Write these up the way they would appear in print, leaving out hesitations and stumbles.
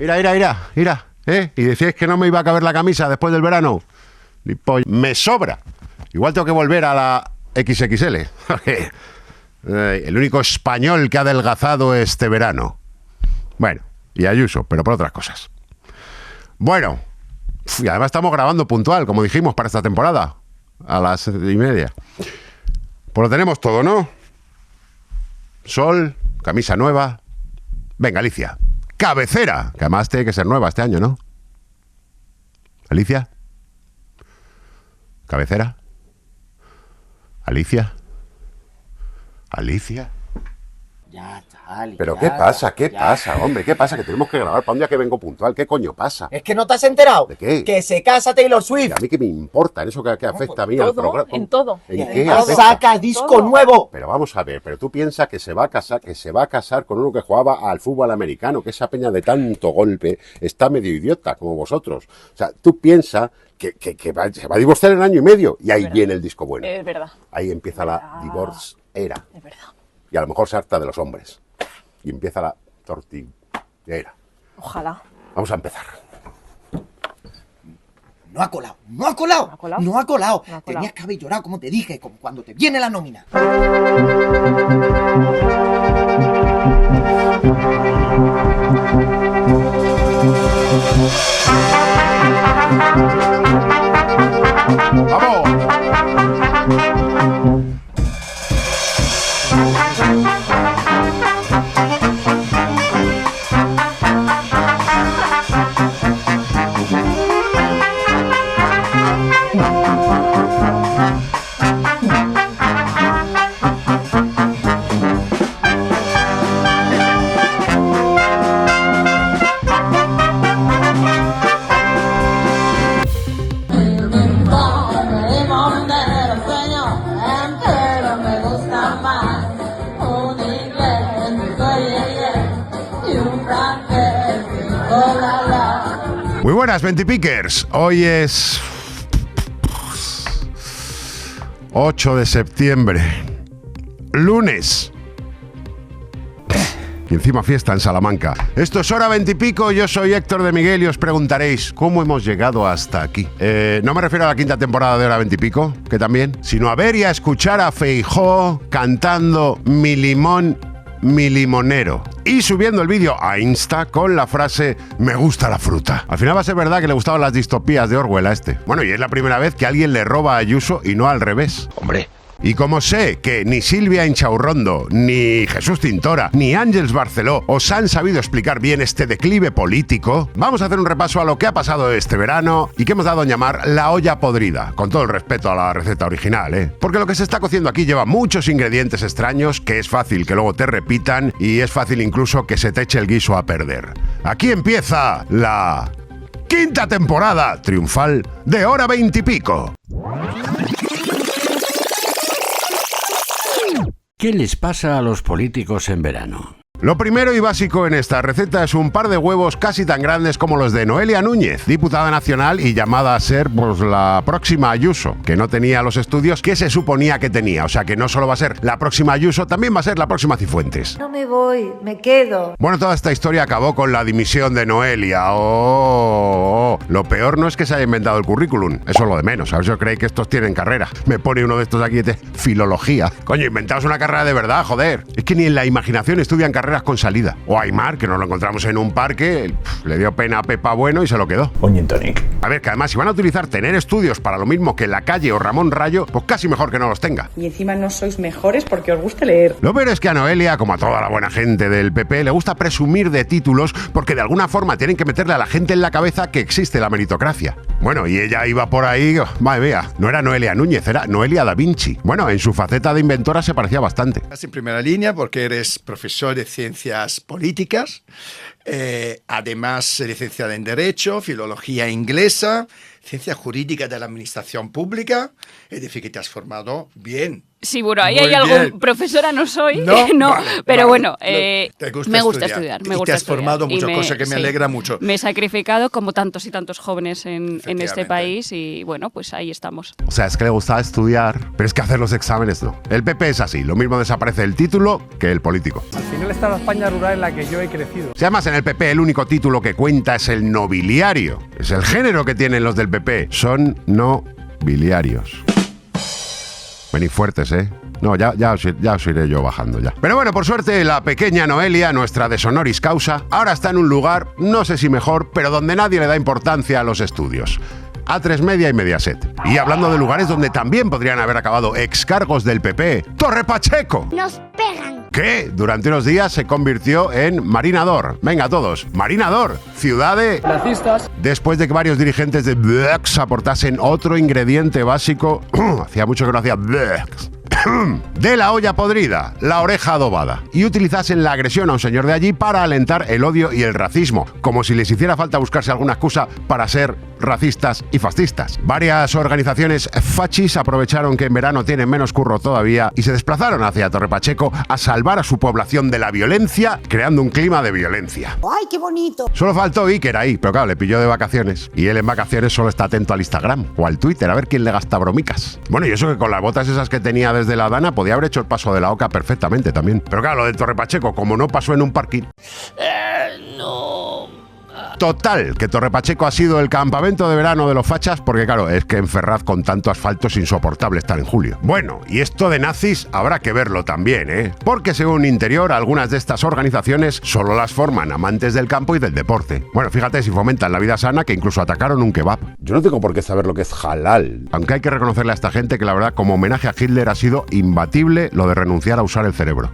Mira. ¿Y decíais que no me iba a caber la camisa después del verano? Me sobra. Igual tengo que volver a la XXL. El único español que ha adelgazado este verano. Bueno, y Ayuso, pero por otras cosas. Bueno, y además estamos grabando puntual, como dijimos, para esta temporada. A las 7:30. Pues lo tenemos todo, ¿no? Sol, camisa nueva. Venga, Alicia. Cabecera, que además tiene que ser nueva este año, ¿no? Alicia. Cabecera. Alicia. Ya está, Alicia. ¿Pero qué pasa? ¿Qué pasa, hombre? ¿Qué pasa? Que tenemos que grabar para un día que vengo puntual. ¿Qué coño pasa? ¿Es que no te has enterado? ¿De qué? Que se casa Taylor Swift. ¿Y a mí qué me importa? ¿En eso que afecta a mí al programa? En todo. ¿En Y qué además afecta? saca disco nuevo. Pero vamos a ver, pero tú piensas que se va a casar con uno que jugaba al fútbol americano, que esa peña de tanto golpe está medio idiota, como vosotros. O sea, tú piensas que se va a divorciar en año y medio, y ahí viene el disco bueno. Es verdad. Ahí empieza la divorce era. Es verdad. Y a lo mejor se harta de los hombres. Y empieza la tortillera. Ojalá. Vamos a empezar. No ha colado. ¿No ha colado? Tenías que haber llorado, como te dije, como cuando te viene la nómina. ¡Vamos! Muy buenas, Ventipickers. Hoy es 8 de septiembre, lunes. Y encima fiesta en Salamanca. Esto es Hora 20 y Pico, yo soy Héctor de Miguel y os preguntaréis ¿cómo hemos llegado hasta aquí? No me refiero a la quinta temporada de Hora 20 y Pico, que también, sino a ver y a escuchar a Feijóo cantando Mi limón, mi limonero. Y subiendo el vídeo a Insta con la frase me gusta la fruta. Al final va a ser verdad que le gustaban las distopías de Orwell a este. Bueno, y es la primera vez que alguien le roba a Ayuso y no al revés. Hombre. Y como sé que ni Silvia Inchaurrondo, ni Jesús Tintora, ni Ángels Barceló os han sabido explicar bien este declive político, vamos a hacer un repaso a lo que ha pasado este verano y que hemos dado en llamar la olla podrida, con todo el respeto a la receta original, ¿eh? Porque lo que se está cociendo aquí lleva muchos ingredientes extraños que es fácil que luego te repitan y es fácil incluso que se te eche el guiso a perder. Aquí empieza la quinta temporada triunfal de Hora 20 y Pico. ¿Qué les pasa a los políticos en verano? Lo primero y básico en esta receta es un par de huevos casi tan grandes como los de Noelia Núñez, diputada nacional y llamada a ser pues la próxima Ayuso, que no tenía los estudios que se suponía que tenía. O sea que no solo va a ser la próxima Ayuso, también va a ser la próxima Cifuentes. No me voy, me quedo. Bueno, toda esta historia acabó con la dimisión de Noelia. Lo peor no es que se haya inventado el currículum, eso es lo de menos. A ver si os creéis que estos tienen carrera. Me pone uno de estos aquí de filología. Coño, inventaos una carrera de verdad, joder. Es que ni en la imaginación estudian carreras con salida. O Aymar, que nos lo encontramos en un parque, le dio pena a Pepa Bueno y se lo quedó. Gin tonic. A ver, que además si van a utilizar tener estudios para lo mismo que La Calle o Ramón Rayo, pues casi mejor que no los tenga. Y encima no sois mejores porque os gusta leer. Lo peor es que a Noelia, como a toda la buena gente del PP, le gusta presumir de títulos porque de alguna forma tienen que meterle a la gente en la cabeza que existe la meritocracia. Bueno, y ella iba por ahí, madre mía, no era Noelia Núñez, era Noelia da Vinci. Bueno, en su faceta de inventora se parecía bastante. Estás en primera línea porque eres profesor de ciencias políticas, además licenciada en Derecho, Filología Inglesa, Ciencia Jurídica de la Administración Pública, es decir, que te has formado bien. Sí, bueno, ahí Muy hay algo. bien. Profesora no soy, No, no, vale, pero vale. bueno, Te gusta me gusta estudiar. Me y gusta te has estudiar. formado Y muchas cosas que me sí, alegra mucho. Me he sacrificado como tantos y tantos jóvenes en este Efectivamente. país y bueno, pues ahí estamos. O sea, es que le gustaba estudiar, pero es que hacer los exámenes no. El PP es así, lo mismo desaparece el título que el político. Al final está la España rural en la que yo he crecido. Si además en el PP el único título que cuenta es el nobiliario. Es el género que tienen los del PP. Son nobiliarios. Venid fuertes, ¿eh? No, ya os iré yo bajando ya. Pero bueno, por suerte, la pequeña Noelia, nuestra de honoris causa, ahora está en un lugar, no sé si mejor, pero donde nadie le da importancia a los estudios. A3 Media y Mediaset. Y hablando de lugares donde también podrían haber acabado excargos del PP, Torre Pacheco. Nos pegan. Que durante unos días se convirtió en Marinador. Venga todos, Marinador, ciudad de nazistas. Después de que varios dirigentes de Blex aportasen otro ingrediente básico, hacía mucho que no hacía Blex, de la olla podrida, la oreja adobada, y utilizasen la agresión a un señor de allí para alentar el odio y el racismo, como si les hiciera falta buscarse alguna excusa para ser racistas y fascistas. Varias organizaciones fachis aprovecharon que en verano tienen menos curro todavía y se desplazaron hacia Torre Pacheco a salvar a su población de la violencia, creando un clima de violencia. ¡Ay, qué bonito! Solo faltó Iker ahí, pero claro, le pilló de vacaciones. Y él en vacaciones solo está atento al Instagram o al Twitter a ver quién le gasta bromicas. Bueno, y eso que con las botas esas que tenía desde la Dana podía haber hecho el paso de la Oca perfectamente también. Pero claro, lo de Torre Pacheco, como no pasó en un parking... Total, que Torre Pacheco ha sido el campamento de verano de los fachas porque claro, es que en Ferraz con tanto asfalto es insoportable estar en julio. Bueno, y esto de nazis habrá que verlo también, ¿eh? Porque según Interior, algunas de estas organizaciones solo las forman amantes del campo y del deporte. Bueno, fíjate si fomentan la vida sana que incluso atacaron un kebab. Yo no tengo por qué saber lo que es halal. Aunque hay que reconocerle a esta gente que la verdad como homenaje a Hitler ha sido imbatible lo de renunciar a usar el cerebro.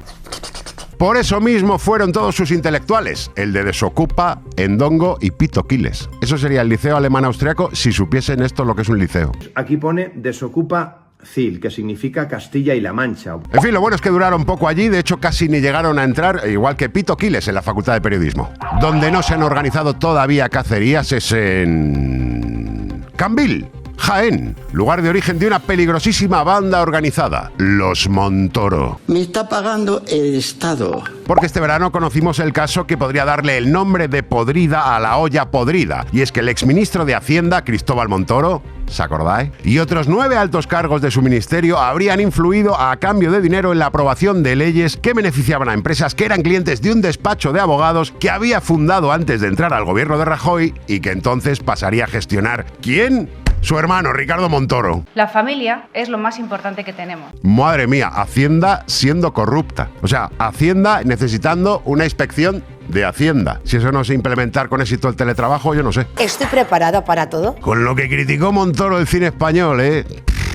Por eso mismo fueron todos sus intelectuales, el de Desokupa, Endongo y Pito Quiles. Eso sería el liceo alemán austriaco si supiesen esto lo que es un liceo. Aquí pone Desokupa Cil, que significa Castilla y La Mancha. En fin, lo bueno es que duraron poco allí, de hecho casi ni llegaron a entrar, igual que Pito Quiles en la Facultad de Periodismo. Donde no se han organizado todavía cacerías es en... Cambil, Jaén, lugar de origen de una peligrosísima banda organizada, los Montoro. Me está pagando el Estado. Porque este verano conocimos el caso que podría darle el nombre de podrida a la olla podrida. Y es que el exministro de Hacienda, Cristóbal Montoro, ¿se acordáis? Y otros 9 altos cargos de su ministerio habrían influido a cambio de dinero en la aprobación de leyes que beneficiaban a empresas que eran clientes de un despacho de abogados que había fundado antes de entrar al gobierno de Rajoy y que entonces pasaría a gestionar ¿quién? Su hermano, Ricardo Montoro. La familia es lo más importante que tenemos. Madre mía, Hacienda siendo corrupta. O sea, Hacienda necesitando una inspección de Hacienda. Si eso no se implementar con éxito el teletrabajo, yo no sé. Estoy preparada para todo. Con lo que criticó Montoro el cine español, ¿eh?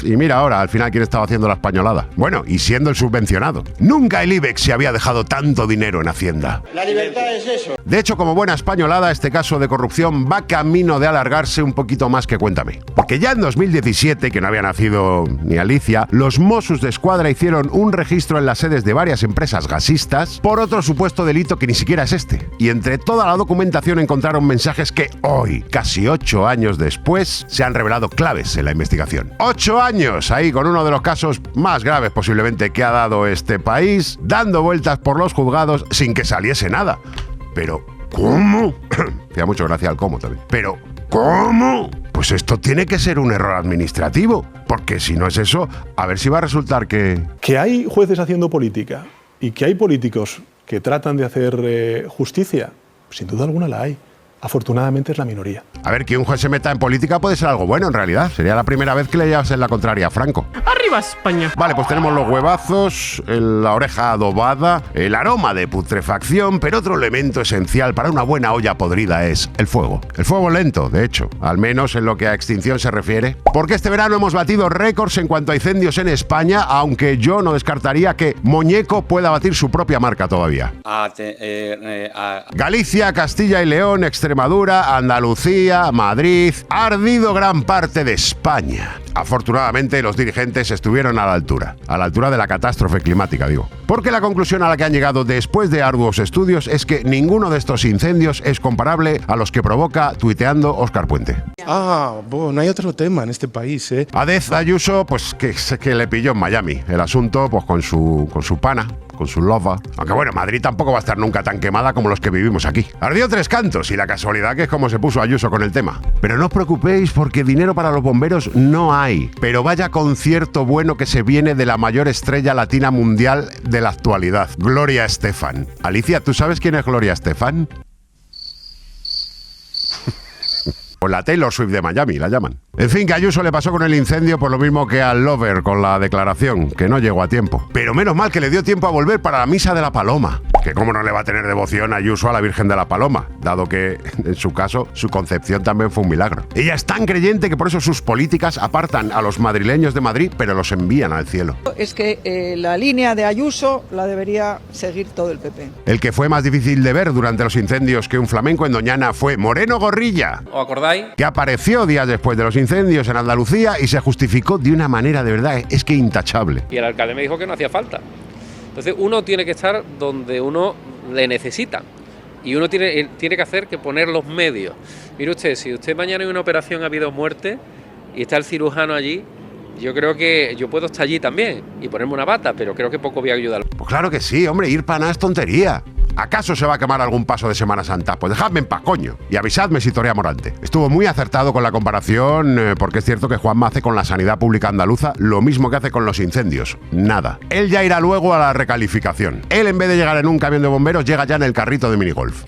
Y mira ahora, al final, quién estaba haciendo la españolada. Bueno, y siendo el subvencionado. Nunca el IBEX se había dejado tanto dinero en Hacienda. La libertad es eso. De hecho, como buena españolada, este caso de corrupción va camino de alargarse un poquito más que Cuéntame. Porque ya en 2017, que no había nacido ni Alicia, los Mossos de Escuadra hicieron un registro en las sedes de varias empresas gasistas por otro supuesto delito que ni siquiera es este. Y entre toda la documentación encontraron mensajes que hoy, casi 8 años después, se han revelado claves en la investigación. 8 años ahí con uno de los casos más graves posiblemente que ha dado este país, dando vueltas por los juzgados sin que saliese nada. Pero, ¿cómo? Me da mucho gracia al cómo también. Pero, ¿cómo? Pues esto tiene que ser un error administrativo, porque si no es eso, a ver si va a resultar que... Que hay jueces haciendo política y que hay políticos que tratan de hacer justicia, sin duda alguna la hay. Afortunadamente es la minoría. A ver, que un juez se meta en política puede ser algo bueno en realidad. Sería la primera vez que le llevas en la contraria a Franco. ¡Arriba España! Vale, pues tenemos los huevazos, la oreja adobada, el aroma de putrefacción, pero otro elemento esencial para una buena olla podrida es el fuego. El fuego lento, de hecho, al menos en lo que a extinción se refiere. Porque este verano hemos batido récords en cuanto a incendios en España, aunque yo no descartaría que Moñeco pueda batir su propia marca todavía. Galicia, Castilla y León, Extremadura, Andalucía, Madrid, ha ardido gran parte de España. Afortunadamente, los dirigentes estuvieron a la altura de la catástrofe climática, digo. Porque la conclusión a la que han llegado después de arduos estudios es que ninguno de estos incendios es comparable a los que provoca tuiteando Óscar Puente. No hay otro tema en este país, ¿eh? A Díaz Ayuso, pues que le pilló en Miami. El asunto, pues con su pana, con su lofa. Aunque bueno, Madrid tampoco va a estar nunca tan quemada como los que vivimos aquí. Ardió 3 cantos y la casualidad que es como se puso Ayuso con el tema. Pero no os preocupéis porque dinero para los bomberos no hay. Pero vaya concierto bueno que se viene de la mayor estrella latina mundial de la actualidad, Gloria Estefan. Alicia, ¿tú sabes quién es Gloria Estefan? Pues la Taylor Swift de Miami, la llaman. En fin, que a Ayuso le pasó con el incendio por lo mismo que al Lover con la declaración, que no llegó a tiempo. Pero menos mal que le dio tiempo a volver para la Misa de la Paloma. Que cómo no le va a tener devoción a Ayuso a la Virgen de la Paloma, dado que, en su caso, su concepción también fue un milagro. Ella es tan creyente que por eso sus políticas apartan a los madrileños de Madrid, pero los envían al cielo. Es que la línea de Ayuso la debería seguir todo el PP. El que fue más difícil de ver durante los incendios que un flamenco en Doñana fue Moreno Gorrilla. ¿Os acordáis? Que apareció días después de los incendios en Andalucía y se justificó de una manera de verdad, es que intachable. Y el alcalde me dijo que no hacía falta. Entonces uno tiene que estar donde uno le necesita. Y uno tiene que hacer que poner los medios. Mire usted, si usted mañana en una operación ha habido muerte y está el cirujano allí, yo creo que yo puedo estar allí también y ponerme una bata, pero creo que poco voy a ayudar. Pues claro que sí, hombre, ir para nada es tontería. ¿Acaso se va a quemar algún paso de Semana Santa? Pues dejadme en paz, coño. Y avisadme si Torea Morante. Estuvo muy acertado con la comparación, porque es cierto que Juanma hace con la sanidad pública andaluza lo mismo que hace con los incendios. Nada. Él ya irá luego a la recalificación. Él, en vez de llegar en un camión de bomberos, llega ya en el carrito de minigolf.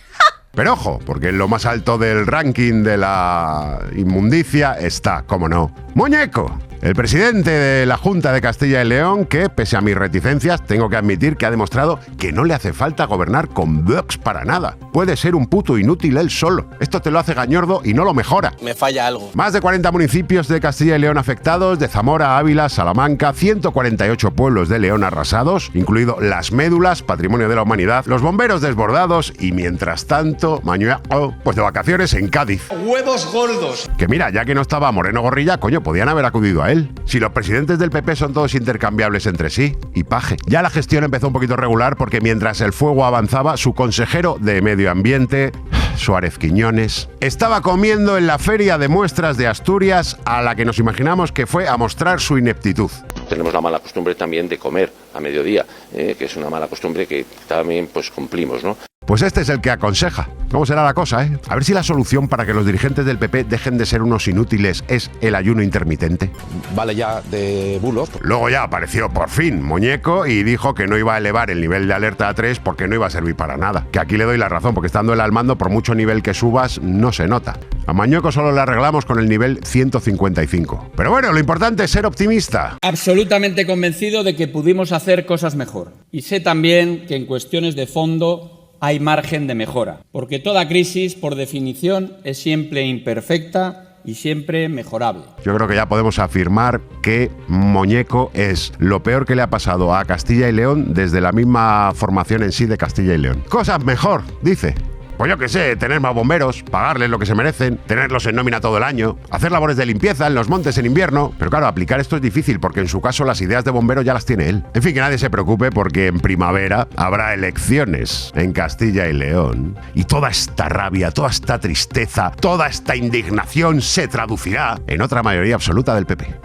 Pero ojo, porque en lo más alto del ranking de la inmundicia está, como no, Muñeco. El presidente de la Junta de Castilla y León, que, pese a mis reticencias, tengo que admitir que ha demostrado que no le hace falta gobernar con Vox para nada. Puede ser un puto inútil él solo. Esto te lo hace Gañordo y no lo mejora. Me falla algo. Más de 40 municipios de Castilla y León afectados, de Zamora, Ávila, Salamanca, 148 pueblos de León arrasados, incluido Las Médulas, Patrimonio de la Humanidad, los bomberos desbordados y, mientras tanto, Mañueco, pues de vacaciones en Cádiz. ¡Huevos gordos! Que mira, ya que no estaba Moreno Gorrilla, coño, podían haber acudido a él. Si los presidentes del PP son todos intercambiables entre sí, y paje. Ya la gestión empezó un poquito regular porque mientras el fuego avanzaba, su consejero de Medio Ambiente, Suárez Quiñones, estaba comiendo en la Feria de Muestras de Asturias, a la que nos imaginamos que fue a mostrar su ineptitud. Tenemos la mala costumbre también de comer a mediodía, que es una mala costumbre que también pues cumplimos, ¿no? Pues este es el que aconseja. ¿Cómo será la cosa, eh? A ver si la solución para que los dirigentes del PP dejen de ser unos inútiles es el ayuno intermitente. Vale ya de bulos. Luego ya apareció por fin Muñeco y dijo que no iba a elevar el nivel de alerta a 3 porque no iba a servir para nada. Que aquí le doy la razón, porque estando él al mando, por mucho nivel que subas, no se nota. A Muñeco solo le arreglamos con el nivel 155. Pero bueno, lo importante es ser optimista. Absolutamente convencido de que pudimos hacer cosas mejor. Y sé también que en cuestiones de fondo hay margen de mejora, porque toda crisis, por definición, es siempre imperfecta y siempre mejorable. Yo creo que ya podemos afirmar que Muñeco es lo peor que le ha pasado a Castilla y León desde la misma formación en sí de Castilla y León. Cosas mejor, dice. Pues yo qué sé, tener más bomberos, pagarles lo que se merecen, tenerlos en nómina todo el año, hacer labores de limpieza en los montes en invierno. Pero claro, aplicar esto es difícil porque en su caso las ideas de bombero ya las tiene él. En fin, que nadie se preocupe porque en primavera habrá elecciones en Castilla y León y toda esta rabia, toda esta tristeza, toda esta indignación se traducirá en otra mayoría absoluta del PP.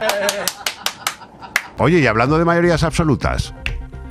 Oye, y hablando de mayorías absolutas,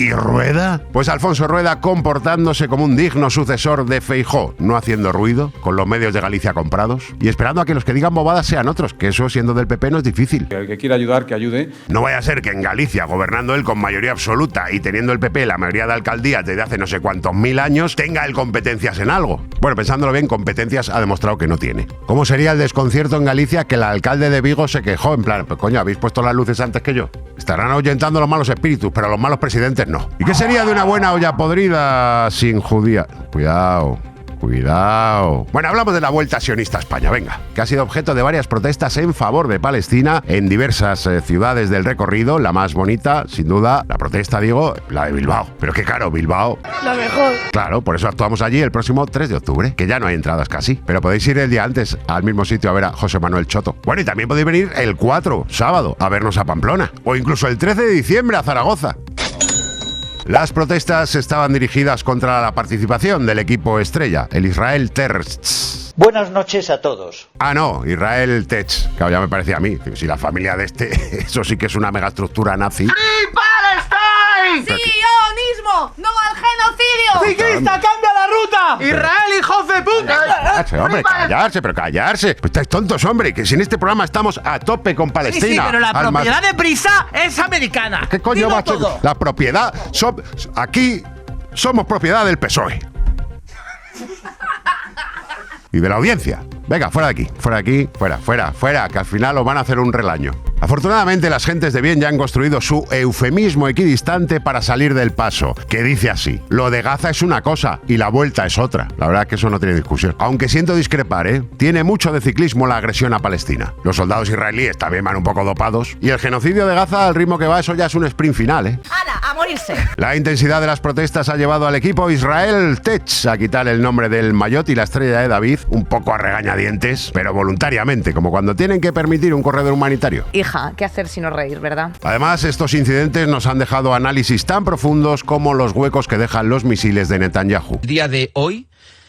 ¿y Rueda? Pues Alfonso Rueda comportándose como un digno sucesor de Feijóo, no haciendo ruido, con los medios de Galicia comprados y esperando a que los que digan bobadas sean otros, que eso siendo del PP no es difícil. El que quiera ayudar, que ayude. No vaya a ser que en Galicia, gobernando él con mayoría absoluta y teniendo el PP la mayoría de alcaldías desde hace no sé cuántos mil años, tenga él competencias en algo. Bueno, pensándolo bien, competencias ha demostrado que no tiene. ¿Cómo sería el desconcierto en Galicia que el alcalde de Vigo se quejó en plan, pues coño, habéis puesto las luces antes que yo? Estarán ahuyentando los malos espíritus, pero los malos presidentes no. ¿Y qué sería de una buena olla podrida sin judía? Cuidado. Bueno, hablamos de la vuelta sionista a España, venga, que ha sido objeto de varias protestas en favor de Palestina en diversas ciudades del recorrido. La más bonita, sin duda, la protesta, digo, la de Bilbao. Pero qué caro, Bilbao. La mejor. Claro, por eso actuamos allí el próximo 3 de octubre, que ya no hay entradas casi. Pero podéis ir el día antes al mismo sitio a ver a José Manuel Choto. Bueno, y también podéis venir el 4, sábado, a vernos a Pamplona. O incluso el 13 de diciembre a Zaragoza. Las estaban dirigidas contra la participación del equipo estrella, el Israel Terz. Buenas noches a todos. Ah, no, Israel Tetz, que ya me parecía a mí. Si la familia de este, eso sí que es una megaestructura nazi. ¡Free Palestine! ¡Sionismo! ¡No al genocidio! ¡Ciclista, cambia la ruta! ¡Israel, hijos de puta! Hombre, callarse. Pues estáis tontos, hombre, que si en este programa estamos a tope con Palestina. Sí, pero la propiedad de Prisa es americana. ¿Qué coño va a ser? La propiedad... Aquí somos propiedad del PSOE. Y de la audiencia. Venga, fuera de aquí, fuera, que al final os van a hacer un relaño. Afortunadamente, las gentes de bien ya han construido su eufemismo equidistante para salir del paso, que dice así: lo de Gaza es una cosa y la vuelta es otra. La verdad es que eso no tiene discusión. Aunque siento discrepar, tiene mucho de ciclismo la agresión a Palestina. Los soldados israelíes también van un poco dopados. Y el genocidio de Gaza, al ritmo que va, eso ya es un sprint final, ¡Hala, a morirse! La intensidad de las protestas ha llevado al equipo Israel Tech a quitar el nombre del maillot y la estrella de David, un poco a regañadientes, pero voluntariamente, como cuando tienen que permitir un corredor humanitario. Hija, ¿qué hacer sino reír, verdad? Además, estos incidentes nos han dejado análisis tan profundos como los huecos que dejan los misiles de Netanyahu. El día de hoy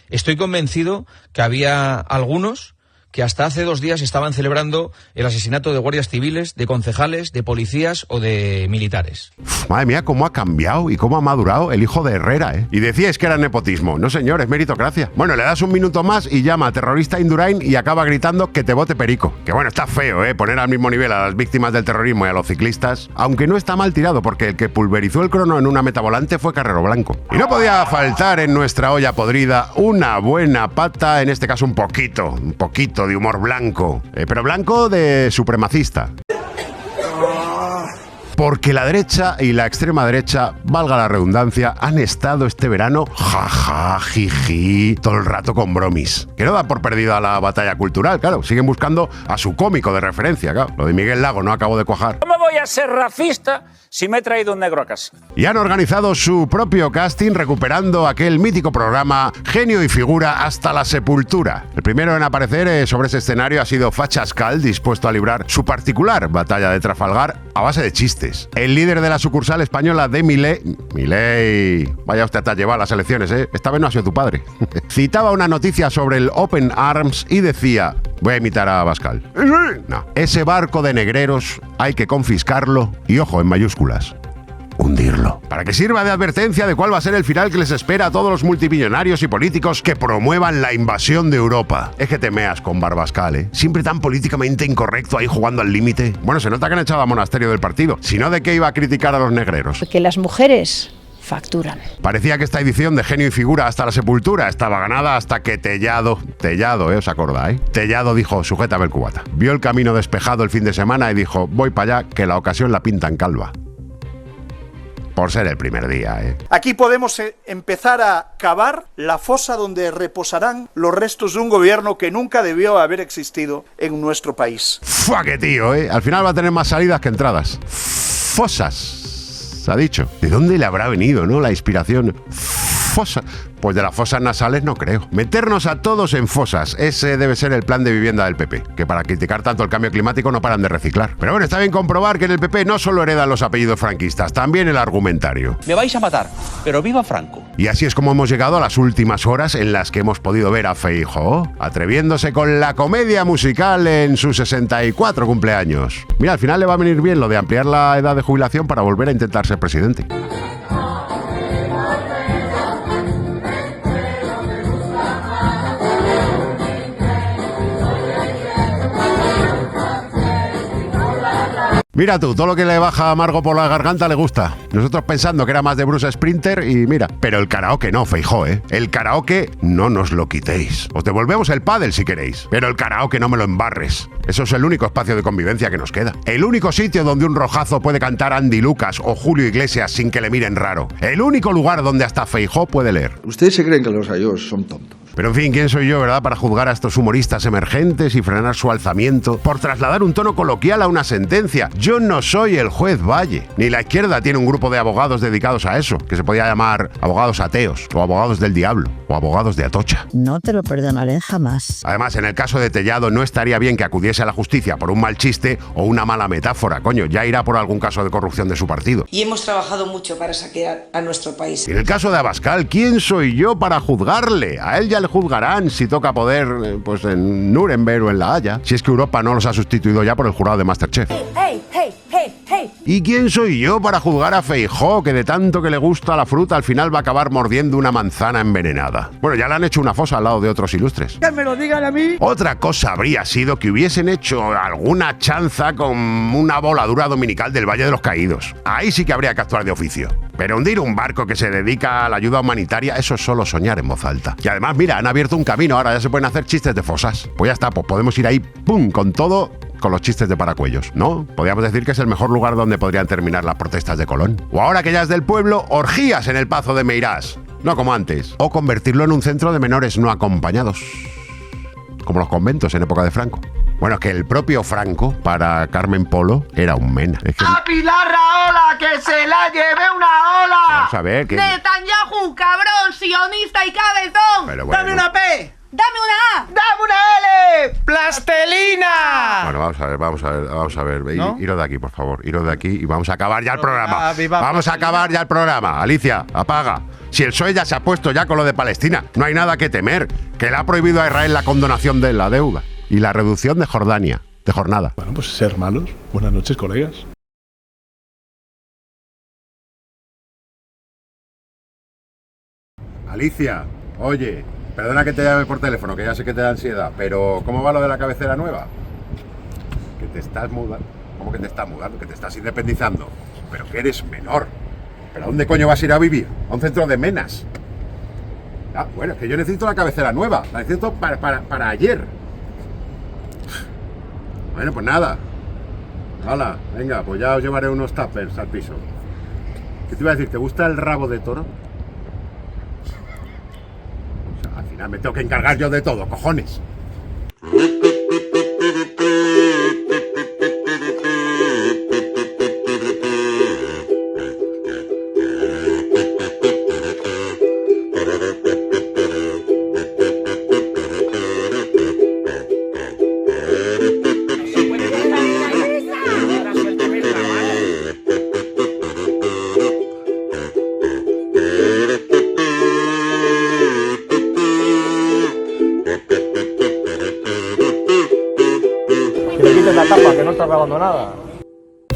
estoy convencido que había algunos que hasta hace 2 días estaban celebrando el asesinato de guardias civiles, de concejales, de policías o de militares. Madre mía, cómo ha cambiado y cómo ha madurado el hijo de Herrera, Y decíais que era nepotismo. No, señor, es meritocracia. Bueno, le das un minuto más y llama a terrorista a Indurain y acaba gritando que te vote Perico. Que bueno, está feo, poner al mismo nivel a las víctimas del terrorismo y a los ciclistas, aunque no está mal tirado, porque el que pulverizó el crono en una meta volante fue Carrero Blanco. Y no podía faltar en nuestra olla podrida una buena pata, en este caso un poquito de humor blanco, pero blanco de supremacista. Porque la derecha y la extrema derecha, valga la redundancia, han estado este verano jaja, jiji, todo el rato con bromis. Que no da por perdida la batalla cultural, claro. Siguen buscando a su cómico de referencia, claro. Lo de Miguel Lago no acabó de cuajar. ¿Cómo voy a ser racista si me he traído un negro a casa? Y han organizado su propio casting recuperando aquel mítico programa Genio y Figura hasta la sepultura. El primero en aparecer sobre ese escenario ha sido Fachascal, dispuesto a librar su particular batalla de Trafalgar a base de chistes. El líder de la sucursal española de Milei, vaya usted a llevar las elecciones, esta vez no ha sido tu padre, citaba una noticia sobre el Open Arms y decía, voy a imitar a Abascal, no, ese barco de negreros hay que confiscarlo y, ojo, en mayúsculas, hundirlo. Para que sirva de advertencia de cuál va a ser el final que les espera a todos los multimillonarios y políticos que promuevan la invasión de Europa. Es que te meas con Barbascal, Siempre tan políticamente incorrecto ahí jugando al límite. Bueno, se nota que han echado a Monasterio del partido. Si no, ¿de qué iba a criticar a los negreros? Porque las mujeres facturan. Parecía que esta edición de Genio y Figura hasta la sepultura estaba ganada hasta que Tellado, ¿os acordáis? Tellado dijo, sujétame el cubata. Vio el camino despejado el fin de semana y dijo, voy para allá, que la ocasión la pintan calva. Por ser el primer día, Aquí podemos empezar a cavar la fosa donde reposarán los restos de un gobierno que nunca debió haber existido en nuestro país. ¡Fua, qué tío, Al final va a tener más salidas que entradas. Fosas, ha dicho. ¿De dónde le habrá venido, la inspiración? Fosa. Pues de las fosas nasales no creo. Meternos a todos en fosas. Ese debe ser el plan de vivienda del PP, que para criticar tanto el cambio climático no paran de reciclar. Pero bueno, está bien comprobar que en el PP no solo heredan los apellidos franquistas, también el argumentario. Me vais a matar, pero viva Franco. Y así es como hemos llegado a las últimas horas en las que hemos podido ver a Feijóo atreviéndose con la comedia musical en sus 64 cumpleaños. Mira, al final le va a venir bien lo de ampliar la edad de jubilación para volver a intentar ser presidente. Mira tú, todo lo que le baja a Margo por la garganta le gusta. Nosotros pensando que era más de Bruce Sprinter y mira. Pero el karaoke no, Feijóo, El karaoke no nos lo quitéis. Os devolvemos el pádel si queréis. Pero el karaoke no me lo embarres. Eso es el único espacio de convivencia que nos queda. El único sitio donde un rojazo puede cantar Andy Lucas o Julio Iglesias sin que le miren raro. El único lugar donde hasta Feijóo puede leer. Ustedes se creen que los ayos son tontos. Pero en fin, ¿quién soy yo, verdad, para juzgar a estos humoristas emergentes y frenar su alzamiento por trasladar un tono coloquial a una sentencia? Yo no soy el juez Valle. Ni la izquierda tiene un grupo de abogados dedicados a eso, que se podía llamar abogados ateos, o abogados del diablo, o abogados de Atocha. No te lo perdonaré jamás. Además, en el caso de Tellado no estaría bien que acudiese a la justicia por un mal chiste o una mala metáfora. Coño, ya irá por algún caso de corrupción de su partido. Y hemos trabajado mucho para saquear a nuestro país. En el caso de Abascal, ¿quién soy yo para juzgarle? A él ya le juzgarán si toca poder, pues en Nuremberg o en La Haya, si es que Europa no los ha sustituido ya por el jurado de MasterChef. ¡Hey, hey, hey, hey! ¿Y quién soy yo para juzgar a Feijóo, que de tanto que le gusta la fruta al final va a acabar mordiendo una manzana envenenada? Bueno, ya le han hecho una fosa al lado de otros ilustres. Que me lo digan a mí. Otra cosa habría sido que hubiesen hecho alguna chanza con una voladura dominical del Valle de los Caídos. Ahí sí que habría que actuar de oficio. Pero hundir un barco que se dedica a la ayuda humanitaria, eso es solo soñar en voz alta. Y además, mira, han abierto un camino, ahora ya se pueden hacer chistes de fosas. Pues ya está, pues podemos ir ahí, ¡pum!, con todo, con los chistes de paracuellos, ¿no? Podríamos decir que es el mejor lugar donde podrían terminar las protestas de Colón. O ahora que ya es del pueblo, orgías en el Pazo de Meirás. No como antes. O convertirlo en un centro de menores no acompañados. Como los conventos en época de Franco. Bueno, es que el propio Franco, para Carmen Polo, era un mena. Es que... ¡A Pilar Rahola, que se la lleve una ola! Vamos a ver que... Netanyahu, cabrón, sionista y cabezón. Pero bueno. ¡Dame una P! ¡Dame una A! ¡Dame una L! ¡Plastelina! Bueno, vamos a ver. ¿No? Iros de aquí, por favor. Iros de aquí y vamos a acabar ya el programa. Vamos a acabar ya el programa. Alicia, apaga. Si el PSOE ya se ha puesto ya con lo de Palestina, no hay nada que temer. Que le ha prohibido a Israel la condonación de la deuda y la reducción de Jordania, de jornada. Bueno, pues ser malos. Buenas noches, colegas. Alicia, oye, perdona que te llame por teléfono, que ya sé que te da ansiedad, pero ¿cómo va lo de la cabecera nueva? Que te estás mudando. ¿Cómo que te estás mudando? Que te estás independizando. Pero que eres menor. ¿Pero a dónde coño vas a ir a vivir? ¿A un centro de menas? Ah, bueno, es que yo necesito la cabecera nueva. La necesito para ayer. Bueno, pues nada. Hala, venga, pues ya os llevaré unos tuppers al piso. ¿Qué te iba a decir? ¿Te gusta el rabo de toro? O sea, al final me tengo que encargar yo de todo, cojones. La tapa, que no está abandonada.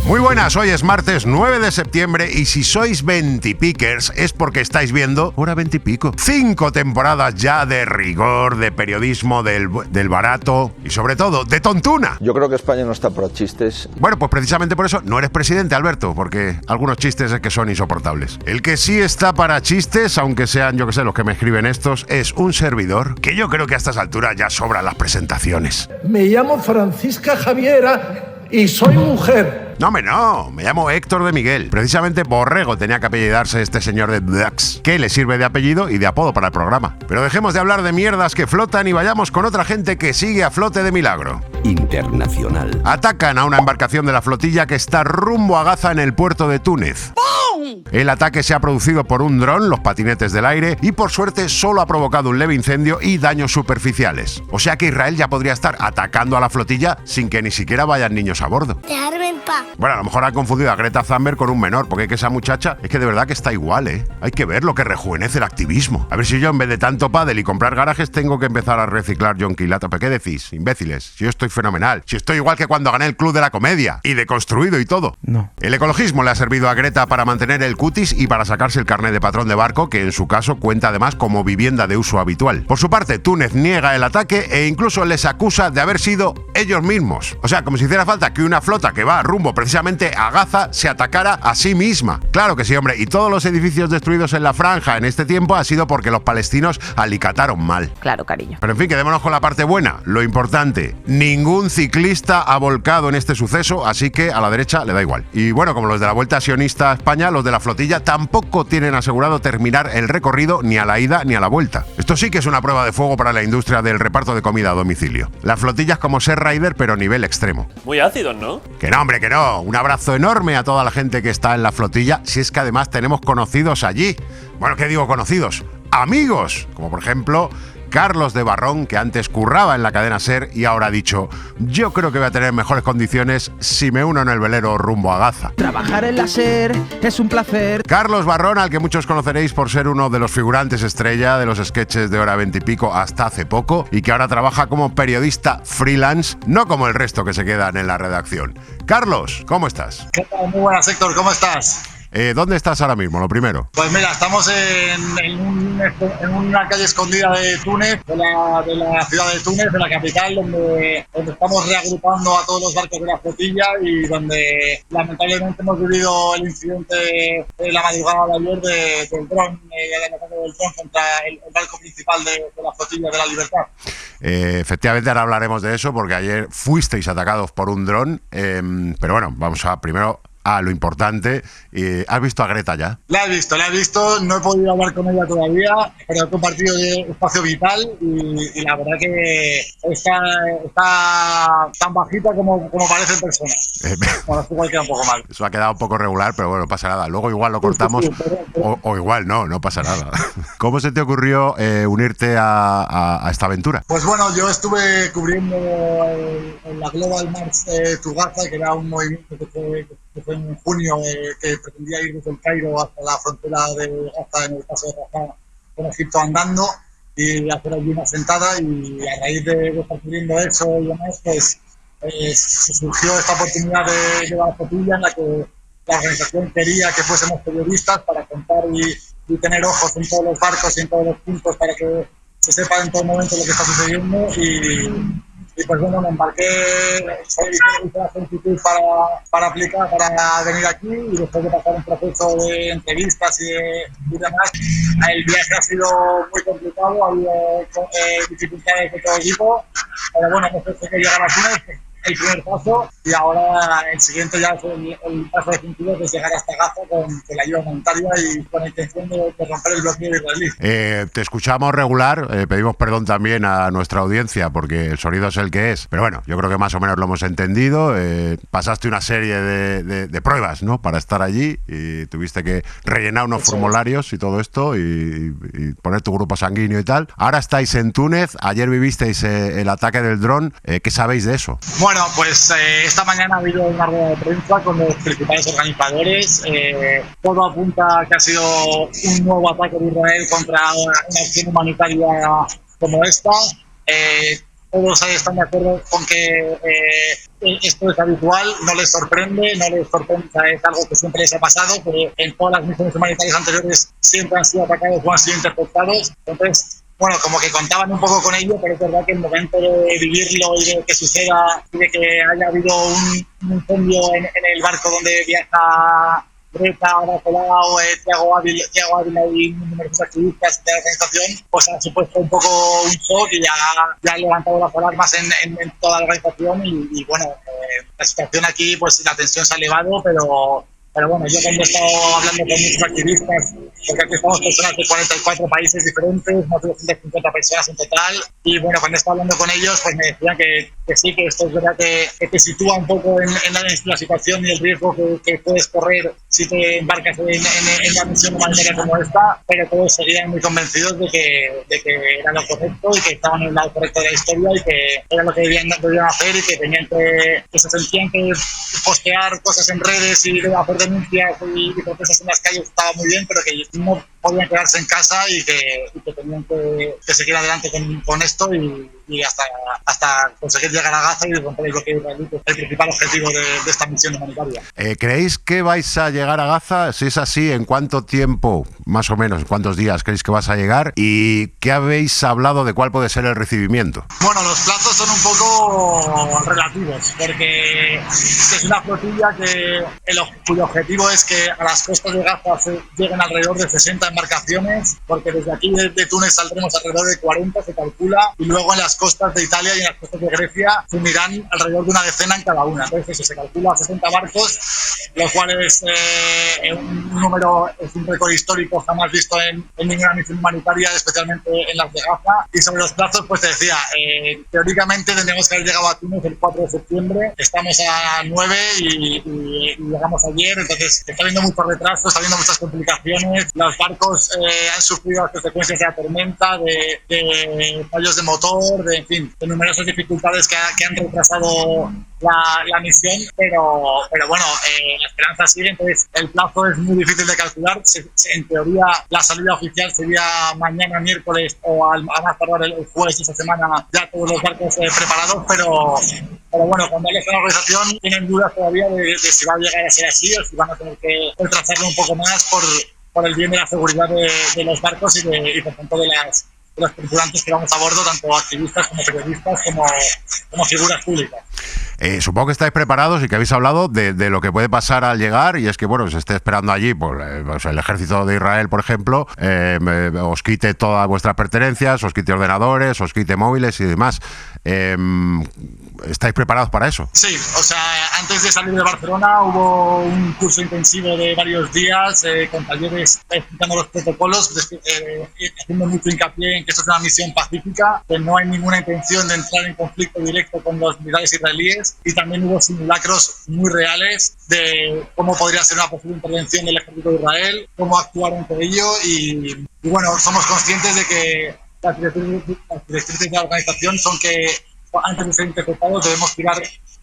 Muy buenas, hoy es martes 9 de septiembre y si sois 20-pickers es porque estáis viendo hora 20 y pico. 5 temporadas ya de rigor, de periodismo del barato y sobre todo de tontuna. Yo creo que España no está para chistes. Bueno, pues precisamente por eso no eres presidente, Alberto, porque algunos chistes es que son insoportables. El que sí está para chistes, aunque sean, yo que sé, los que me escriben estos, es un servidor que yo creo que a estas alturas ya sobran las presentaciones. Me llamo Francisca Javiera y soy mujer. No, me llamo Héctor de Miguel. Precisamente Borrego tenía que apellidarse este señor de Dax, que le sirve de apellido y de apodo para el programa. Pero dejemos de hablar de mierdas que flotan y vayamos con otra gente que sigue a flote de milagro. Internacional. Atacan a una embarcación de la flotilla que está rumbo a Gaza en el puerto de Túnez. El ataque se ha producido por un dron, los patinetes del aire, y por suerte solo ha provocado un leve incendio y daños superficiales. O sea que Israel ya podría estar atacando a la flotilla sin que ni siquiera vayan niños a bordo. Bueno, a lo mejor ha confundido a Greta Thunberg con un menor, porque es que esa muchacha es que de verdad que está igual, ¿eh? Hay que ver lo que rejuvenece el activismo. A ver si yo en vez de tanto pádel y comprar garajes tengo que empezar a reciclar jonquilata. ¿Pero qué decís, imbéciles? Si yo estoy fenomenal, si estoy igual que cuando gané el Club de la Comedia y deconstruido y todo. No. El ecologismo le ha servido a Greta para mantener el cutis y para sacarse el carnet de patrón de barco, que en su caso cuenta además como vivienda de uso habitual. Por su parte, Túnez niega el ataque e incluso les acusa de haber sido ellos mismos. O sea, como si hiciera falta que una flota que va rumbo precisamente a Gaza se atacara a sí misma. Claro que sí, hombre, y todos los edificios destruidos en la franja en este tiempo ha sido porque los palestinos alicataron mal. Claro, cariño. Pero en fin, quedémonos con la parte buena. Lo importante, ningún ciclista ha volcado en este suceso, así que a la derecha le da igual. Y bueno, como los de la Vuelta Sionista a España, los de la flotilla tampoco tienen asegurado terminar el recorrido ni a la ida ni a la vuelta. Esto sí que es una prueba de fuego para la industria del reparto de comida a domicilio. La flotilla es como ser rider, pero nivel extremo. Muy ácidos, ¿no? Que no, hombre, que no. Un abrazo enorme a toda la gente que está en la flotilla, si es que además tenemos conocidos allí. Bueno, ¿qué digo conocidos? Amigos, como por ejemplo Carlos de Barrón, que antes curraba en la cadena SER y ahora ha dicho: yo creo que voy a tener mejores condiciones si me uno en el velero rumbo a Gaza. Trabajar en la SER es un placer. Carlos Barrón, al que muchos conoceréis por ser uno de los figurantes estrella de los sketches de Hora 20 y pico hasta hace poco, y que ahora trabaja como periodista freelance, no como el resto que se quedan en la redacción. Carlos, ¿cómo estás? ¿Qué tal? Muy buenas, Héctor, ¿cómo estás? ¿Dónde estás ahora mismo, lo primero? Pues mira, estamos en una calle escondida de Túnez, de la ciudad de Túnez, de la capital, donde estamos reagrupando a todos los barcos de la flotilla y donde lamentablemente hemos vivido el incidente de la madrugada de ayer del dron, el ataque del dron contra el barco principal de la flotilla de la Libertad. Efectivamente, ahora hablaremos de eso, porque ayer fuisteis atacados por un dron, pero bueno, vamos a primero a lo importante. ¿Has visto a Greta ya? La he visto, no he podido hablar con ella todavía, pero he compartido espacio vital y la verdad que está tan bajita como parece en persona. Bueno, esto igual queda un poco mal. Eso ha quedado un poco regular, pero bueno, no pasa nada. Luego igual lo cortamos, o igual no pasa nada. ¿Cómo se te ocurrió unirte a esta aventura? Pues bueno, yo estuve cubriendo la Global March to Gaza, que era un movimiento que fue en junio, que pretendía ir desde el Cairo hasta la frontera de Gaza, en el paso de Rafah, con Egipto andando, y hacer allí una sentada, y a raíz de estar cubriendo eso y demás, pues se surgió esta oportunidad de la flotilla, en la que la organización quería que fuésemos periodistas para contar y tener ojos en todos los barcos y en todos los puntos para que se sepa en todo momento lo que está sucediendo, y pues bueno, me embarqué, hice la solicitud para aplicar, para venir aquí, y después de pasar un proceso de entrevistas y demás, el viaje ha sido muy complicado, ha habido dificultades de todo tipo, pero bueno, no sé si llegar a Túnez, el primer paso, y ahora el siguiente ya es el paso definitivo, que es llegar hasta Gaza con la ayuda humanitaria y con la intención de romper el bloqueo israelí. Te escuchamos regular, pedimos perdón también a nuestra audiencia porque el sonido es el que es, pero bueno, yo creo que más o menos lo hemos entendido. Pasaste una serie de pruebas, ¿no?, para estar allí, y tuviste que rellenar unos formularios y todo esto, y poner tu grupo sanguíneo y tal. Ahora estáis en Túnez, ayer vivisteis el ataque del dron. ¿Qué sabéis de eso? Bueno, pues esta mañana ha habido una rueda de prensa con los principales organizadores. Todo apunta a que ha sido un nuevo ataque de Israel contra una acción humanitaria como esta. Todos están de acuerdo con que esto es habitual, no les sorprende, es algo que siempre les ha pasado, que en todas las misiones humanitarias anteriores siempre han sido atacados o han sido interceptados. Entonces, bueno, como que contaban un poco con ello, pero es verdad que el momento de vivirlo y de que suceda, y de que haya habido un incendio en el barco donde viaja Greta, Ana Colau, Thiago Ávila y numerosos activistas de la organización, pues ha supuesto un poco un shock, y ya ha levantado las alarmas en toda la organización, y bueno, la situación aquí, pues la tensión se ha elevado, pero bueno, yo cuando he estado hablando con muchos activistas, porque aquí estamos personas de 44 países diferentes, más de 250 personas en total, y bueno, cuando he estado hablando con ellos, pues me decían que sí, que esto es verdad que te sitúa un poco en la situación y el riesgo que puedes correr si te embarcas en una misión humanitaria como esta, pero todos seguían muy convencidos de que era lo correcto, y que estaban en el lado correcto de la historia, y que era lo que debían hacer, y que tenían que se sentían que postear cosas en redes y hacer denuncias y protestas en las calles estaba muy bien, pero que no podían quedarse en casa, y que tenían que seguir adelante con esto y hasta conseguir llegar a Gaza y romper el bloqueo israelí, que es el principal objetivo de esta misión humanitaria. ¿Creéis que vais a llegar a Gaza? Si es así, ¿en cuánto tiempo, más o menos, en cuántos días creéis que vas a llegar? ¿Y qué habéis hablado de cuál puede ser el recibimiento? Bueno, los plazos son un poco relativos, porque es una flotilla cuyo objetivo es que a las costas de Gaza lleguen alrededor de 60 embarcaciones, porque desde aquí de Túnez saldremos alrededor de 40, se calcula, y luego en las costas de Italia y en las costas de Grecia se unirán alrededor de una decena en cada una. Entonces eso, se calcula 60 barcos lo cual es un número, es un récord histórico jamás visto en ninguna misión humanitaria, especialmente en las de Gaza. Y sobre los plazos, pues te decía, teóricamente tendríamos que haber llegado a Túnez el 4 de septiembre, estamos a 9 y llegamos ayer, entonces está habiendo muchos retrasos, está habiendo muchas complicaciones, los barcos han sufrido las consecuencias de la tormenta, de fallos de motor, en fin, de numerosas dificultades que han retrasado la misión, pero bueno, la esperanza sigue, entonces el plazo es muy difícil de calcular. En teoría la salida oficial sería mañana miércoles o a más tardar el jueves de esta semana, ya todos los barcos preparados, pero bueno, cuando hay esta organización tienen dudas todavía de si va a llegar a ser así o si van a tener que retrasarlo un poco más por el bien de la seguridad de los barcos y por tanto de los tripulantes que vamos a bordo, tanto activistas como periodistas como figuras públicas. Supongo que estáis preparados y que habéis hablado de lo que puede pasar al llegar, y es que, bueno, se esté esperando allí, pues el ejército de Israel, por ejemplo, os quite todas vuestras pertenencias, os quite ordenadores, os quite móviles y demás. ¿Estáis preparados para eso? Sí, o sea, antes de salir de Barcelona hubo un curso intensivo de varios días con talleres explicando los protocolos, haciendo mucho hincapié en que esto es una misión pacífica, que no hay ninguna intención de entrar en conflicto directo con los militares israelíes, y también hubo simulacros muy reales de cómo podría ser una posible intervención del ejército de Israel, cómo actuar ante ello y bueno, somos conscientes de que las directrices de la organización son que antes de ser interceptados debemos tirar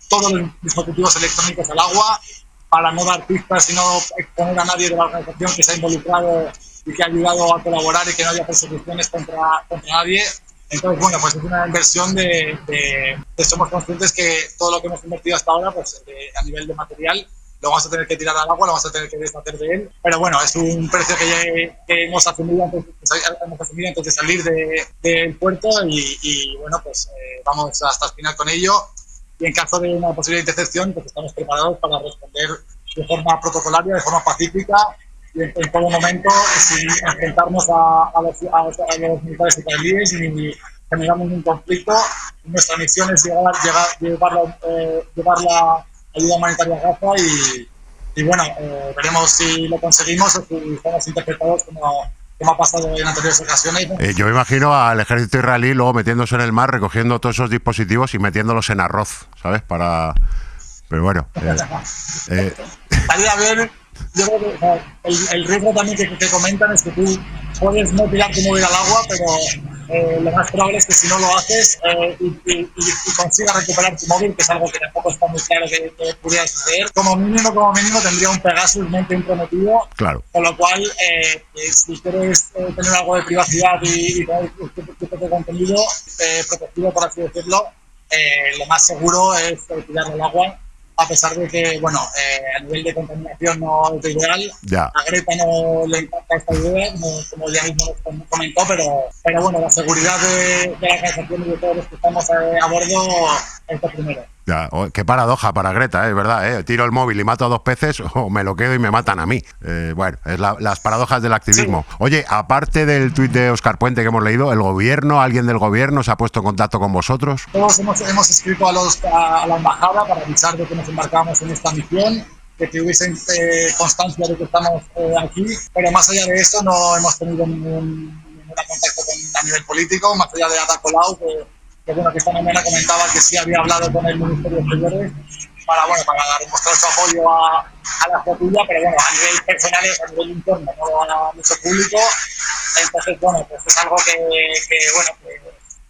todos los dispositivos electrónicos al agua para no dar pistas y no exponer a nadie de la organización que se ha involucrado y que ha ayudado a colaborar y que no haya persecuciones contra nadie. Entonces, bueno, pues es una inversión de somos conscientes que todo lo que hemos invertido hasta ahora, pues a nivel de material, lo vamos a tener que tirar al agua, lo vamos a tener que deshacer de él. Pero bueno, es un precio que hemos asumido antes de salir del puerto y bueno, pues vamos hasta el final con ello. Y en caso de una posible intercepción, pues estamos preparados para responder de forma protocolaria, de forma pacífica y en todo momento sin enfrentarnos a los militares israelíes ni generar ningún conflicto. Nuestra misión es llevar la ayuda humanitaria a Gaza y bueno, veremos si lo conseguimos o si estamos interpretados como ha pasado en anteriores ocasiones. Yo me imagino al ejército israelí luego metiéndose en el mar, recogiendo todos esos dispositivos y metiéndolos en arroz, ¿sabes? Pero bueno. Estaría bien. Yo creo que el riesgo también que comentan es que tú puedes no tirar tu móvil al agua, pero lo más probable es que si no lo haces y consigas recuperar tu móvil, que es algo que tampoco está muy claro que pudiera suceder, como mínimo tendría un Pegasus muy comprometido. Claro. Con lo cual, si quieres tener algo de privacidad y tener tu propio contenido protegido, por así decirlo, lo más seguro es tirarlo al agua. A pesar de que, bueno, a nivel de contaminación no es ideal. Ya. A Greta no le encanta esta idea, como ya mismo nos comentó, pero bueno, la seguridad de la organización y de todos los que estamos a bordo es lo primero. Ya, qué paradoja para Greta, es verdad, tiro el móvil y mato a 2 peces o me lo quedo y me matan a mí. Bueno, es las paradojas del activismo. Sí. Oye, aparte del tuit de Óscar Puente que hemos leído, ¿alguien del gobierno se ha puesto en contacto con vosotros? Todos hemos escrito a la embajada para avisar de que nos embarcamos en esta misión, de que hubiesen constancia de que estamos aquí, pero más allá de eso no hemos tenido ningún contacto a nivel político, más allá de Ada Colau, que bueno, que esta mañana comentaba que sí había hablado con el Ministerio de Exteriores para demostrar su apoyo a la flotilla, pero bueno, a nivel personal, a nivel interno, no a mucho público. Entonces, bueno, pues es algo que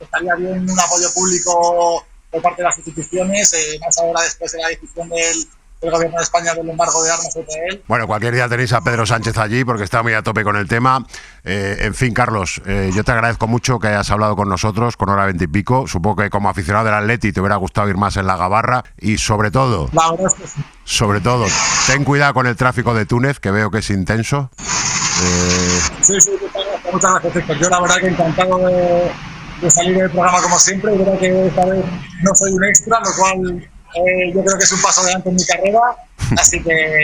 estaría bien un apoyo público por parte de las instituciones, más ahora después de la decisión del Gobierno de España del embargo de armas contra él. Bueno, cualquier día tenéis a Pedro Sánchez allí porque está muy a tope con el tema. En fin, Carlos, yo te agradezco mucho que hayas hablado con nosotros con hora 20 y pico. Supongo que como aficionado del Atleti te hubiera gustado ir más en la gabarra y sobre todo, ten cuidado con el tráfico de Túnez, que veo que es intenso. Sí, muchas gracias, Héctor. Yo la verdad que encantado de salir del programa como siempre. Creo que esta vez no soy un extra, lo cual yo creo que es un paso adelante en mi carrera, así que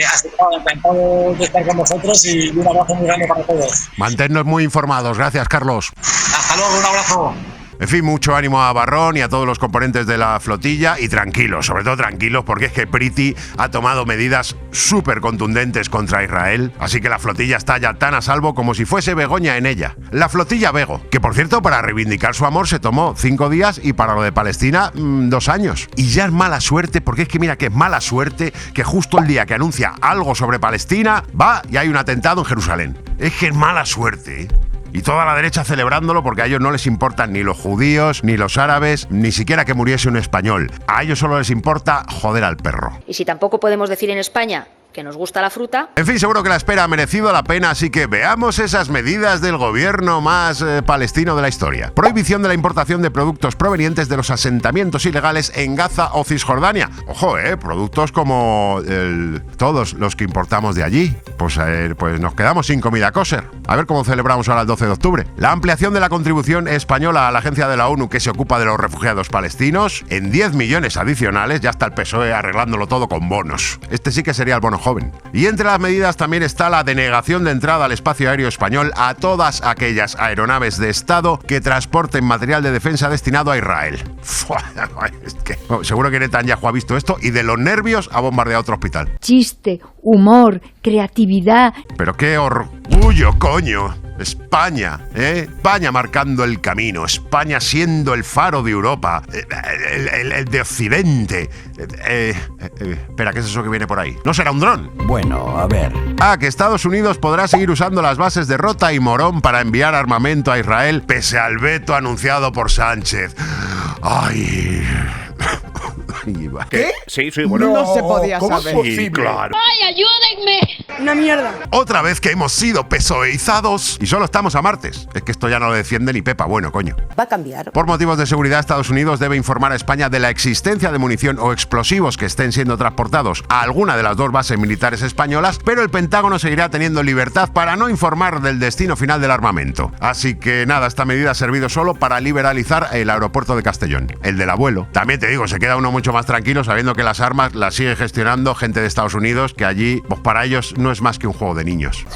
encantado de estar con vosotros y un abrazo muy grande para todos. Manténnos muy informados. Gracias, Carlos. Hasta luego, un abrazo. En fin, mucho ánimo a Barrón y a todos los componentes de la flotilla y tranquilos, sobre todo tranquilos, porque es que Priti ha tomado medidas súper contundentes contra Israel, así que la flotilla está ya tan a salvo como si fuese Begoña en ella. La flotilla Bego, que por cierto para reivindicar su amor se tomó 5 días y para lo de Palestina 2 años. Y ya es mala suerte, porque es que mira que es mala suerte que justo el día que anuncia algo sobre Palestina va y hay un atentado en Jerusalén. Es que es mala suerte, ¿eh? Y toda la derecha celebrándolo porque a ellos no les importan ni los judíos, ni los árabes, ni siquiera que muriese un español. A ellos solo les importa joder al perro. Y si tampoco podemos decir en España que nos gusta la fruta. En fin, seguro que la espera ha merecido la pena, así que veamos esas medidas del gobierno más palestino de la historia. Prohibición de la importación de productos provenientes de los asentamientos ilegales en Gaza o Cisjordania. Ojo, productos como todos los que importamos de allí. Pues nos quedamos sin comida kosher. A ver cómo celebramos ahora el 12 de octubre. La ampliación de la contribución española a la agencia de la ONU que se ocupa de los refugiados palestinos en 10 millones adicionales. Ya está el PSOE arreglándolo todo con bonos. Este sí que sería el bono joven. Y entre las medidas también está la denegación de entrada al espacio aéreo español a todas aquellas aeronaves de Estado que transporten material de defensa destinado a Israel. Es que, seguro que Netanyahu ha visto esto y de los nervios ha bombardeado otro hospital. Chiste, humor, creatividad. Pero qué orgullo, coño. España, España marcando el camino, España siendo el faro de Europa, el de Occidente. Espera, ¿qué es eso que viene por ahí? ¿No será un dron? Bueno, a ver. Que Estados Unidos podrá seguir usando las bases de Rota y Morón para enviar armamento a Israel pese al veto anunciado por Sánchez. ¡Ay! ¿Qué? Sí, bueno. No se podía ¿cómo saber. es posible? Claro. ¡Ay, ayúdenme! Una mierda. Otra vez que hemos sido pesoeizados y solo estamos a martes. Es que esto ya no lo defiende ni Pepa, bueno, coño. Va a cambiar. Por motivos de seguridad, Estados Unidos debe informar a España de la existencia de munición o explosivos que estén siendo transportados a alguna de las 2 bases militares españolas, pero el Pentágono seguirá teniendo libertad para no informar del destino final del armamento. Así que nada, esta medida ha servido solo para liberalizar el aeropuerto de Castellón, el del abuelo. También te digo, se queda uno mucho más tranquilo sabiendo que las armas las sigue gestionando gente de Estados Unidos, que allí, pues para ellos no es más que un juego de niños.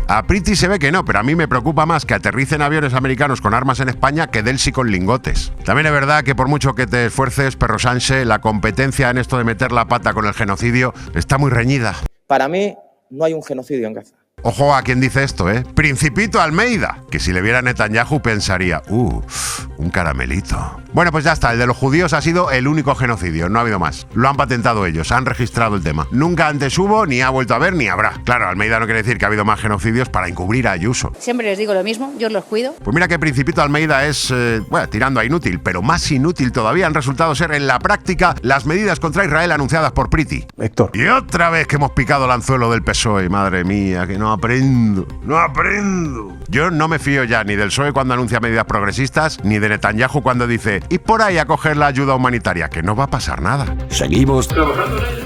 A Priti se ve que no, pero a mí me preocupa más que aterricen aviones americanos con armas en España que Delsi con lingotes. También es verdad que por mucho que te esfuerces, perro Sánchez, la competencia en esto de meter la pata con el genocidio está muy reñida. Para mí, no hay un genocidio en Gaza. Ojo a quien dice esto, Principito Almeida, que si le viera a Netanyahu pensaría, un caramelito. Bueno, pues ya está, el de los judíos ha sido el único genocidio, no ha habido más. Lo han patentado ellos, han registrado el tema. Nunca antes hubo, ni ha vuelto a haber, ni habrá. Claro, Almeida no quiere decir que ha habido más genocidios para encubrir a Ayuso. Siempre les digo lo mismo, yo los cuido. Pues mira que Principito Almeida es, tirando a inútil, pero más inútil todavía han resultado ser en la práctica las medidas contra Israel anunciadas por Priti. Héctor. Y otra vez que hemos picado el anzuelo del PSOE, madre mía, que no aprendo. Yo no me fío ya ni del PSOE cuando anuncia medidas progresistas, ni de Netanyahu cuando dice, y por ahí a coger la ayuda humanitaria, que no va a pasar nada. Seguimos.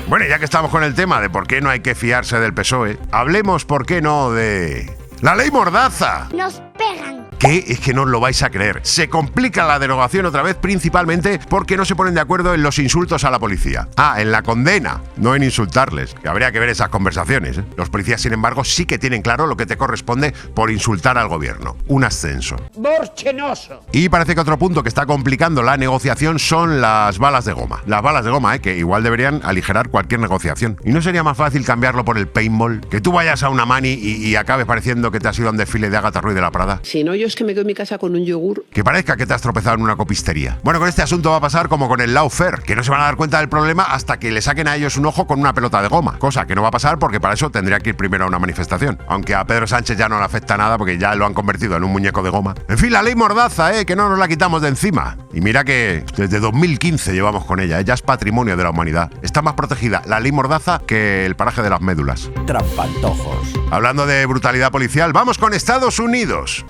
Bueno, ya que estamos con el tema de por qué no hay que fiarse del PSOE, hablemos, ¿por qué no?, de la ley Mordaza. Nos pegan. ¿Qué? Es que no os lo vais a creer. Se complica la derogación otra vez, principalmente porque no se ponen de acuerdo en los insultos a la policía. En la condena, no en insultarles, que habría que ver esas conversaciones. Los policías, sin embargo, sí que tienen claro lo que te corresponde por insultar al gobierno. Un ascenso. Borchenoso. Y parece que otro punto que está complicando la negociación son las balas de goma. Las balas de goma, que igual deberían aligerar cualquier negociación. ¿Y no sería más fácil cambiarlo por el paintball? Que tú vayas a una mani y acabes pareciendo que te has ido a un desfile de Agatha Ruiz de la Prada. Si no, yo es que me quedo en mi casa con un yogur. Que parezca que te has tropezado en una copistería. Bueno, con este asunto va a pasar como con el lawfare, que no se van a dar cuenta del problema hasta que le saquen a ellos un ojo con una pelota de goma. Cosa que no va a pasar porque para eso tendría que ir primero a una manifestación. Aunque a Pedro Sánchez ya no le afecta nada porque ya lo han convertido en un muñeco de goma. En fin, la ley Mordaza, que no nos la quitamos de encima. Y mira que desde 2015 llevamos con ella, ya es patrimonio de la humanidad. Está más protegida la ley Mordaza que el paraje de las médulas. Trampantojos. Hablando de brutalidad policial, vamos con Estados Unidos.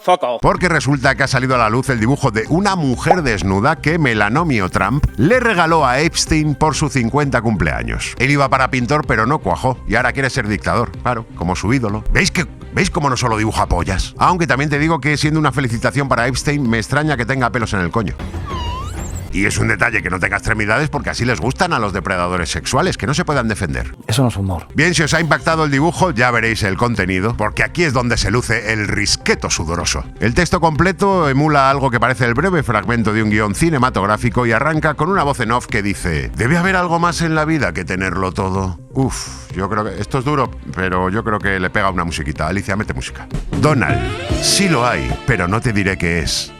Porque resulta que ha salido a la luz el dibujo de una mujer desnuda que Melanomio Trump le regaló a Epstein por su 50 cumpleaños. Él iba para pintor, pero no cuajó, y ahora quiere ser dictador, claro, como su ídolo. ¿Veis cómo no solo dibuja pollas? Aunque también te digo que siendo una felicitación para Epstein, me extraña que tenga pelos en el coño. Y es un detalle que no tenga extremidades porque así les gustan a los depredadores sexuales, que no se puedan defender. Eso no es humor. Bien, si os ha impactado el dibujo, ya veréis el contenido, porque aquí es donde se luce el risqueto sudoroso. El texto completo emula algo que parece el breve fragmento de un guión cinematográfico y arranca con una voz en off que dice: debe haber algo más en la vida que tenerlo todo. Uf, yo creo que esto es duro, pero yo creo que le pega una musiquita. Alicia, mete música. Donald, sí lo hay, pero no te diré qué es.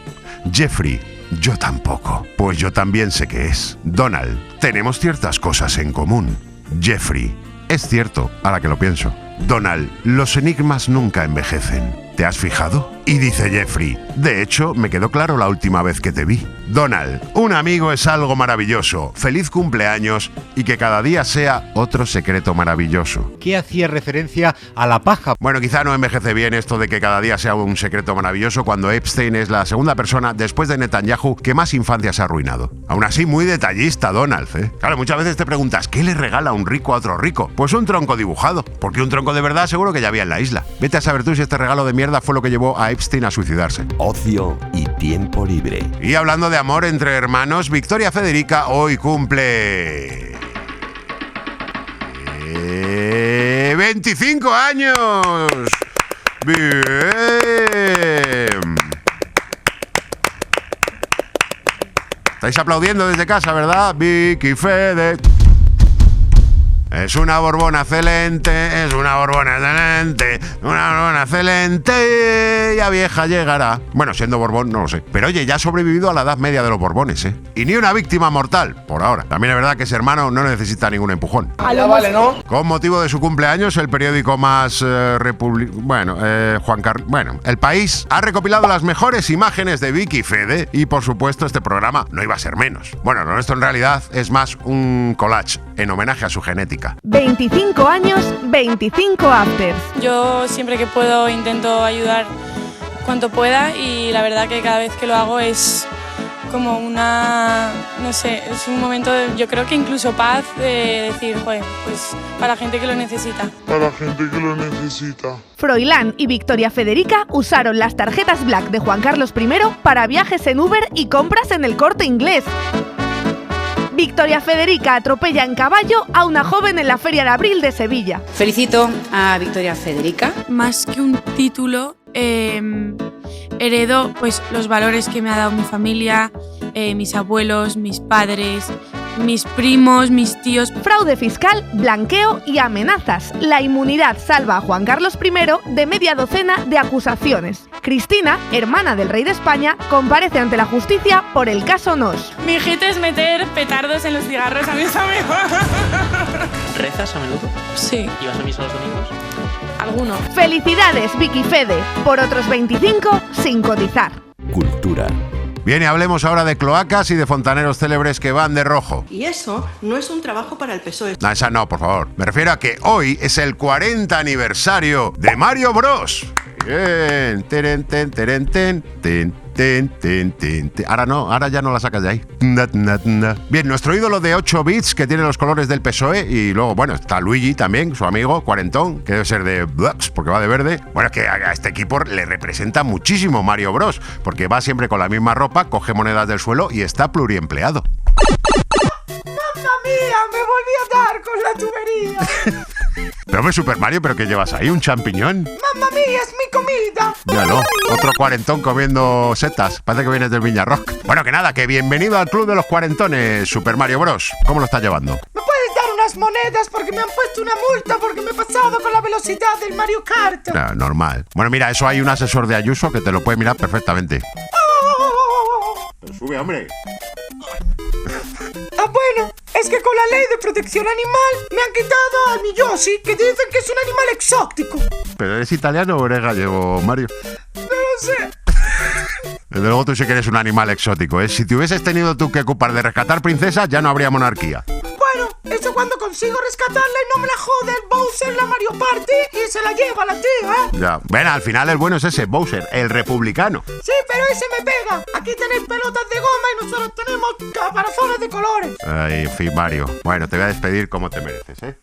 Jeffrey, yo tampoco, pues yo también sé qué es. Donald, tenemos ciertas cosas en común. Jeffrey, es cierto, ahora que lo pienso. Donald, los enigmas nunca envejecen. ¿Te has fijado? Y dice Jeffrey: de hecho, me quedó claro la última vez que te vi. Donald, un amigo es algo maravilloso. Feliz cumpleaños y que cada día sea otro secreto maravilloso. ¿Qué hacía referencia a la paja? Bueno, quizá no envejece bien esto de que cada día sea un secreto maravilloso cuando Epstein es la segunda persona después de Netanyahu que más infancias ha arruinado. Aún así, muy detallista Donald, ¿eh? Claro, muchas veces te preguntas, ¿qué le regala un rico a otro rico? Pues un tronco dibujado, porque un tronco de verdad seguro que ya había en la isla. Vete a saber tú si este regalo de mierda fue lo que llevó a Epstein a suicidarse. Ocio y tiempo libre. Y hablando de amor entre hermanos, Victoria Federica hoy cumple 25 años. Bien. Estáis aplaudiendo desde casa, ¿verdad? Vicky Fede. Es una Borbona excelente, es una Borbona excelente, una Borbona excelente, ya vieja llegará. Bueno, siendo Borbón, no lo sé. Pero oye, ya ha sobrevivido a la edad media de los Borbones, ¿eh? Y ni una víctima mortal, por ahora. También es verdad que ese hermano no necesita ningún empujón. Ya vale, ¿no? Con motivo de su cumpleaños, el periódico más El País ha recopilado las mejores imágenes de Vicky Fede y, por supuesto, este programa no iba a ser menos. Bueno, lo nuestro en realidad es más un collage en homenaje a su genética. 25 años, 25 afters. Yo siempre que puedo intento ayudar cuanto pueda y la verdad que cada vez que lo hago es como una, no sé, es un momento de, yo creo que incluso paz de decir, joder, pues para la gente que lo necesita. Para la gente que lo necesita. Froilán y Victoria Federica usaron las tarjetas Black de Juan Carlos I para viajes en Uber y compras en el Corte Inglés. Victoria Federica atropella en caballo a una joven en la Feria de Abril de Sevilla. Felicito a Victoria Federica. Más que un título, heredo pues los valores que me ha dado mi familia, mis abuelos, mis padres, mis primos, mis tíos. Fraude fiscal, blanqueo y amenazas. La inmunidad salva a Juan Carlos I de media docena de acusaciones. Cristina, hermana del rey de España, comparece ante la justicia por el caso Nos. Mi hit es meter petardos en los cigarros a mis amigos. ¿Rezas a menudo? Sí. ¿Y vas a misa los domingos? Alguno. Felicidades, Vicky Fede, por otros 25 sin cotizar. Cultura. Bien, y hablemos ahora de cloacas y de fontaneros célebres que van de rojo. Y eso no es un trabajo para el PSOE. No, esa no, por favor. Me refiero a que hoy es el 40 aniversario de Mario Bros. Bien. Teren, ten, teren, ten, ten, ten, ten, ten, ten. Ahora no, ahora ya no la sacas de ahí. Bien, nuestro ídolo de 8 bits que tiene los colores del PSOE y luego, bueno, está Luigi también, su amigo, cuarentón, que debe ser de Blux porque va de verde. Bueno, que a este equipo le representa muchísimo Mario Bros, porque va siempre con la misma ropa, coge monedas del suelo y está pluriempleado. ¡Mamma mía! ¡Me volví a dar con la tubería! Pero hombre, Super Mario, ¿pero qué llevas ahí? ¿Un champiñón? ¡Mamma mía! ¡Es mi comida! Míralo, otro cuarentón comiendo setas. Parece que vienes del Viña Rock. Bueno, que nada, que bienvenido al club de los cuarentones, Super Mario Bros. ¿Cómo lo estás llevando? ¿Me puedes dar unas monedas? Porque me han puesto una multa porque me he pasado con la velocidad del Mario Kart. No, normal. Bueno, mira, eso hay un asesor de Ayuso que te lo puede mirar perfectamente. Pero sube, hombre. Ah, bueno, es que con la ley de protección animal me han quitado a mi Yoshi, que dicen que es un animal exótico. ¿Pero eres italiano o eres gallego, Mario? No lo sé. Desde luego tú sí que eres un animal exótico, ¿eh? Si te hubieses tenido tú que ocupar de rescatar princesas, ya no habría monarquía. Bueno, eso cuando consigo rescatarla y no me la jode el Bowser, la Mario Party, y se la lleva la tía. Ya, bueno, al final el bueno es ese, Bowser, el republicano. Sí, pero ese me pega. Aquí tenéis pelotas de goma y nosotros tenemos caparazones de colores. Ay, en fin, Mario. Bueno, te voy a despedir como te mereces, ¿eh?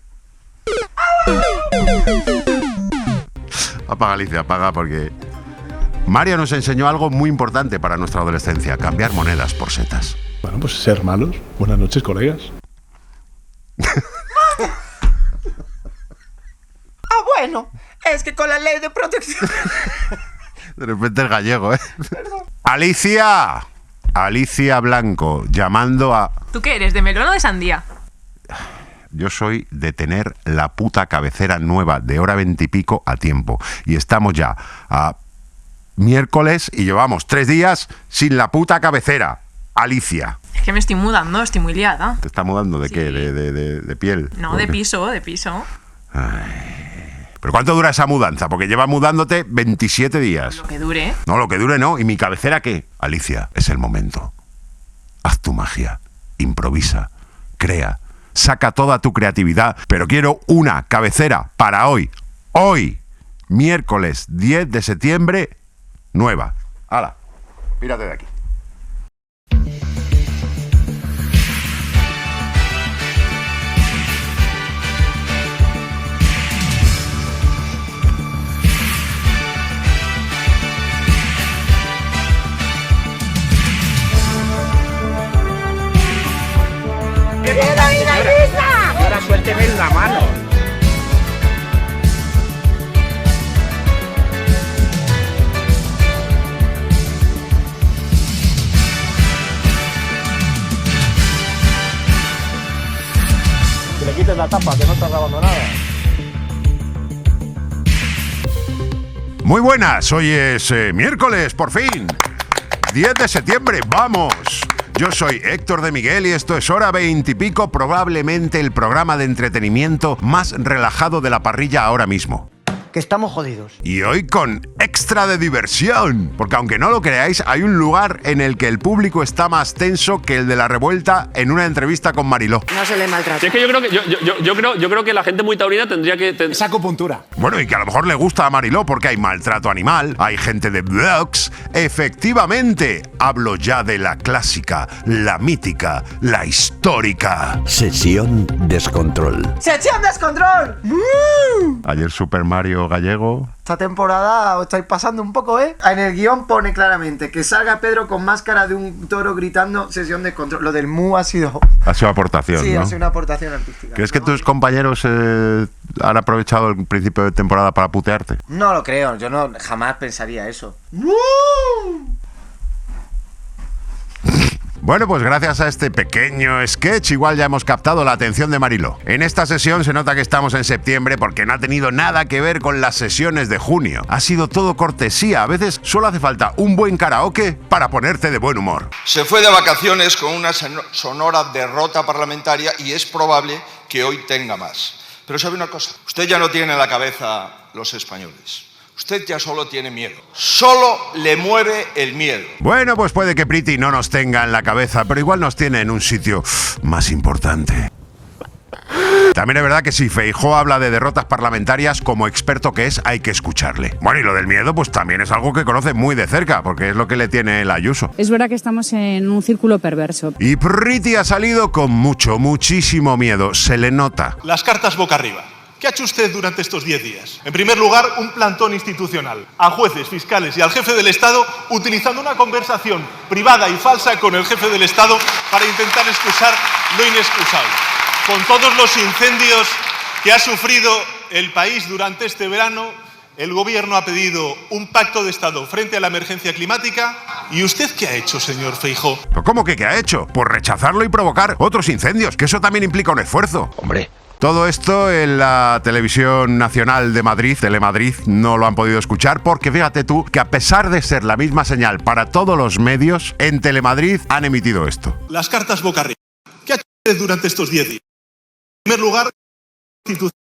Apaga, Alicia, apaga, porque Mario nos enseñó algo muy importante para nuestra adolescencia: cambiar monedas por setas. Bueno, pues ser malos. Buenas noches, colegas. Ah, bueno, es que con la ley de protección... De repente el gallego, ¿eh? Alicia Blanco, llamando a... ¿Tú qué eres, de melón o de sandía? Yo soy de tener la puta cabecera nueva de hora 20 y pico a tiempo. Y estamos ya a miércoles y llevamos 3 días sin la puta cabecera. Alicia. Es que me estoy mudando, estoy muy liada. ¿Te está mudando de Sí. qué? ¿De piel? No, de piso, de piso. ¿Pero cuánto dura esa mudanza? Porque llevas mudándote 27 días. Lo que dure. No, lo que dure no. ¿Y mi cabecera qué? Alicia, es el momento. Haz tu magia. Improvisa. Crea. Saca toda tu creatividad. Pero quiero una cabecera para hoy. Hoy. Miércoles 10 de septiembre. Nueva. ¡Hala! Mírate de aquí. ¡Quiero ir a Ibiza! Ahora suélteme la mano. Que le quites la tapa, que no estás grabando nada. Muy buenas, hoy es miércoles, por fin. 10 de septiembre, vamos. Yo soy Héctor de Miguel y esto es Hora 20 y pico, probablemente el programa de entretenimiento más relajado de la parrilla ahora mismo. Que estamos jodidos. Y hoy con extra de diversión, porque aunque no lo creáis, hay un lugar en el que el público está más tenso que el de la revuelta en una entrevista con Mariló. No se le maltrata. Si es que yo creo que la gente muy taurina tendría que... Esa acupuntura. Bueno, y que a lo mejor le gusta a Mariló porque hay maltrato animal, hay gente de blogs. Efectivamente, hablo ya de la clásica, la mítica, la histórica. Sesión Descontrol. ¡Sección Descontrol! Ayer Super Mario Gallego. Esta temporada os estáis pasando un poco, ¿eh? En el guión pone claramente que salga Pedro con máscara de un toro gritando sesión de control. Lo del mu ha sido... Ha sido aportación, Sí, ¿no? ha sido una aportación artística. ¿Crees que tus compañeros han aprovechado el principio de temporada para putearte? No lo creo, yo no jamás pensaría eso. Bueno, pues gracias a este pequeño sketch igual ya hemos captado la atención de Mariló. En esta sesión se nota que estamos en septiembre porque no ha tenido nada que ver con las sesiones de junio. Ha sido todo cortesía, a veces solo hace falta un buen karaoke para ponerte de buen humor. Se fue de vacaciones con una sonora derrota parlamentaria y es probable que hoy tenga más. Pero sabe una cosa, usted ya no tiene en la cabeza los españoles. Usted ya solo tiene miedo. Solo le mueve el miedo. Bueno, pues puede que Priti no nos tenga en la cabeza, pero igual nos tiene en un sitio más importante. También es verdad que si Feijóo habla de derrotas parlamentarias, como experto que es, hay que escucharle. Bueno, y lo del miedo, pues también es algo que conoce muy de cerca, porque es lo que le tiene el Ayuso. Es verdad que estamos en un círculo perverso. Y Priti ha salido con muchísimo miedo, se le nota. Las cartas boca arriba. ¿Qué ha hecho usted durante estos 10 días? En primer lugar, un plantón institucional a jueces, fiscales y al jefe del Estado utilizando una conversación privada y falsa con el jefe del Estado para intentar excusar lo inexcusable. Con todos los incendios que ha sufrido el país durante este verano, el Gobierno ha pedido un pacto de Estado frente a la emergencia climática. ¿Y usted qué ha hecho, señor Feijóo? ¿Cómo que qué ha hecho? Pues rechazarlo y provocar otros incendios, que eso también implica un esfuerzo. Hombre. Todo esto en la televisión nacional de Madrid, Telemadrid, no lo han podido escuchar porque fíjate tú que a pesar de ser la misma señal para todos los medios, en Telemadrid han emitido esto. Las cartas boca arriba. ¿Qué ha hecho usted durante estos 10 días? En primer lugar, institucional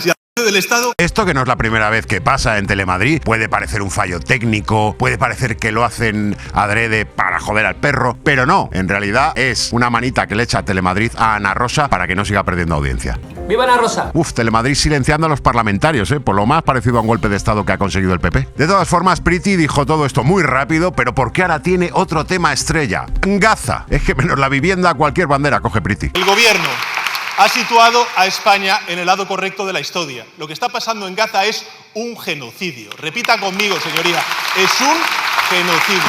y al jefe del Estado. Esto que no es la primera vez que pasa en Telemadrid, puede parecer un fallo técnico, puede parecer que lo hacen adrede para joder al perro, pero no, en realidad es una manita que le echa Telemadrid a Ana Rosa para que no siga perdiendo audiencia. ¡Viva Ana Rosa! Uf, Telemadrid silenciando a los parlamentarios, por lo más parecido a un golpe de Estado que ha conseguido el PP. De todas formas, Priti dijo todo esto muy rápido, pero porque ahora tiene otro tema estrella. Gaza. Es que menos la vivienda, cualquier bandera coge Priti. El Gobierno ha situado a España en el lado correcto de la historia. Lo que está pasando en Gaza es un genocidio. Repita conmigo, señoría, es un genocidio.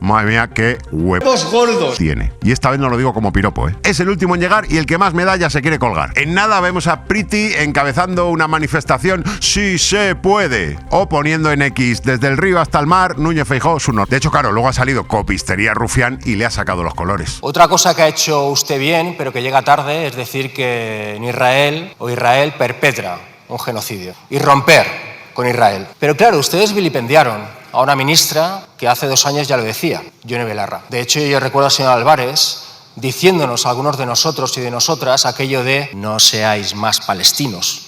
Madre mía, qué huevos gordos tiene. Y esta vez no lo digo como piropo, ¿eh? Es el último en llegar y el que más medallas se quiere colgar. En nada vemos a Priti encabezando una manifestación "Sí se puede", o poniendo en X "Desde el río hasta el mar, Núñez Feijóo su norte". De hecho, claro, luego ha salido Copistería Rufián y le ha sacado los colores. Otra cosa que ha hecho usted bien, pero que llega tarde, es decir que en Israel perpetra un genocidio y romper con Israel. Pero claro, ustedes vilipendiaron a una ministra que hace 2 años ya lo decía, Yone Belarra. De hecho, yo recuerdo al señor Álvarez diciéndonos a algunos de nosotros y de nosotras aquello de "no seáis más palestinos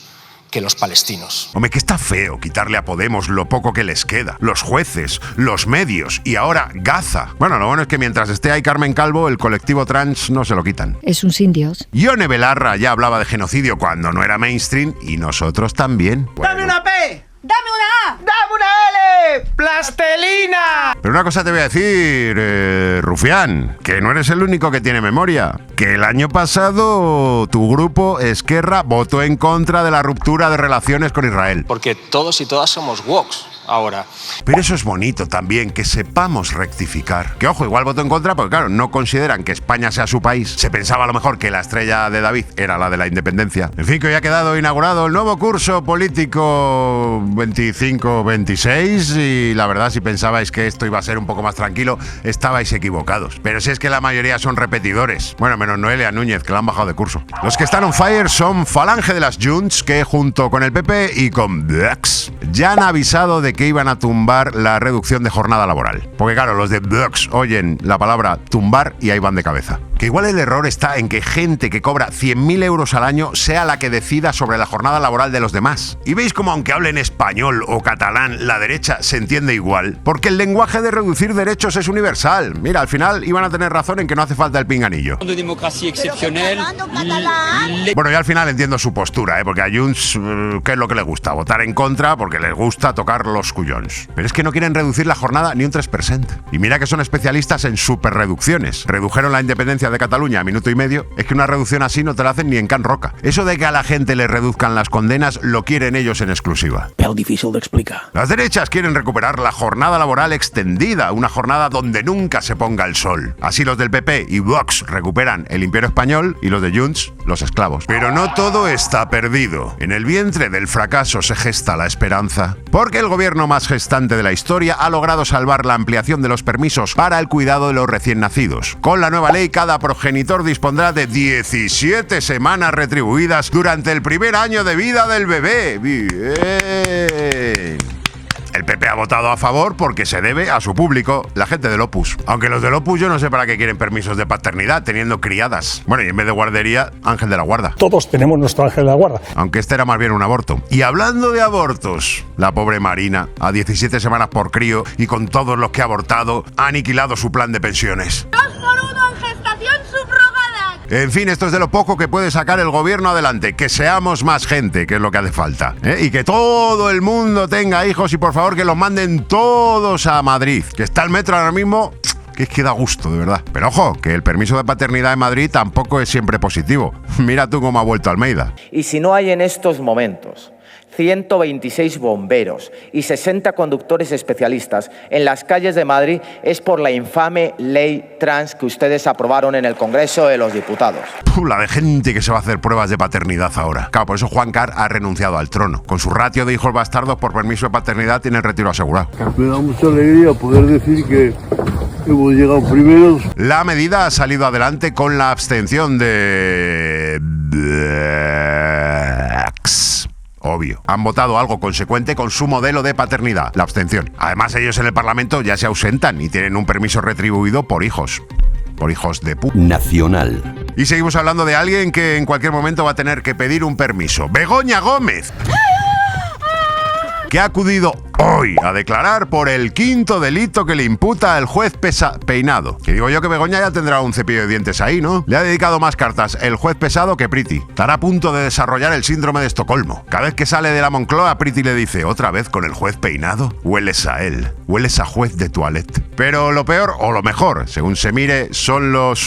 que los palestinos". Hombre, que está feo quitarle a Podemos lo poco que les queda. Los jueces, los medios y ahora Gaza. Bueno, lo bueno es que mientras esté ahí Carmen Calvo, el colectivo trans no se lo quitan. Es un sin Dios. Yone Belarra ya hablaba de genocidio cuando no era mainstream y nosotros también. Bueno. ¡Dame una P! ¡Dame una A! ¡Dame una L! ¡Plastelina! Pero una cosa te voy a decir, Rufián, que no eres el único que tiene memoria. Que el año pasado tu grupo, Esquerra, votó en contra de la ruptura de relaciones con Israel. Porque todos y todas somos woks ahora. Pero eso es bonito también, que sepamos rectificar. Que ojo, igual votó en contra porque claro, no consideran que España sea su país. Se pensaba a lo mejor que la estrella de David era la de la independencia. En fin, que hoy ha quedado inaugurado el nuevo curso político 25-26 y la verdad, si pensabais que esto iba a ser un poco más tranquilo, estabais equivocados. Pero si es que la mayoría son repetidores. Bueno, menos Noelia Núñez, que la han bajado de curso. Los que están on fire son Falange de las Junts, que junto con el PP y con Vox ya han avisado de que iban a tumbar la reducción de jornada laboral. Porque claro, los de Vox oyen la palabra tumbar y ahí van de cabeza. Que igual el error está en que gente que cobra 100.000 euros al año sea la que decida sobre la jornada laboral de los demás. Y veis como aunque hablen español o catalán, la derecha se entiende igual. Porque el lenguaje de reducir derechos es universal. Mira, al final iban a tener razón en que no hace falta el pinganillo. De democracia excepcional. Bueno, yo al final entiendo su postura, porque a Junts, ¿qué es lo que le gusta? Votar en contra porque les gusta tocar los cuyons. Pero es que no quieren reducir la jornada ni un 3%. Y mira que son especialistas en superreducciones. Redujeron la independencia de Cataluña a 1,5 minutos. Es que una reducción así no te la hacen ni en Can Roca. Eso de que a la gente le reduzcan las condenas lo quieren ellos en exclusiva. Pero difícil de explicar. Las derechas quieren recuperar la jornada laboral extendida, una jornada donde nunca se ponga el sol. Así los del PP y Vox recuperan el imperio español y los de Junts, los esclavos. Pero no todo está perdido. En el vientre del fracaso se gesta la esperanza. Porque el gobierno más gestante de la historia ha logrado salvar la ampliación de los permisos para el cuidado de los recién nacidos. Con la nueva ley, cada progenitor dispondrá de 17 semanas retribuidas durante el primer año de vida del bebé. Bien. El PP ha votado a favor porque se debe a su público, la gente del Opus. Aunque los del Opus yo no sé para qué quieren permisos de paternidad teniendo criadas. Bueno, y en vez de guardería, ángel de la guarda. Todos tenemos nuestro ángel de la guarda. Aunque este era más bien un aborto. Y hablando de abortos, la pobre Marina, a 17 semanas por crío y con todos los que ha abortado, ha aniquilado su plan de pensiones. 2 por 1 en gestación subrogada. En fin, esto es de lo poco que puede sacar el gobierno adelante. Que seamos más gente, que es lo que hace falta. Y que todo el mundo tenga hijos y por favor que los manden todos a Madrid. Que está el metro ahora mismo, que es que da gusto, de verdad. Pero ojo, que el permiso de paternidad en Madrid tampoco es siempre positivo. Mira tú cómo ha vuelto Almeida. Y si no hay en estos momentos 126 bomberos y 60 conductores especialistas en las calles de Madrid, es por la infame ley trans que ustedes aprobaron en el Congreso de los Diputados. La de gente que se va a hacer pruebas de paternidad ahora. Claro, por eso Juan Car ha renunciado al trono. Con su ratio de hijos bastardos por permiso de paternidad tiene el retiro asegurado. Me da mucha alegría poder decir que hemos llegado primeros. La medida ha salido adelante con la abstención de... Obvio. Han votado algo consecuente con su modelo de paternidad, la abstención. Además, ellos en el Parlamento ya se ausentan y tienen un permiso retribuido por hijos. Por hijos de puta. Nacional. Y seguimos hablando de alguien que en cualquier momento va a tener que pedir un permiso. ¡Begoña Gómez! Que ha acudido hoy a declarar por el 5º delito que le imputa el juez Peinado. Que digo yo que Begoña ya tendrá un cepillo de dientes ahí, ¿no? Le ha dedicado más cartas el juez Pesado que Priti. Estará a punto de desarrollar el síndrome de Estocolmo. Cada vez que sale de la Moncloa, Priti le dice, ¿otra vez con el juez Peinado? Hueles a él. Hueles a juez de toilette. Pero lo peor, o lo mejor, según se mire, son los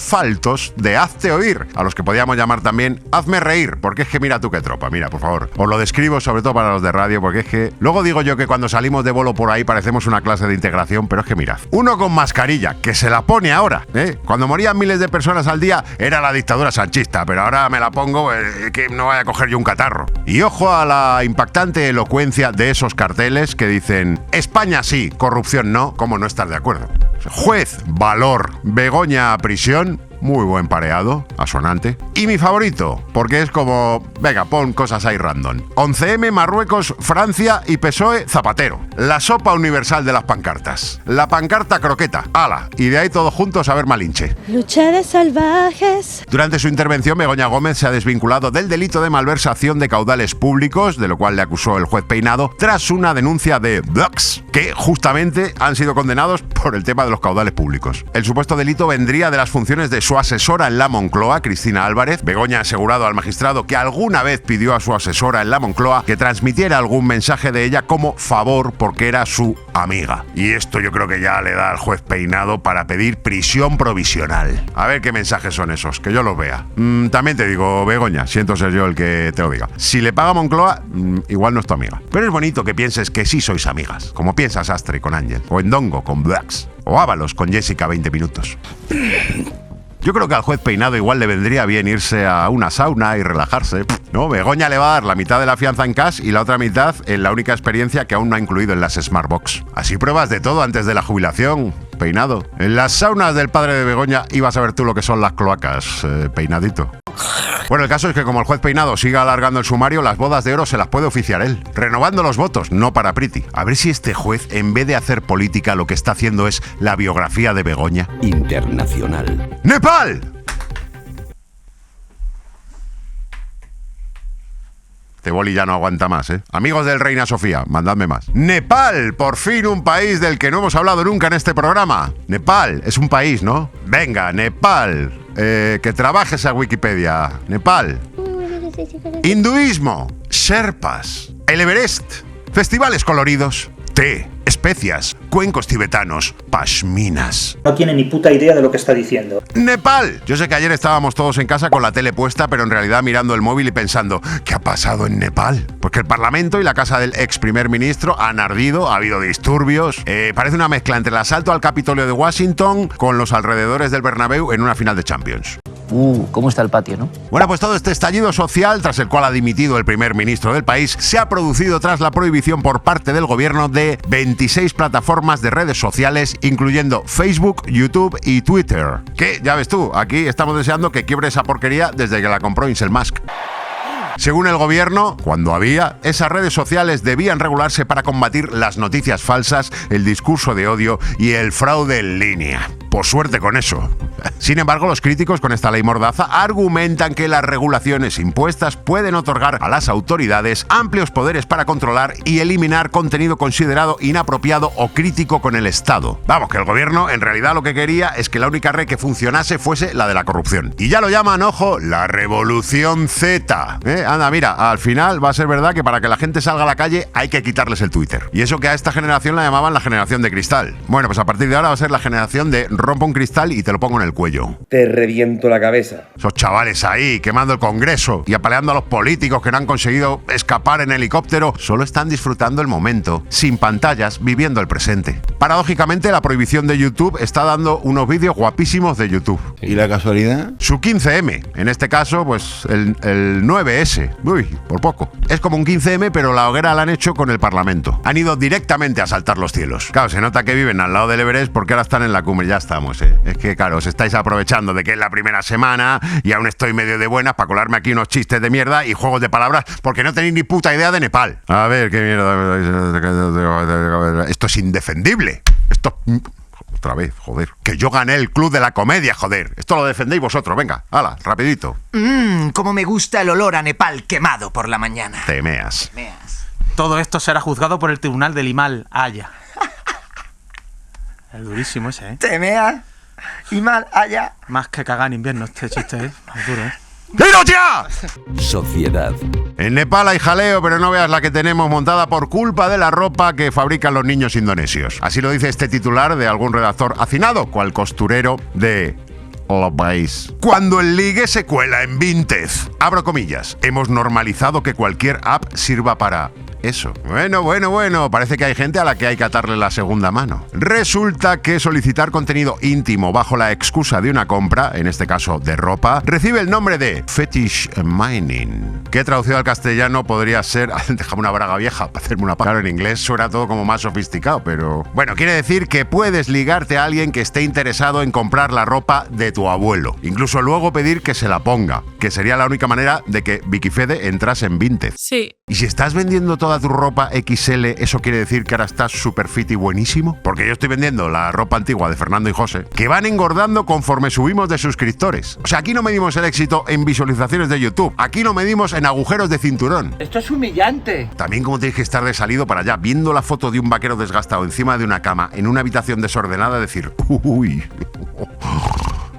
faltos de hazte oír, a los que podíamos llamar también hazme reír, porque es que mira tú qué tropa, mira, por favor. Os lo describo sobre todo para los de radio, porque es que luego digo yo que cuando salimos de bolo por ahí parecemos una clase de integración, pero es que mirad, uno con mascarilla, que se la pone ahora, ¿eh? Cuando morían miles de personas al día era la dictadura sanchista, pero ahora me la pongo que no vaya a coger yo un catarro. Y ojo a la impactante elocuencia de esos carteles que dicen España sí, corrupción no, ¿cómo no estar de acuerdo? Juez, valor, Begoña a prisión. Muy buen pareado, asonante. Y mi favorito, porque es como... Venga, pon cosas ahí random. 11M, Marruecos, Francia y PSOE, Zapatero. La sopa universal de las pancartas. La pancarta croqueta. ¡Hala! Y de ahí todos juntos a ver Malinche. Lucha de salvajes. Durante su intervención, Begoña Gómez se ha desvinculado del delito de malversación de caudales públicos, de lo cual le acusó el juez Peinado, tras una denuncia de Vox, que justamente han sido condenados por el tema de los caudales públicos. El supuesto delito vendría de las funciones de su asesora en la Moncloa, Cristina Álvarez. Begoña ha asegurado al magistrado que alguna vez pidió a su asesora en la Moncloa que transmitiera algún mensaje de ella como favor porque era su amiga. Y esto yo creo que ya le da al juez Peinado para pedir prisión provisional. A ver qué mensajes son esos, que yo los vea. También te digo, Begoña, siento ser yo el que te lo diga. Si le paga Moncloa, igual no es tu amiga. Pero es bonito que pienses que sí sois amigas, como piensas Astre con Ángel, o Endongo con Blacks, o Ábalos con Jessica 20 minutos. Yo creo que al juez Peinado igual le vendría bien irse a una sauna y relajarse, ¿no? Begoña le va a dar la mitad de la fianza en cash y la otra mitad en la única experiencia que aún no ha incluido en las Smartbox. Así pruebas de todo antes de la jubilación, Peinado. En las saunas del padre de Begoña ibas a ver tú lo que son las cloacas, Peinadito. Bueno, el caso es que como el juez Peinado siga alargando el sumario, las bodas de oro se las puede oficiar él, renovando los votos, no para Priti. A ver si este juez, en vez de hacer política, lo que está haciendo es la biografía de Begoña. Internacional. ¡Nepal! Este boli ya no aguanta más, ¿eh? Amigos del Reina Sofía, mandadme más. Nepal, por fin un país del que no hemos hablado nunca en este programa. Nepal, es un país, ¿no? Venga, Nepal. Que trabajes a Wikipedia. Nepal. Hinduismo, Sherpas, el Everest, festivales coloridos, té, especias, cuencos tibetanos, pashminas. No tiene ni puta idea de lo que está diciendo. ¡Nepal! Yo sé que ayer estábamos todos en casa con la tele puesta, pero en realidad mirando el móvil y pensando, ¿qué ha pasado en Nepal? Porque el Parlamento y la casa del ex primer ministro han ardido, ha habido disturbios. Parece una mezcla entre el asalto al Capitolio de Washington con los alrededores del Bernabéu en una final de Champions. ¿Cómo está el patio, no? Bueno, pues todo este estallido social, tras el cual ha dimitido el primer ministro del país, se ha producido tras la prohibición por parte del gobierno de 26 plataformas de redes sociales, incluyendo Facebook, YouTube y Twitter. Que, ya ves tú, aquí estamos deseando que quiebre esa porquería desde que la compró Elon Musk. Según el gobierno, cuando había, esas redes sociales debían regularse para combatir las noticias falsas, el discurso de odio y el fraude en línea. Por suerte con eso. Sin embargo, los críticos con esta ley mordaza argumentan que las regulaciones impuestas pueden otorgar a las autoridades amplios poderes para controlar y eliminar contenido considerado inapropiado o crítico con el Estado. Vamos, que el gobierno en realidad lo que quería es que la única red que funcionase fuese la de la corrupción. Y ya lo llaman, ojo, la revolución Z. Anda, mira, al final va a ser verdad que para que la gente salga a la calle hay que quitarles el Twitter. Y eso que a esta generación la llamaban la generación de cristal. Bueno, pues a partir de ahora va a ser la generación de rompo un cristal y te lo pongo en el cuello. Te reviento la cabeza. Esos chavales ahí quemando el Congreso y apaleando a los políticos que no han conseguido escapar en helicóptero, solo están disfrutando el momento, sin pantallas, viviendo el presente. Paradójicamente, la prohibición de YouTube está dando unos vídeos guapísimos de YouTube. ¿Y la casualidad? Su 15M, en este caso, pues el 9S. Uy, por poco. Es como un 15M, pero la hoguera la han hecho con el Parlamento. Han ido directamente a saltar los cielos. Claro, se nota que viven al lado del Everest porque ahora están en la cumbre, ya estamos, ¿eh? Es que, claro, os estáis aprovechando de que es la primera semana y aún estoy medio de buenas para colarme aquí unos chistes de mierda y juegos de palabras porque no tenéis ni puta idea de Nepal. A ver, qué mierda. Esto es indefendible. Esto... Otra vez, joder. Que yo gané el Club de la Comedia, joder. Esto lo defendéis vosotros, venga, hala, rapidito. Cómo me gusta el olor a Nepal quemado por la mañana. Te meas. Todo esto será juzgado por el tribunal del Himalaya. Es durísimo ese, ¿eh? Te meas. Himalaya. Más que cagar en invierno este chiste, ¿eh? Más duro, ¿eh? ¡Dinos ya! Sociedad. En Nepal hay jaleo, pero no veas la que tenemos montada por culpa de la ropa que fabrican los niños indonesios. Así lo dice este titular de algún redactor hacinado, cual costurero de... Lo veis. Cuando el ligue se cuela en Vinted. Abro comillas. Hemos normalizado que cualquier app sirva para eso. Bueno, parece que hay gente a la que hay que atarle la segunda mano. Resulta que solicitar contenido íntimo bajo la excusa de una compra, en este caso de ropa, recibe el nombre de fetish mining, que traducido al castellano podría ser déjame una braga vieja para hacerme una paja. Claro, en inglés suena todo como más sofisticado, pero bueno, quiere decir que puedes ligarte a alguien que esté interesado en comprar la ropa de tu abuelo, incluso luego pedir que se la ponga, que sería la única manera de que Vicky Fede entrase en Vinted. Sí. Y si estás vendiendo toda tu ropa XL, ¿eso quiere decir que ahora estás super fit y buenísimo? Porque yo estoy vendiendo la ropa antigua de Fernando y José, que van engordando conforme subimos de suscriptores. O sea, aquí no medimos el éxito en visualizaciones de YouTube, aquí lo medimos en agujeros de cinturón. Esto es humillante. También como tienes que estar de salido para allá, viendo la foto de un vaquero desgastado encima de una cama, en una habitación desordenada, decir, uy...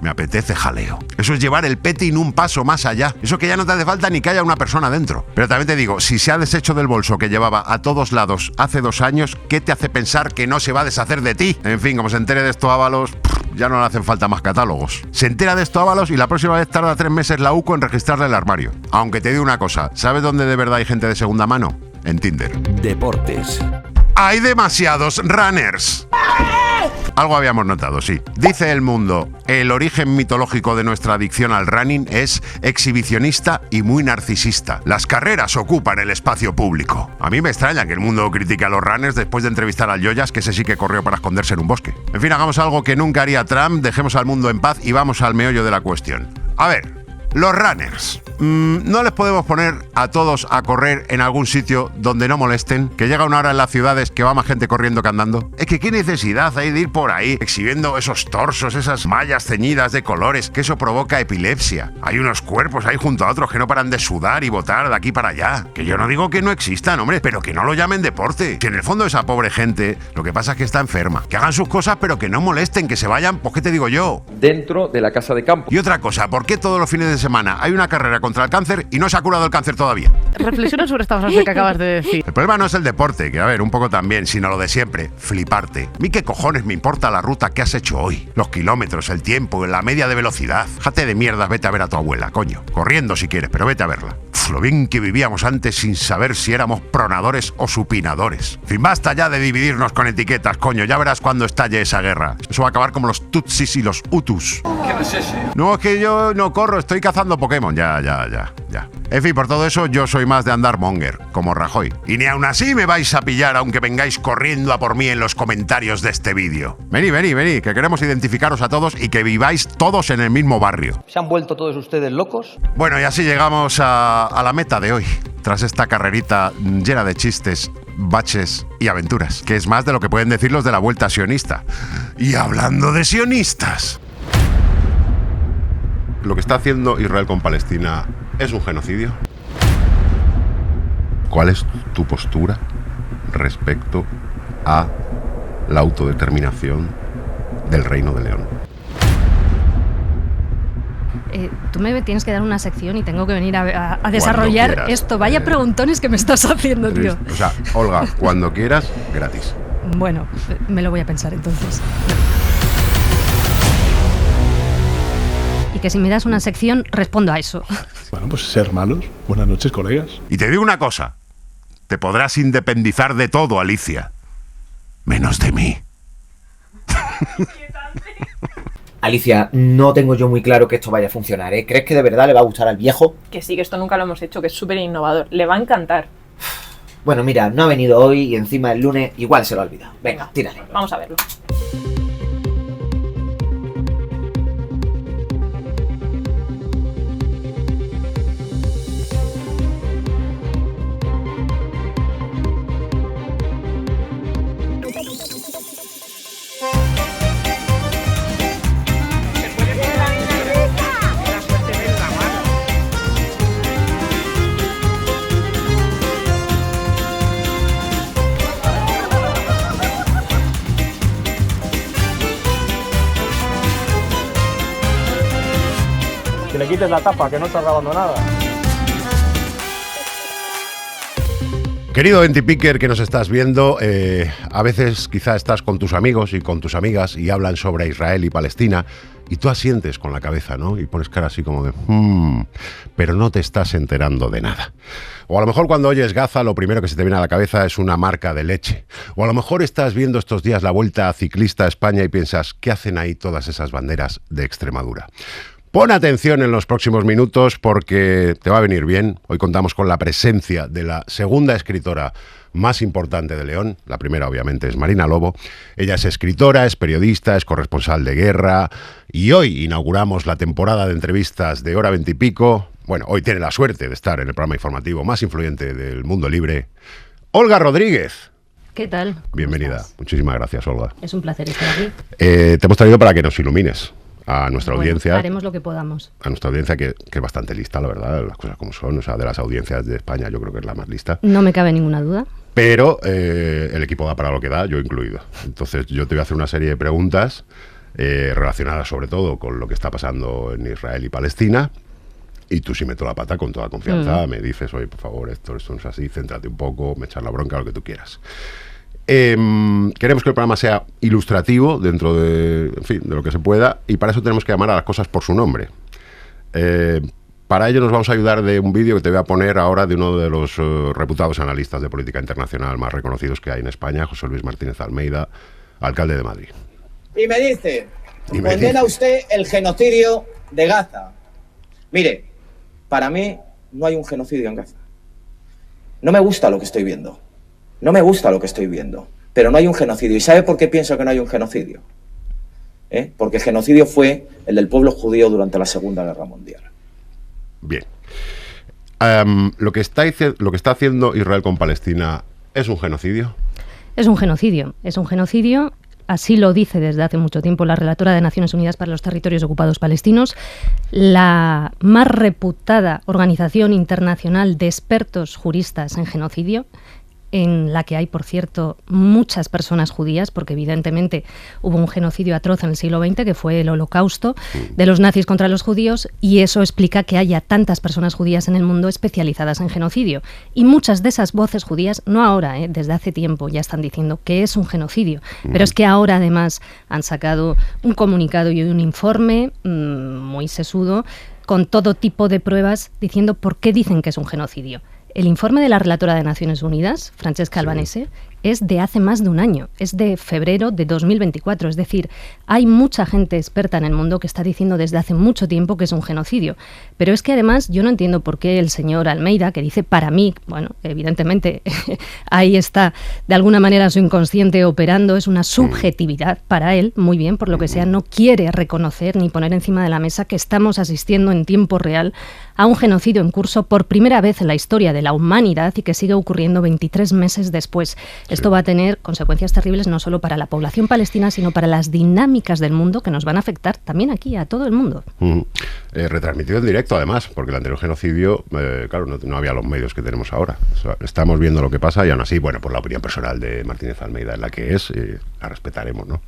me apetece jaleo. Eso es llevar el petting un paso más allá. Eso que ya no te hace falta ni que haya una persona dentro. Pero también te digo, si se ha deshecho del bolso que llevaba a todos lados hace 2 años, ¿qué te hace pensar que no se va a deshacer de ti? En fin, como se entere de esto Ábalos, ya no le hacen falta más catálogos. Se entera de esto Ábalos y la próxima vez tarda 3 meses la UCO en registrarle el armario. Aunque te digo una cosa, ¿sabes dónde de verdad hay gente de segunda mano? En Tinder. Deportes. Hay demasiados runners. Algo habíamos notado, sí. Dice El Mundo, el origen mitológico de nuestra adicción al running es exhibicionista y muy narcisista. Las carreras ocupan el espacio público. A mí me extraña que El Mundo critique a los runners después de entrevistar al Joyas, que ese sí que corrió para esconderse en un bosque. En fin, hagamos algo que nunca haría Trump, dejemos al mundo en paz y vamos al meollo de la cuestión. A ver, los runners. ¿No les podemos poner a todos a correr en algún sitio donde no molesten? Que llega una hora en las ciudades que va más gente corriendo que andando. Es que qué necesidad hay de ir por ahí exhibiendo esos torsos, esas mallas ceñidas de colores, que eso provoca epilepsia. Hay unos cuerpos ahí junto a otros que no paran de sudar y botar de aquí para allá. Que yo no digo que no existan, hombre, pero que no lo llamen deporte. Que en el fondo esa pobre gente lo que pasa es que está enferma. Que hagan sus cosas pero que no molesten, que se vayan, pues qué te digo yo, dentro de la casa de campo. Y otra cosa, ¿por qué todos los fines de semana hay una carrera contra el cáncer y no se ha curado el cáncer todavía? Reflexiona sobre esta frase que acabas de decir. El problema no es el deporte, que a ver, un poco también, sino lo de siempre, fliparte. ¿A mí qué cojones me importa la ruta que has hecho hoy? Los kilómetros, el tiempo, la media de velocidad. Jate de mierdas, vete a ver a tu abuela, coño. Corriendo si quieres, pero vete a verla. Lo bien que vivíamos antes sin saber si éramos pronadores o supinadores. En fin, basta ya de dividirnos con etiquetas, coño. Ya verás cuando estalle esa guerra. Eso va a acabar como los Tutsis y los Hutus. ¿Qué es ese? No, es que yo no corro, estoy cazando Pokémon. Ya. En fin, por todo eso, yo soy más de andar monger, como Rajoy. Y ni aún así me vais a pillar, aunque vengáis corriendo a por mí en los comentarios de este vídeo. Vení, que queremos identificaros a todos y que viváis todos en el mismo barrio. ¿Se han vuelto todos ustedes locos? Bueno, y así llegamos a la meta de hoy, tras esta carrerita llena de chistes, baches y aventuras, que es más de lo que pueden decir los de la Vuelta Sionista. Y hablando de sionistas, ¿lo que está haciendo Israel con Palestina es un genocidio? ¿Cuál es tu postura respecto a la autodeterminación del Reino de León? Tú me tienes que dar una sección y tengo que venir a desarrollar esto. Vaya preguntones que me estás haciendo, tío. O sea, Olga, cuando quieras, gratis. Bueno, me lo voy a pensar entonces. Y que si me das una sección, respondo a eso. Bueno, pues ser malos. Buenas noches, colegas. Y te digo una cosa. Te podrás independizar de todo, Alicia. Menos de mí. Alicia, no tengo yo muy claro que esto vaya a funcionar, ¿eh? ¿Crees que de verdad le va a gustar al viejo? Que sí, que esto nunca lo hemos hecho, que es súper innovador. Le va a encantar. Bueno, mira, no ha venido hoy y encima el lunes igual se lo ha olvidado. Venga, tírale. Vamos a verlo. Que le quites la tapa, que no estás grabando nada. Querido Entipicker que nos estás viendo, a veces quizá estás con tus amigos y con tus amigas y hablan sobre Israel y Palestina y tú asientes con la cabeza, ¿no? Y pones cara así como de... pero no te estás enterando de nada. O a lo mejor cuando oyes Gaza lo primero que se te viene a la cabeza es una marca de leche. O a lo mejor estás viendo estos días la Vuelta Ciclista a España y piensas, ¿qué hacen ahí todas esas banderas de Extremadura? Pon atención en los próximos minutos porque te va a venir bien. Hoy contamos con la presencia de la segunda escritora más importante de León. La primera, obviamente, es Marina Lobo. Ella es escritora, es periodista, es corresponsal de guerra. Y hoy inauguramos la temporada de entrevistas de Hora 20 y Pico. Bueno, hoy tiene la suerte de estar en el programa informativo más influyente del mundo libre. Olga Rodríguez. ¿Qué tal? Bienvenida. Muchísimas gracias, Olga. Es un placer estar aquí. Te hemos traído para que nos ilumines a nuestra audiencia. Haremos lo que podamos. A nuestra audiencia, que es bastante lista, la verdad, las cosas como son. O sea, de las audiencias de España yo creo que es la más lista. No me cabe ninguna duda. Pero el equipo da para lo que da, yo incluido. Entonces yo te voy a hacer una serie de preguntas relacionadas sobre todo con lo que está pasando en Israel y Palestina. Y tú, si meto la pata con toda confianza, me dices, oye, por favor, esto no es así, céntrate un poco, me echas la bronca, lo que tú quieras. Queremos que el programa sea ilustrativo dentro de, en fin, de lo que se pueda, y para eso tenemos que llamar a las cosas por su nombre. Para ello nos vamos a ayudar de un vídeo que te voy a poner ahora de uno de los reputados analistas de política internacional más reconocidos que hay en España, José Luis Martínez Almeida, alcalde de Madrid. Y me dice, condena usted el genocidio de Gaza. Mire, para mí no hay un genocidio en Gaza. No me gusta lo que estoy viendo. No me gusta lo que estoy viendo. Pero no hay un genocidio. ¿Y sabe por qué pienso que no hay un genocidio? Porque el genocidio fue el del pueblo judío durante la Segunda Guerra Mundial. Bien. Lo que está haciendo Israel con Palestina es un genocidio. Es un genocidio. Es un genocidio. Así lo dice desde hace mucho tiempo la relatora de Naciones Unidas para los Territorios Ocupados Palestinos, la más reputada organización internacional de expertos juristas en genocidio, en la que hay, por cierto, muchas personas judías, porque evidentemente hubo un genocidio atroz en el siglo XX, que fue el Holocausto de los nazis contra los judíos, y eso explica que haya tantas personas judías en el mundo especializadas en genocidio. Y muchas de esas voces judías, no ahora, desde hace tiempo, ya están diciendo que es un genocidio. Pero es que ahora, además, han sacado un comunicado y un informe muy sesudo, con todo tipo de pruebas, diciendo por qué dicen que es un genocidio. El informe de la relatora de Naciones Unidas, Francesca Albanese, es de hace más de un año, es de febrero de 2024. Es decir, hay mucha gente experta en el mundo que está diciendo desde hace mucho tiempo que es un genocidio. Pero es que además yo no entiendo por qué el señor Almeida, que dice para mí, bueno, evidentemente ahí está de alguna manera su inconsciente operando, es una subjetividad para él, muy bien, por lo que sea, no quiere reconocer ni poner encima de la mesa que estamos asistiendo en tiempo real a un genocidio en curso por primera vez en la historia de la humanidad y que sigue ocurriendo 23 meses después. Esto va a tener consecuencias terribles no solo para la población palestina, sino para las dinámicas del mundo que nos van a afectar también aquí a todo el mundo. Retransmitido en directo, además, porque el anterior genocidio, claro, no había los medios que tenemos ahora. O sea, estamos viendo lo que pasa y aún así, bueno, por la opinión personal de Martínez Almeida es la que es, la respetaremos, ¿no?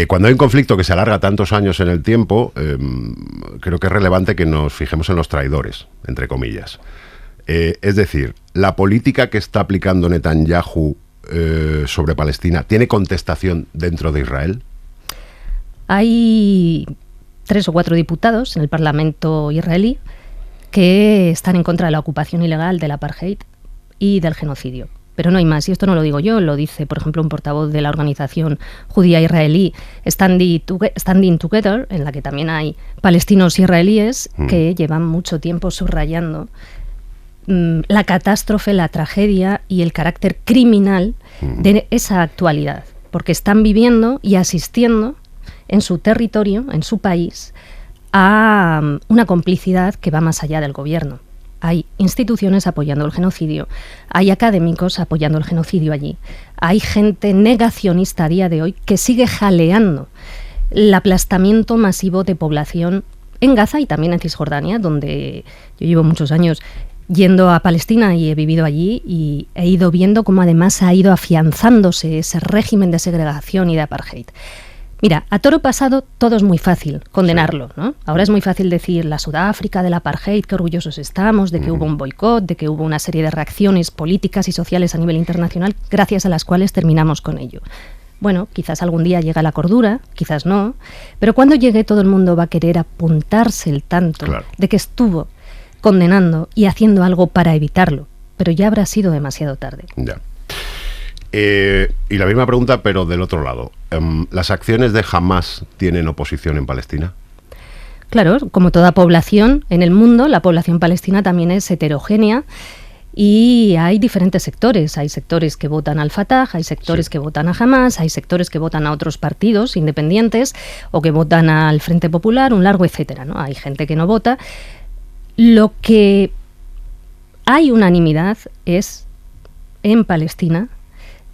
Cuando hay un conflicto que se alarga tantos años en el tiempo, creo que es relevante que nos fijemos en los traidores, entre comillas. Es decir, la política que está aplicando Netanyahu sobre Palestina, ¿tiene contestación dentro de Israel? Hay 3 o 4 diputados en el Parlamento israelí que están en contra de la ocupación ilegal, del apartheid y del genocidio. Pero no hay más, y esto no lo digo yo, lo dice, por ejemplo, un portavoz de la organización judía israelí Standing Together, en la que también hay palestinos israelíes que llevan mucho tiempo subrayando la catástrofe, la tragedia y el carácter criminal de esa actualidad, porque están viviendo y asistiendo en su territorio, en su país, a una complicidad que va más allá del gobierno. Hay instituciones apoyando el genocidio, hay académicos apoyando el genocidio allí, hay gente negacionista a día de hoy que sigue jaleando el aplastamiento masivo de población en Gaza y también en Cisjordania, donde yo llevo muchos años yendo a Palestina y he vivido allí y he ido viendo cómo además ha ido afianzándose ese régimen de segregación y de apartheid. Mira, a toro pasado todo es muy fácil condenarlo, ¿no? Ahora es muy fácil decir la Sudáfrica del apartheid, qué orgullosos estamos, de que hubo un boicot, de que hubo una serie de reacciones políticas y sociales a nivel internacional, gracias a las cuales terminamos con ello. Bueno, quizás algún día llega la cordura, quizás no, pero cuando llegue todo el mundo va a querer apuntarse el tanto de que estuvo condenando y haciendo algo para evitarlo, pero ya habrá sido demasiado tarde. Ya. Y la misma pregunta, pero del otro lado. ¿Las acciones de Hamás tienen oposición en Palestina? Claro, como toda población en el mundo, la población palestina también es heterogénea y hay diferentes sectores. Hay sectores que votan al Fatah, hay sectores que votan a Hamás, hay sectores que votan a otros partidos independientes o que votan al Frente Popular, un largo etcétera, ¿no? Hay gente que no vota. Lo que hay unanimidad es en Palestina,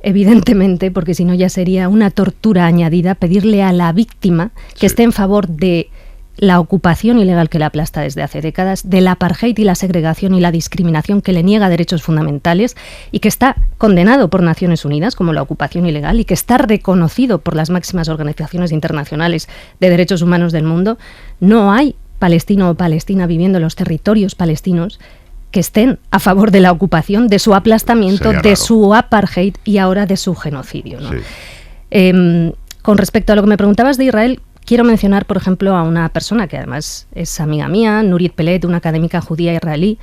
evidentemente, porque si no ya sería una tortura añadida pedirle a la víctima que esté en favor de la ocupación ilegal que la aplasta desde hace décadas, del apartheid y la segregación y la discriminación que le niega derechos fundamentales y que está condenado por Naciones Unidas como la ocupación ilegal y que está reconocido por las máximas organizaciones internacionales de derechos humanos del mundo. No hay palestino o palestina viviendo en los territorios palestinos que estén a favor de la ocupación, de su aplastamiento, de su apartheid y ahora de su genocidio, ¿no? Con respecto a lo que me preguntabas de Israel, quiero mencionar, por ejemplo, a una persona que además es amiga mía, Nurit Peled, una académica judía israelí,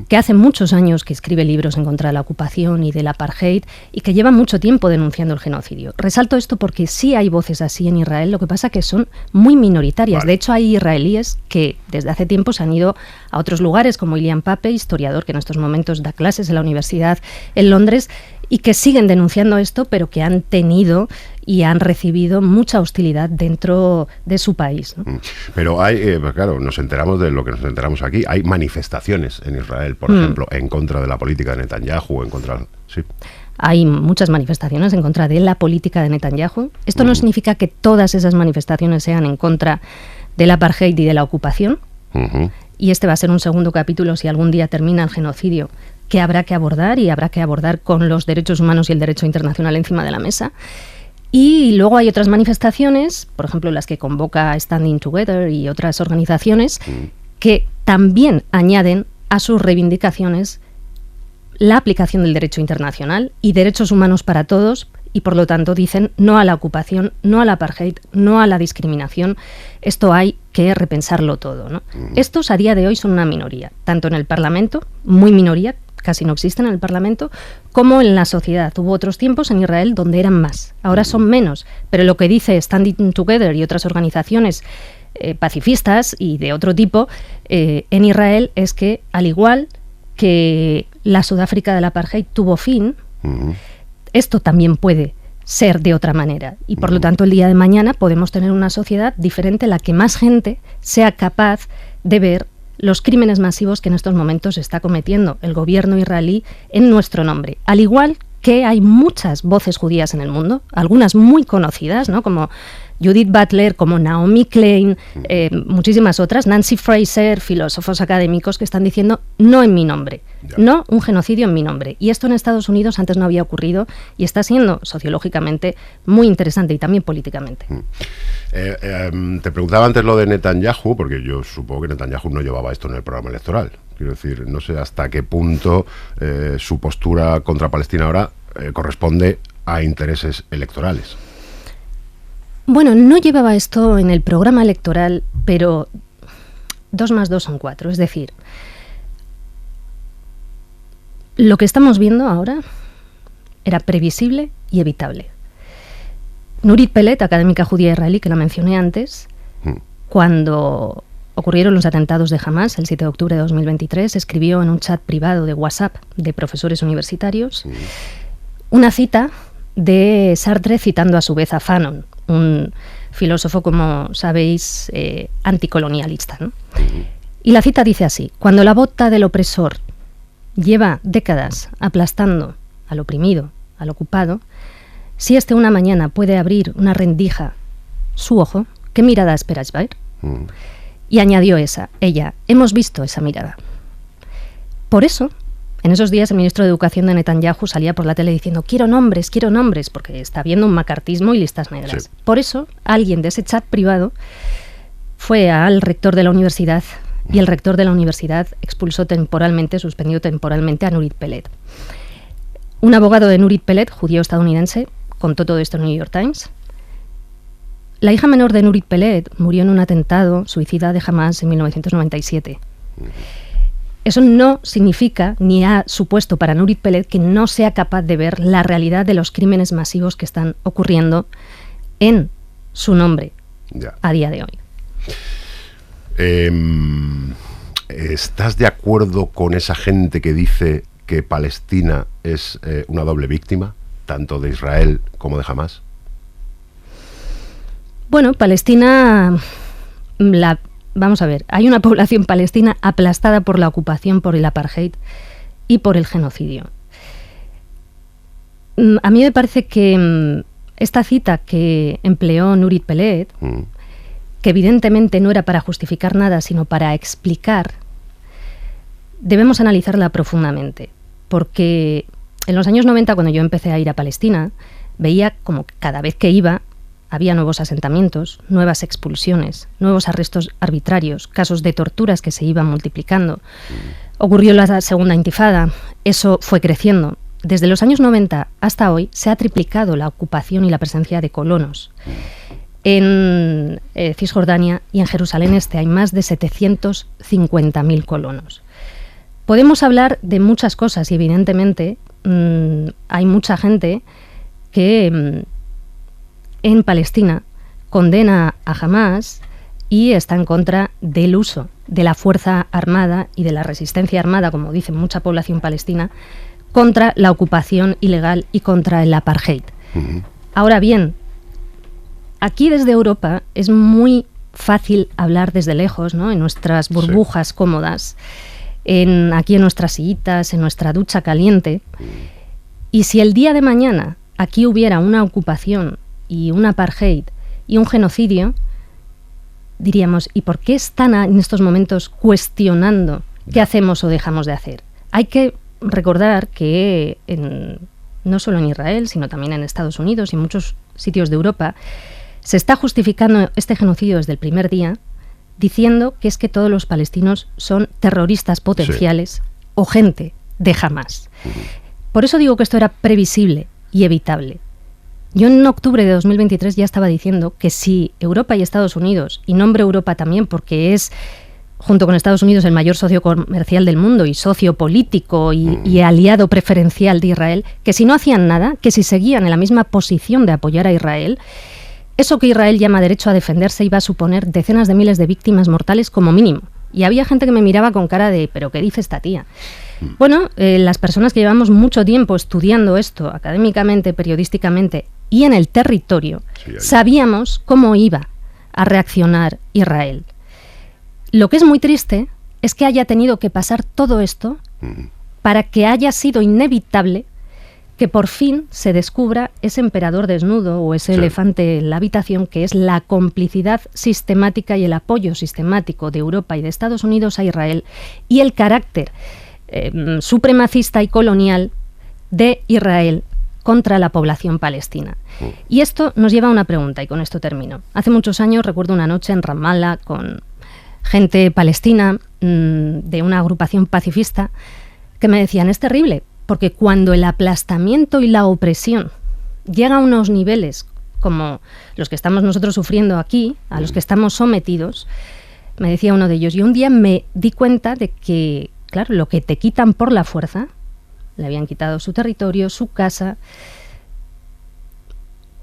que hace muchos años que escribe libros en contra de la ocupación y del apartheid y que lleva mucho tiempo denunciando el genocidio. Resalto esto porque sí hay voces así en Israel, lo que pasa que son muy minoritarias. De hecho, hay israelíes que desde hace tiempo se han ido a otros lugares, como Ilian Pape, historiador que en estos momentos da clases en la universidad en Londres, y que siguen denunciando esto, pero que han tenido y han recibido mucha hostilidad dentro de su país, ¿no? Pero hay, claro, nos enteramos de lo que nos enteramos aquí. Hay manifestaciones en Israel, por ejemplo, en contra de la política de Netanyahu, en contra... Sí. Hay muchas manifestaciones en contra de la política de Netanyahu. Esto no significa que todas esas manifestaciones sean en contra del apartheid y de la ocupación. Y este va a ser un segundo capítulo si algún día termina el genocidio, que habrá que abordar y habrá que abordar con los derechos humanos y el derecho internacional encima de la mesa. Y luego hay otras manifestaciones, por ejemplo las que convoca Standing Together y otras organizaciones, que también añaden a sus reivindicaciones la aplicación del derecho internacional y derechos humanos para todos, y por lo tanto dicen no a la ocupación, no al apartheid, no a la discriminación. Esto hay que repensarlo todo, ¿no? Estos a día de hoy son una minoría, tanto en el Parlamento, muy minoría, casi no existen en el Parlamento, como en la sociedad. Hubo otros tiempos en Israel donde eran más, ahora son menos, pero lo que dice Standing Together y otras organizaciones pacifistas y de otro tipo en Israel es que, al igual que la Sudáfrica del apartheid tuvo fin, esto también puede ser de otra manera y por lo tanto el día de mañana podemos tener una sociedad diferente en la que más gente sea capaz de ver los crímenes masivos que en estos momentos está cometiendo el gobierno israelí en nuestro nombre. Al igual que hay muchas voces judías en el mundo, algunas muy conocidas, ¿no? Como Judith Butler, como Naomi Klein, muchísimas otras, Nancy Fraser, filósofos académicos que están diciendo no en mi nombre, no un genocidio en mi nombre. Y esto en Estados Unidos antes no había ocurrido y está siendo sociológicamente muy interesante y también políticamente. Te preguntaba antes lo de Netanyahu, porque yo supongo que Netanyahu no llevaba esto en el programa electoral. Quiero decir, no sé hasta qué punto su postura contra Palestina ahora corresponde a intereses electorales. Bueno, no llevaba esto en el programa electoral, pero 2 más 2 son 4. Es decir, lo que estamos viendo ahora era previsible y evitable. Nurit Peled, académica judía israelí, que la mencioné antes, cuando ocurrieron los atentados de Hamás el 7 de octubre de 2023, escribió en un chat privado de WhatsApp de profesores universitarios una cita de Sartre citando a su vez a Fanon, un filósofo, como sabéis, anticolonialista, ¿no? Y la cita dice así: cuando la bota del opresor lleva décadas aplastando al oprimido, al ocupado, si este una mañana puede abrir una rendija su ojo, ¿qué mirada esperas ver? Y añadió ella, hemos visto esa mirada. Por eso, en esos días el ministro de Educación de Netanyahu salía por la tele diciendo quiero nombres, porque está habiendo un macartismo y listas negras. Sí. Por eso, alguien de ese chat privado fue al rector de la universidad y el rector de la universidad suspendió temporalmente a Nurit Peled. Un abogado de Nurit Peled, judío estadounidense, contó todo esto en el New York Times. La hija menor de Nurit Peled murió en un atentado suicida de Hamas en 1997. Eso no significa, ni ha supuesto para Nurit Peled, que no sea capaz de ver la realidad de los crímenes masivos que están ocurriendo en su nombre a día de hoy. ¿Estás de acuerdo con esa gente que dice que Palestina es una doble víctima, tanto de Israel como de Hamas? Bueno, Palestina, vamos a ver, hay una población palestina aplastada por la ocupación, por el apartheid y por el genocidio. A mí me parece que esta cita que empleó Nurit Peled, que evidentemente no era para justificar nada, sino para explicar, debemos analizarla profundamente, porque en los años 90, cuando yo empecé a ir a Palestina, veía como que cada vez que iba había nuevos asentamientos, nuevas expulsiones, nuevos arrestos arbitrarios, casos de torturas que se iban multiplicando. Ocurrió la segunda intifada, eso fue creciendo. Desde los años 90 hasta hoy se ha triplicado la ocupación y la presencia de colonos. En Cisjordania y en Jerusalén Este hay más de 750.000 colonos. Podemos hablar de muchas cosas y evidentemente hay mucha gente que en Palestina condena a Hamas y está en contra del uso de la fuerza armada y de la resistencia armada, como dice mucha población palestina, contra la ocupación ilegal y contra el apartheid. Ahora bien, aquí desde Europa es muy fácil hablar desde lejos, ¿no? En nuestras burbujas cómodas, aquí en nuestras sillitas, en nuestra ducha caliente. Y si el día de mañana aquí hubiera una ocupación y un apartheid y un genocidio, diríamos, ¿y por qué están en estos momentos cuestionando qué hacemos o dejamos de hacer? Hay que recordar que no solo en Israel, sino también en Estados Unidos y en muchos sitios de Europa, se está justificando este genocidio desde el primer día, diciendo que es que todos los palestinos son terroristas potenciales o gente de Hamas. Por eso digo que esto era previsible y evitable. Yo en octubre de 2023 ya estaba diciendo que si Europa y Estados Unidos, y nombro Europa también porque es, junto con Estados Unidos, el mayor socio comercial del mundo y socio político y aliado preferencial de Israel, que si no hacían nada, que si seguían en la misma posición de apoyar a Israel, eso que Israel llama derecho a defenderse iba a suponer decenas de miles de víctimas mortales como mínimo. Y había gente que me miraba con cara de ¿pero qué dice esta tía? Bueno, las personas que llevamos mucho tiempo estudiando esto académicamente, periodísticamente y en el territorio, sabíamos cómo iba a reaccionar Israel. Lo que es muy triste es que haya tenido que pasar todo esto para que haya sido inevitable que por fin se descubra ese emperador desnudo o ese elefante en la habitación, que es la complicidad sistemática y el apoyo sistemático de Europa y de Estados Unidos a Israel y el carácter supremacista y colonial de Israel contra la población palestina. Y esto nos lleva a una pregunta, y con esto termino. Hace muchos años recuerdo una noche en Ramallah con gente palestina de una agrupación pacifista que me decían, es terrible, porque cuando el aplastamiento y la opresión llega a unos niveles como los que estamos nosotros sufriendo aquí, a los que estamos sometidos, me decía uno de ellos, yo un día me di cuenta de que, claro, lo que te quitan por la fuerza, le habían quitado su territorio, su casa,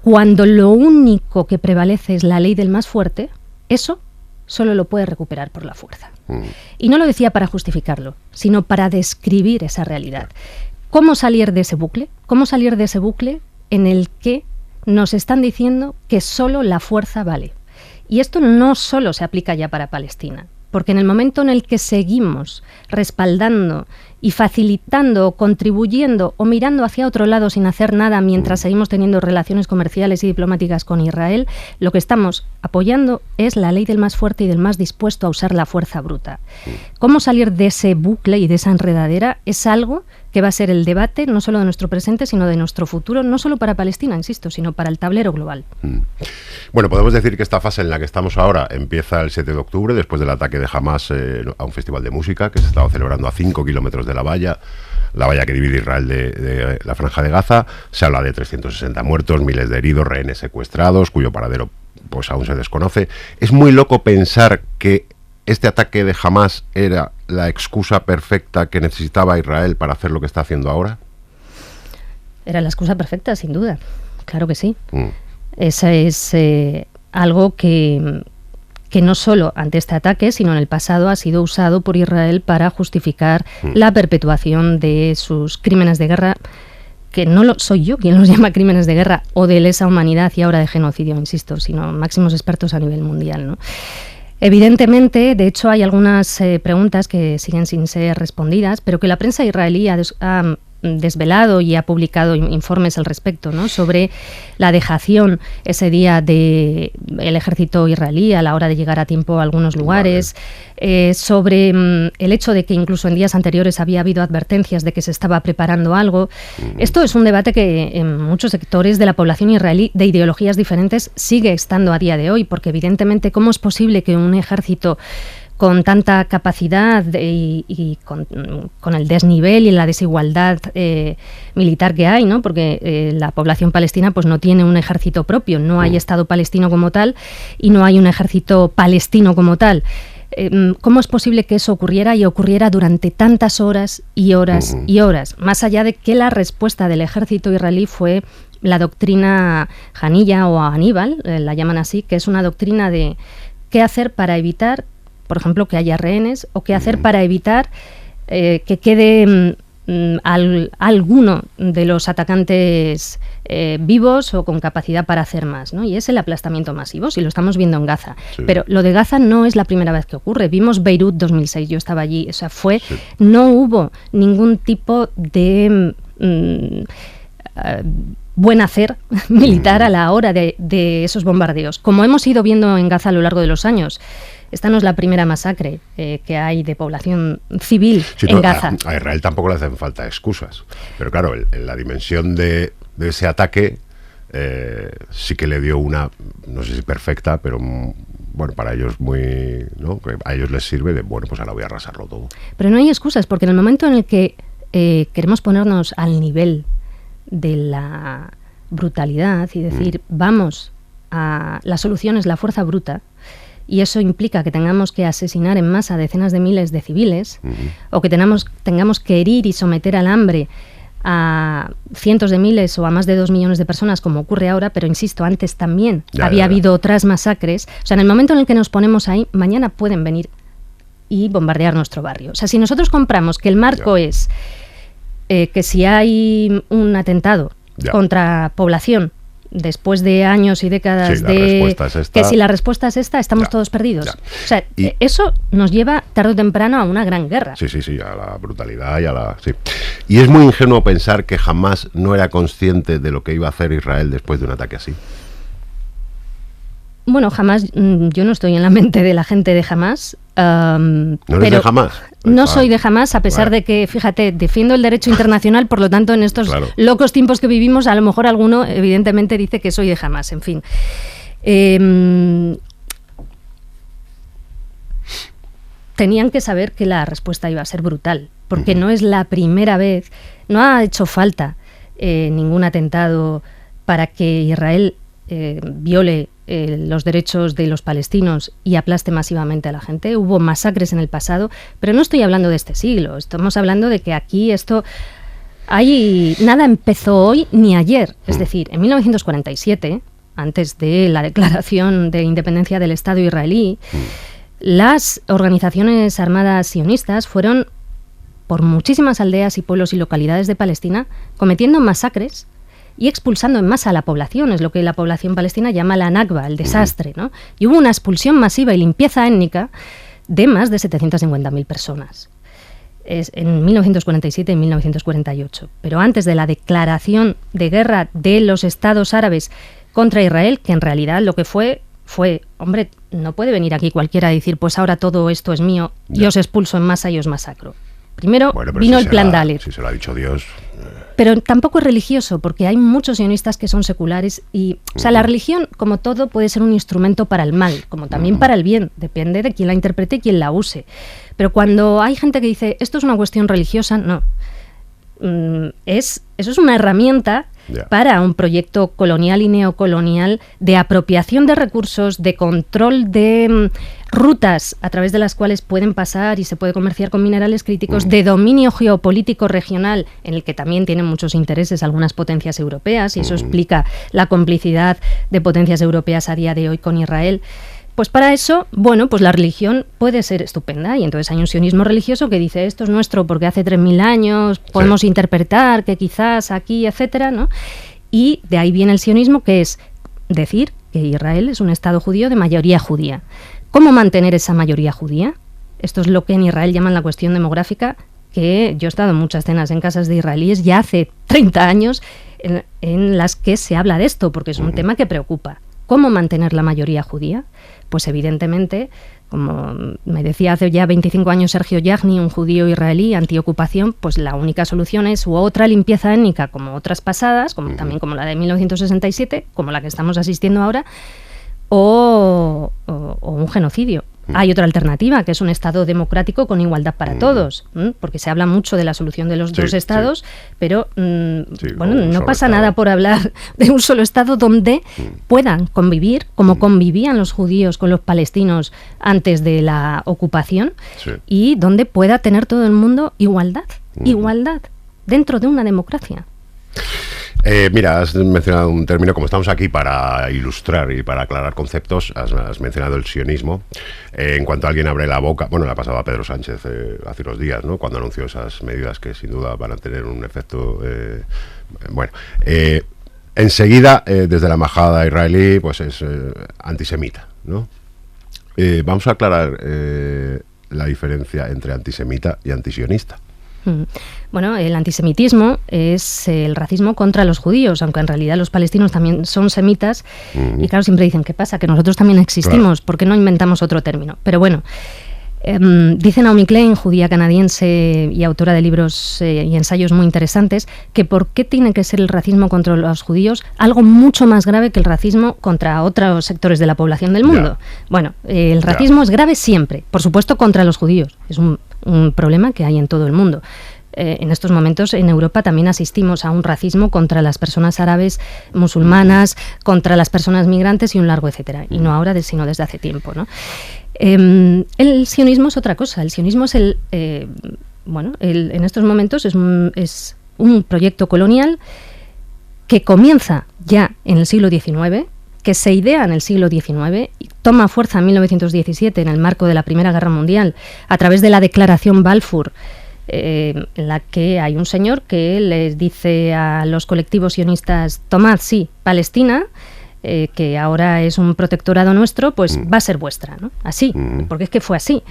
cuando lo único que prevalece es la ley del más fuerte, eso solo lo puede recuperar por la fuerza. Y no lo decía para justificarlo, sino para describir esa realidad. ¿Cómo salir de ese bucle? ¿Cómo salir de ese bucle en el que nos están diciendo que solo la fuerza vale? Y esto no solo se aplica ya para Palestina, porque en el momento en el que seguimos respaldando y facilitando o contribuyendo o mirando hacia otro lado sin hacer nada mientras seguimos teniendo relaciones comerciales y diplomáticas con Israel, lo que estamos apoyando es la ley del más fuerte y del más dispuesto a usar la fuerza bruta. ¿Cómo salir de ese bucle y de esa enredadera? Es algo que va a ser el debate no solo de nuestro presente, sino de nuestro futuro, no solo para Palestina, insisto, sino para el tablero global. Bueno, podemos decir que esta fase en la que estamos ahora empieza el 7 de octubre, después del ataque de Hamás a un festival de música que se estaba celebrando a 5 kilómetros de la valla que divide Israel de la Franja de Gaza. Se habla de 360 muertos, miles de heridos, rehenes secuestrados, cuyo paradero pues aún se desconoce. Es muy loco pensar que este ataque de Hamás era la excusa perfecta que necesitaba Israel para hacer lo que está haciendo ahora. Era la excusa perfecta, sin duda. Claro que sí. Esa es algo que no solo ante este ataque, sino en el pasado ha sido usado por Israel para justificar la perpetuación de sus crímenes de guerra, que no soy yo quien los llama crímenes de guerra o de lesa humanidad y ahora de genocidio, insisto, sino máximos expertos a nivel mundial, ¿no? Evidentemente, de hecho, hay algunas preguntas que siguen sin ser respondidas, pero que la prensa israelí ha desvelado y ha publicado informes al respecto, ¿no? Sobre la dejación ese día del ejército israelí a la hora de llegar a tiempo a algunos lugares, sobre el hecho de que incluso en días anteriores había habido advertencias de que se estaba preparando algo. Esto es un debate que en muchos sectores de la población israelí de ideologías diferentes sigue estando a día de hoy, porque evidentemente ¿cómo es posible que un ejército con tanta capacidad y con el desnivel y la desigualdad militar que hay, ¿no? Porque la población palestina pues no tiene un ejército propio, no hay Estado palestino como tal y no hay un ejército palestino como tal. ¿Cómo es posible que eso ocurriera y ocurriera durante tantas horas y horas y horas? Más allá de que la respuesta del ejército israelí fue la doctrina Haniyah o Aníbal, la llaman así, que es una doctrina de qué hacer para evitar, por ejemplo, que haya rehenes, o qué hacer para evitar que quede alguno de los atacantes vivos o con capacidad para hacer más, ¿no? Y es el aplastamiento masivo, si lo estamos viendo en Gaza. Sí. Pero lo de Gaza no es la primera vez que ocurre. Vimos Beirut 2006, yo estaba allí, o sea, no hubo ningún tipo de buen hacer militar a la hora de esos bombardeos. Como hemos ido viendo en Gaza a lo largo de los años, esta no es la primera masacre que hay de población civil en Gaza. A Israel tampoco le hacen falta excusas. Pero claro, la dimensión de ese ataque sí que le dio una, no sé si perfecta, pero bueno, para ellos muy, ¿no? A ellos les sirve de, bueno, pues ahora voy a arrasarlo todo. Pero no hay excusas, porque en el momento en el que queremos ponernos al nivel de la brutalidad y decir, vamos la solución es la fuerza bruta, y eso implica que tengamos que asesinar en masa decenas de miles de civiles, o que tengamos que herir y someter al hambre a cientos de miles o a más de 2 millones de personas, como ocurre ahora, pero insisto, antes también había habido otras masacres. O sea, en el momento en el que nos ponemos ahí, mañana pueden venir y bombardear nuestro barrio. O sea, si nosotros compramos que el marco es que si hay un atentado contra población, después de años y décadas que si la respuesta es esta, estamos todos perdidos. O sea, eso nos lleva tarde o temprano a una gran guerra. Sí, a la brutalidad y a la... Sí. Y es muy ingenuo pensar que Hamás no era consciente de lo que iba a hacer Israel después de un ataque así. Bueno, Hamás, yo no estoy en la mente de la gente de Hamás. ¿No eres de Hamás? No soy de Hamás, a pesar de que, fíjate, defiendo el derecho internacional, por lo tanto, en estos locos tiempos que vivimos, a lo mejor alguno, evidentemente, dice que soy de Hamás, en fin. Tenían que saber que la respuesta iba a ser brutal, porque no es la primera vez, no ha hecho falta ningún atentado para que Israel viole los derechos de los palestinos y aplaste masivamente a la gente. Hubo masacres en el pasado, pero no estoy hablando de este siglo. Estamos hablando de que aquí nada empezó hoy ni ayer. Es decir, en 1947, antes de la declaración de independencia del Estado israelí, las organizaciones armadas sionistas fueron por muchísimas aldeas y pueblos y localidades de Palestina cometiendo masacres y expulsando en masa a la población, es lo que la población palestina llama la Nakba, el desastre, ¿no? Y hubo una expulsión masiva y limpieza étnica de más de 750.000 personas. En 1947 y 1948. Pero antes de la declaración de guerra de los estados árabes contra Israel, que en realidad lo que fue, hombre, no puede venir aquí cualquiera a decir, pues ahora todo esto es mío y os expulso en masa y os masacro. Primero vino el plan Dalet. Si se lo ha dicho Dios. Pero tampoco es religioso, porque hay muchos sionistas que son seculares y, o sea, la religión, como todo, puede ser un instrumento para el mal, como también para el bien, depende de quién la interprete y quién la use. Pero cuando hay gente que dice, esto es una cuestión religiosa, no. Eso es una herramienta para un proyecto colonial y neocolonial de apropiación de recursos, de control de rutas a través de las cuales pueden pasar y se puede comerciar con minerales críticos, de dominio geopolítico regional en el que también tienen muchos intereses algunas potencias europeas, y eso explica la complicidad de potencias europeas a día de hoy con Israel. Pues para eso, bueno, pues la religión puede ser estupenda, y entonces hay un sionismo religioso que dice esto es nuestro porque hace 3000 años podemos interpretar que quizás aquí, etcétera, ¿no? Y de ahí viene el sionismo, que es decir que Israel es un Estado judío de mayoría judía. ¿Cómo mantener esa mayoría judía? Esto es lo que en Israel llaman la cuestión demográfica, que yo he estado en muchas cenas en casas de israelíes ya hace 30 años en las que se habla de esto, porque es un tema que preocupa. ¿Cómo mantener la mayoría judía? Pues evidentemente, como me decía hace ya 25 años Sergio Yagni, un judío israelí antiocupación, pues la única solución es u otra limpieza étnica como otras pasadas, como también como la de 1967, como la que estamos asistiendo ahora, o un genocidio. Hay otra alternativa, que es un Estado democrático con igualdad para todos, porque se habla mucho de la solución de los dos Estados, pero bueno, no pasa nada por hablar de un solo Estado donde puedan convivir, como convivían los judíos con los palestinos antes de la ocupación, y donde pueda tener todo el mundo igualdad, igualdad, dentro de una democracia. Mira, has mencionado un término, como estamos aquí para ilustrar y para aclarar conceptos, has mencionado el sionismo. En cuanto alguien abre la boca, bueno, le ha pasado a Pedro Sánchez hace unos días, ¿no?, cuando anunció esas medidas que sin duda van a tener un efecto, enseguida, desde la embajada israelí, pues es antisemita, ¿no? Vamos a aclarar la diferencia entre antisemita y antisionista. Bueno, el antisemitismo es el racismo contra los judíos, aunque en realidad los palestinos también son semitas. Y claro, siempre dicen, ¿qué pasa? Que nosotros también existimos, claro. ¿Por qué no inventamos otro término? Pero bueno, dice Naomi Klein, judía canadiense y autora de libros y ensayos muy interesantes, que ¿por qué tiene que ser el racismo contra los judíos algo mucho más grave que el racismo contra otros sectores de la población del mundo? Bueno, el racismo es grave siempre, por supuesto contra los judíos, es un problema que hay en todo el mundo. En estos momentos en Europa también asistimos a un racismo contra las personas árabes, musulmanas, contra las personas migrantes y un largo etcétera, y no ahora, sino desde hace tiempo, ¿no? El sionismo es otra cosa. El sionismo es en estos momentos es un proyecto colonial que comienza ya en el siglo XIX, que se idea en el siglo XIX, toma fuerza en 1917 en el marco de la Primera Guerra Mundial a través de la Declaración Balfour, en la que hay un señor que les dice a los colectivos sionistas: tomad, sí, Palestina, que ahora es un protectorado nuestro, pues va a ser vuestra, ¿no? Así, porque es que fue así.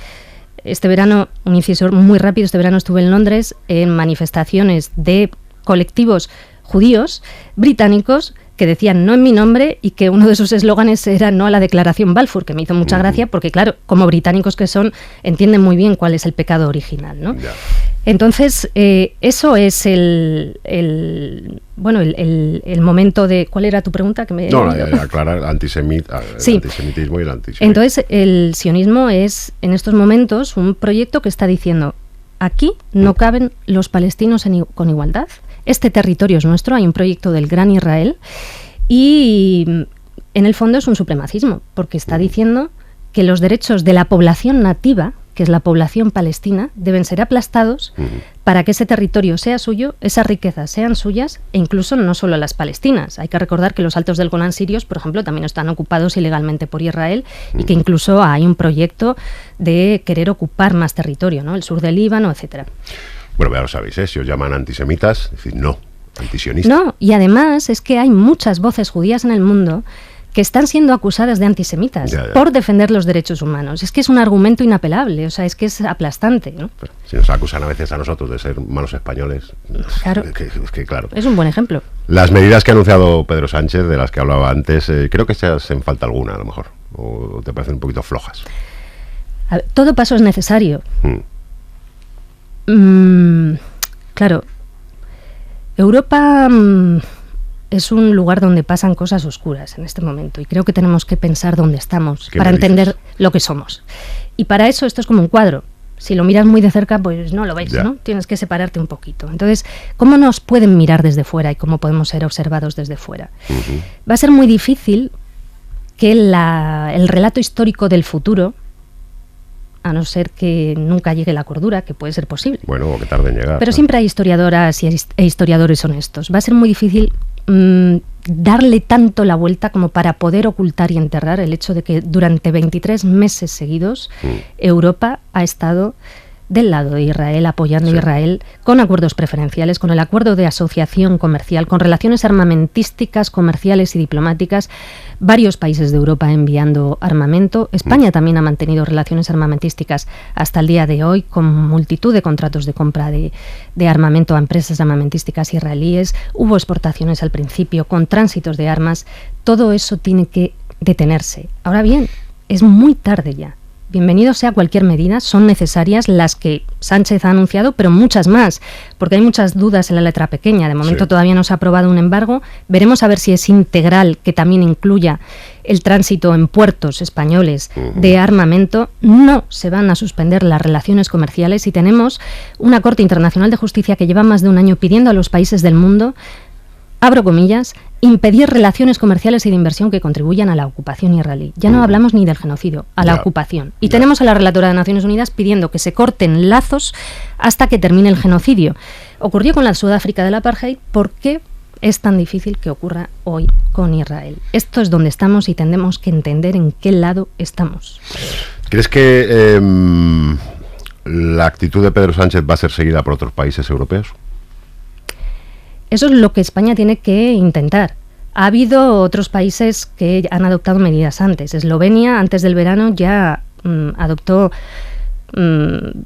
Este verano, un inciso muy rápido, este verano estuve en Londres en manifestaciones de colectivos judíos británicos que decían no en mi nombre, y que uno de sus eslóganes era no a la Declaración Balfour, que me hizo mucha gracia porque, claro, como británicos que son, entienden muy bien cuál es el pecado original, ¿no? Yeah. Entonces, eso es el momento de... ¿Cuál era tu pregunta? Aclarar el antisemitismo y el antisionismo. Entonces, el sionismo es, en estos momentos, un proyecto que está diciendo: aquí no caben los palestinos con igualdad. Este territorio es nuestro, hay un proyecto del Gran Israel, y en el fondo es un supremacismo, porque está diciendo que los derechos de la población nativa, que es la población palestina, deben ser aplastados para que ese territorio sea suyo, esas riquezas sean suyas, e incluso no solo las palestinas. Hay que recordar que los altos del Golán sirios, por ejemplo, también están ocupados ilegalmente por Israel, y que incluso hay un proyecto de querer ocupar más territorio, ¿no? El sur del Líbano, etcétera. Bueno, ya lo sabéis, si os llaman antisemitas, decid no, antisionistas. No, y además es que hay muchas voces judías en el mundo que están siendo acusadas de antisemitas por defender los derechos humanos. Es que es un argumento inapelable, o sea, es que es aplastante, ¿no? Pero si nos acusan a veces a nosotros de ser malos españoles, claro. Claro. Es un buen ejemplo. Las medidas que ha anunciado Pedro Sánchez, de las que hablaba antes, creo que se hacen falta alguna, a lo mejor, o te parecen un poquito flojas. A ver, todo paso es necesario. Claro, Europa es un lugar donde pasan cosas oscuras en este momento y creo que tenemos que pensar dónde estamos para entender lo que somos. Y para eso esto es como un cuadro. Si lo miras muy de cerca, pues no lo ves, ¿no? Tienes que separarte un poquito. Entonces, ¿cómo nos pueden mirar desde fuera y cómo podemos ser observados desde fuera? Va a ser muy difícil que el relato histórico del futuro, a no ser que nunca llegue la cordura, que puede ser posible. Bueno, o que tarde en llegar. Pero siempre hay historiadoras e historiadores honestos. Va a ser muy difícil darle tanto la vuelta como para poder ocultar y enterrar el hecho de que durante 23 meses seguidos Europa ha estado del lado de Israel, apoyando a Israel con acuerdos preferenciales, con el acuerdo de asociación comercial, con relaciones armamentísticas, comerciales y diplomáticas, varios países de Europa enviando armamento. España también ha mantenido relaciones armamentísticas hasta el día de hoy, con multitud de contratos de compra de armamento a empresas armamentísticas israelíes. Hubo exportaciones al principio, con tránsitos de armas. Todo eso tiene que detenerse. Ahora bien, es muy tarde ya. Bienvenido sea cualquier medida, son necesarias las que Sánchez ha anunciado, pero muchas más, porque hay muchas dudas en la letra pequeña. De momento todavía no se ha aprobado un embargo. Veremos a ver si es integral, que también incluya el tránsito en puertos españoles de armamento. No se van a suspender las relaciones comerciales y tenemos una Corte Internacional de Justicia que lleva más de un año pidiendo a los países del mundo, abro comillas, impedir relaciones comerciales y de inversión que contribuyan a la ocupación israelí. Ya no hablamos ni del genocidio, a la ocupación. Y tenemos a la relatora de Naciones Unidas pidiendo que se corten lazos hasta que termine el genocidio. Ocurrió con la Sudáfrica del apartheid. ¿Por qué es tan difícil que ocurra hoy con Israel? Esto es donde estamos y tendremos que entender en qué lado estamos. ¿Crees que la actitud de Pedro Sánchez va a ser seguida por otros países europeos? Eso es lo que España tiene que intentar. Ha habido otros países que han adoptado medidas antes. Eslovenia, antes del verano, ya adoptó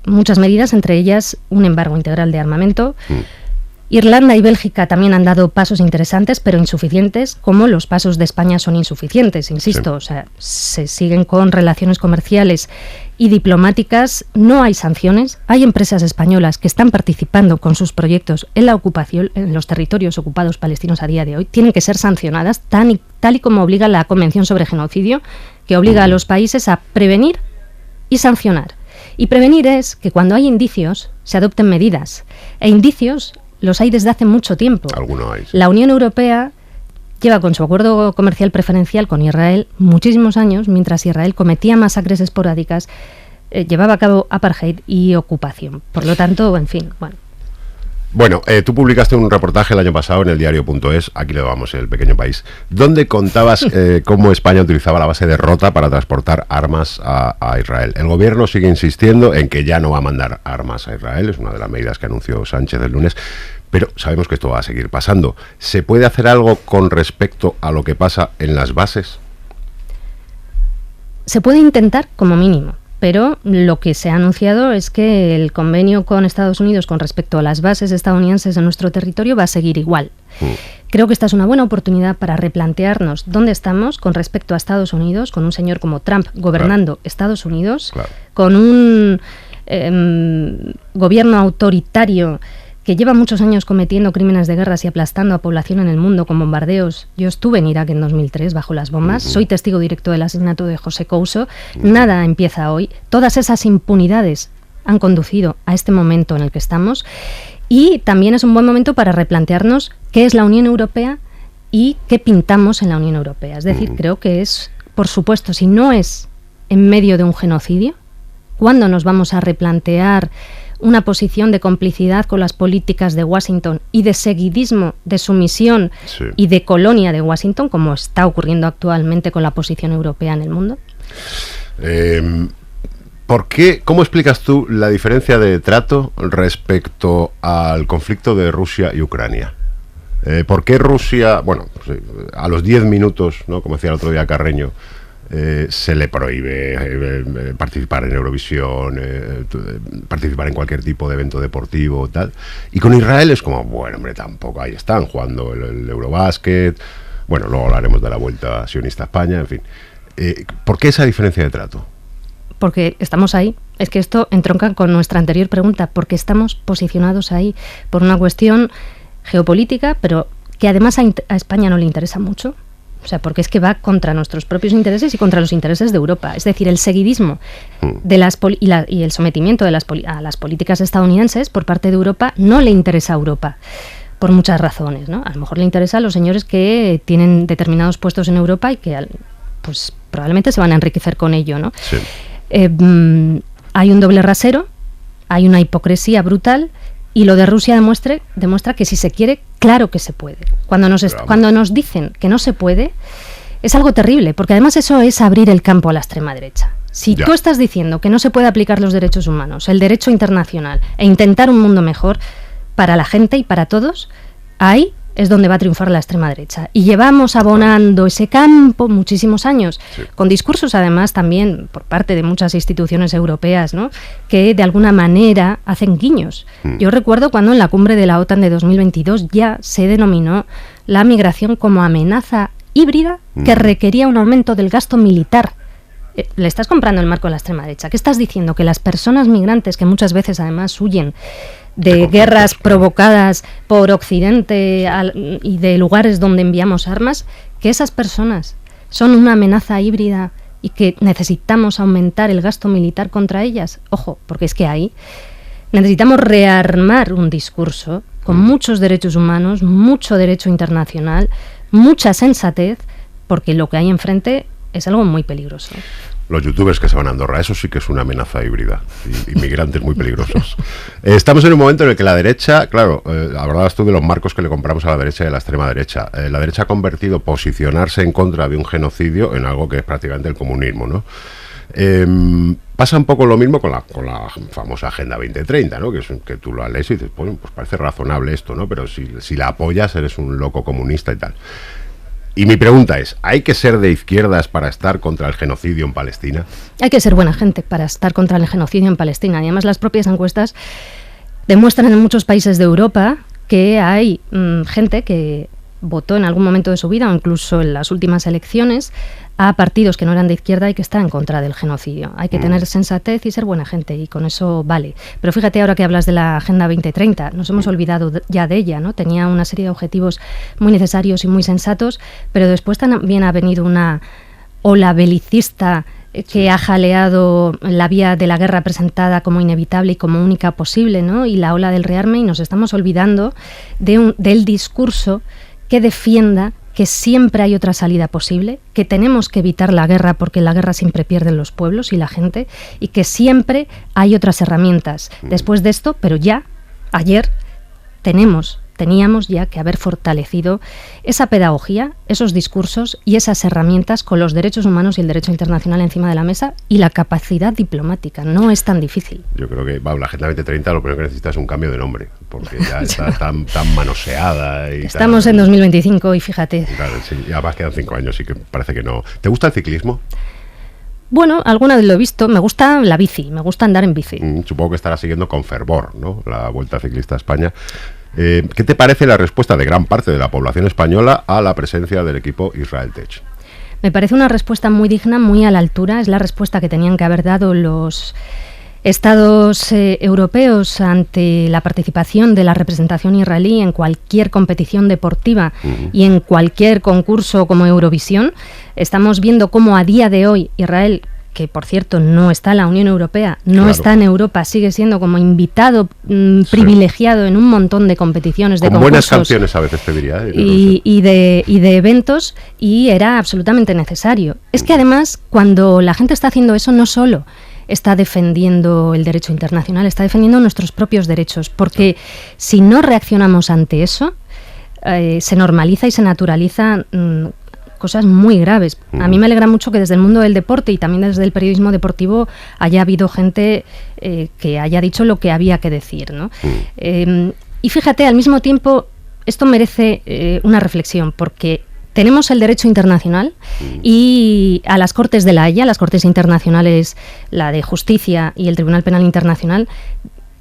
muchas medidas, entre ellas un embargo integral de armamento. Irlanda y Bélgica también han dado pasos interesantes, pero insuficientes, como los pasos de España son insuficientes, insisto. O sea, se siguen con relaciones comerciales y diplomáticas, no hay sanciones, hay empresas españolas que están participando con sus proyectos en la ocupación, en los territorios ocupados palestinos a día de hoy, tienen que ser sancionadas, tal y como obliga la Convención sobre Genocidio, que obliga a los países a prevenir y sancionar. Y prevenir es que cuando hay indicios se adopten medidas, e indicios los hay desde hace mucho tiempo. Algunos hay. La Unión Europea lleva con su acuerdo comercial preferencial con Israel muchísimos años, mientras Israel cometía masacres esporádicas, llevaba a cabo apartheid y ocupación. Por lo tanto, en fin, bueno. Bueno, tú publicaste un reportaje el año pasado en el diario.es, aquí le vamos, El Pequeño País, donde contabas cómo España utilizaba la base de Rota para transportar armas a Israel. El gobierno sigue insistiendo en que ya no va a mandar armas a Israel, es una de las medidas que anunció Sánchez el lunes, pero sabemos que esto va a seguir pasando. ¿Se puede hacer algo con respecto a lo que pasa en las bases? Se puede intentar, como mínimo. Pero lo que se ha anunciado es que el convenio con Estados Unidos con respecto a las bases estadounidenses en nuestro territorio va a seguir igual. Creo que esta es una buena oportunidad para replantearnos dónde estamos con respecto a Estados Unidos, con un señor como Trump gobernando Estados Unidos, con un gobierno autoritario que lleva muchos años cometiendo crímenes de guerra y aplastando a población en el mundo con bombardeos. Yo estuve en Irak en 2003 bajo las bombas, soy testigo directo del asesinato de José Couso. Nada empieza hoy. Todas esas impunidades han conducido a este momento en el que estamos, y también es un buen momento para replantearnos qué es la Unión Europea y qué pintamos en la Unión Europea. Es decir, creo que es, por supuesto, si no es en medio de un genocidio, ¿cuándo nos vamos a replantear una posición de complicidad con las políticas de Washington y de seguidismo, de sumisión y de colonia de Washington, como está ocurriendo actualmente con la posición europea en el mundo? ¿Por qué? ¿Cómo explicas tú la diferencia de trato respecto al conflicto de Rusia y Ucrania? ¿Por qué Rusia, bueno, a los 10 minutos, ¿no?, como decía el otro día Carreño, se le prohíbe participar en Eurovisión, participar en cualquier tipo de evento deportivo, tal? Y con Israel es como, bueno, hombre, tampoco, ahí están jugando el Eurobásquet, bueno, luego hablaremos de la Vuelta Sionista a España, en fin. ¿Por qué esa diferencia de trato? Porque estamos ahí, Es que esto entronca con nuestra anterior pregunta, porque estamos posicionados ahí por una cuestión geopolítica, pero que además a España no le interesa mucho. O sea, porque es que va contra nuestros propios intereses y contra los intereses de Europa. Es decir, el seguidismo de y el sometimiento de a las políticas estadounidenses por parte de Europa no le interesa a Europa, por muchas razones, ¿no? A lo mejor le interesa a los señores que tienen determinados puestos en Europa y que pues probablemente se van a enriquecer con ello, ¿no? Sí. Hay un doble rasero, hay una hipocresía brutal. Y lo de Rusia demuestra que si se quiere, claro que se puede. Cuando nos dicen que no se puede, es algo terrible, porque además eso es abrir el campo a la extrema derecha. Si tú estás diciendo que no se puede aplicar los derechos humanos, el derecho internacional, e intentar un mundo mejor para la gente y para todos, ahí es donde va a triunfar la extrema derecha. Y llevamos abonando ese campo muchísimos años, con discursos además también por parte de muchas instituciones europeas, ¿no?, que de alguna manera hacen guiños. Yo recuerdo cuando en la cumbre de la OTAN de 2022 ya se denominó la migración como amenaza híbrida que requería un aumento del gasto militar. Le estás comprando el marco a la extrema derecha. ¿Qué estás diciendo? Que las personas migrantes, que muchas veces además huyen de guerras provocadas por Occidente y de lugares donde enviamos armas, que esas personas son una amenaza híbrida y que necesitamos aumentar el gasto militar contra ellas. Ojo, porque es que ahí necesitamos rearmar un discurso con muchos derechos humanos, mucho derecho internacional, mucha sensatez, porque lo que hay enfrente es algo muy peligroso. Los youtubers que se van a Andorra, eso sí que es una amenaza híbrida. Inmigrantes muy peligrosos. Estamos en un momento en el que la derecha, claro, hablabas tú de los marcos que le compramos a la derecha y a la extrema derecha. La derecha ha convertido posicionarse en contra de un genocidio en algo que es prácticamente el comunismo, ¿no? Pasa un poco lo mismo con la famosa Agenda 2030, ¿no? Que tú lo lees y dices, bueno, pues parece razonable esto, ¿no? Pero si la apoyas eres un loco comunista y tal. Y mi pregunta es, ¿hay que ser de izquierdas para estar contra el genocidio en Palestina? Hay que ser buena gente para estar contra el genocidio en Palestina. Y además las propias encuestas demuestran en muchos países de Europa que hay gente que votó en algún momento de su vida, o incluso en las últimas elecciones, a partidos que no eran de izquierda y que están en contra del genocidio. Hay que tener sensatez y ser buena gente, y con eso vale. Pero fíjate, ahora que hablas de la Agenda 2030, nos hemos olvidado ya de ella, ¿no? Tenía una serie de objetivos muy necesarios y muy sensatos, pero después también ha venido una ola belicista que ha jaleado la vía de la guerra presentada como inevitable y como única posible, ¿no? Y la ola del rearme, y nos estamos olvidando del discurso que defienda que siempre hay otra salida posible, que tenemos que evitar la guerra porque la guerra siempre pierden los pueblos y la gente, y que siempre hay otras herramientas. Después de esto, pero ya, ayer, teníamos ya que haber fortalecido esa pedagogía, esos discursos y esas herramientas con los derechos humanos y el derecho internacional encima de la mesa, y la capacidad diplomática. No es tan difícil. Yo creo que la Agenda 2030 lo primero que necesita es un cambio de nombre, porque ya está tan manoseada. Y estamos en 2025 y fíjate. Claro, sí, ya más quedan 5 años y que parece que no. ¿Te gusta el ciclismo? Bueno, alguna vez lo he visto. Me gusta la bici, me gusta andar en bici. Supongo que estarás siguiendo con fervor, ¿no?, la Vuelta Ciclista a España. ¿Qué te parece la respuesta de gran parte de la población española a la presencia del equipo Israel Tech? Me parece una respuesta muy digna, muy a la altura. Es la respuesta que tenían que haber dado los Estados europeos ante la participación de la representación israelí en cualquier competición deportiva y en cualquier concurso como Eurovisión. Estamos viendo cómo a día de hoy Israel, que por cierto no está en la Unión Europea, no está en Europa, sigue siendo como invitado privilegiado en un montón de competiciones, de concursos. Con buenas canciones a veces te diría. Y de eventos, y era absolutamente necesario. Es que además, cuando la gente está haciendo eso, no solo está defendiendo el derecho internacional, está defendiendo nuestros propios derechos, porque si no reaccionamos ante eso, se normaliza y se naturaliza cosas muy graves. A mí me alegra mucho que desde el mundo del deporte y también desde el periodismo deportivo haya habido gente que haya dicho lo que había que decir, ¿no? Y fíjate, al mismo tiempo, esto merece una reflexión, porque tenemos el derecho internacional y a las Cortes de la Haya, las Cortes Internacionales, la de Justicia y el Tribunal Penal Internacional,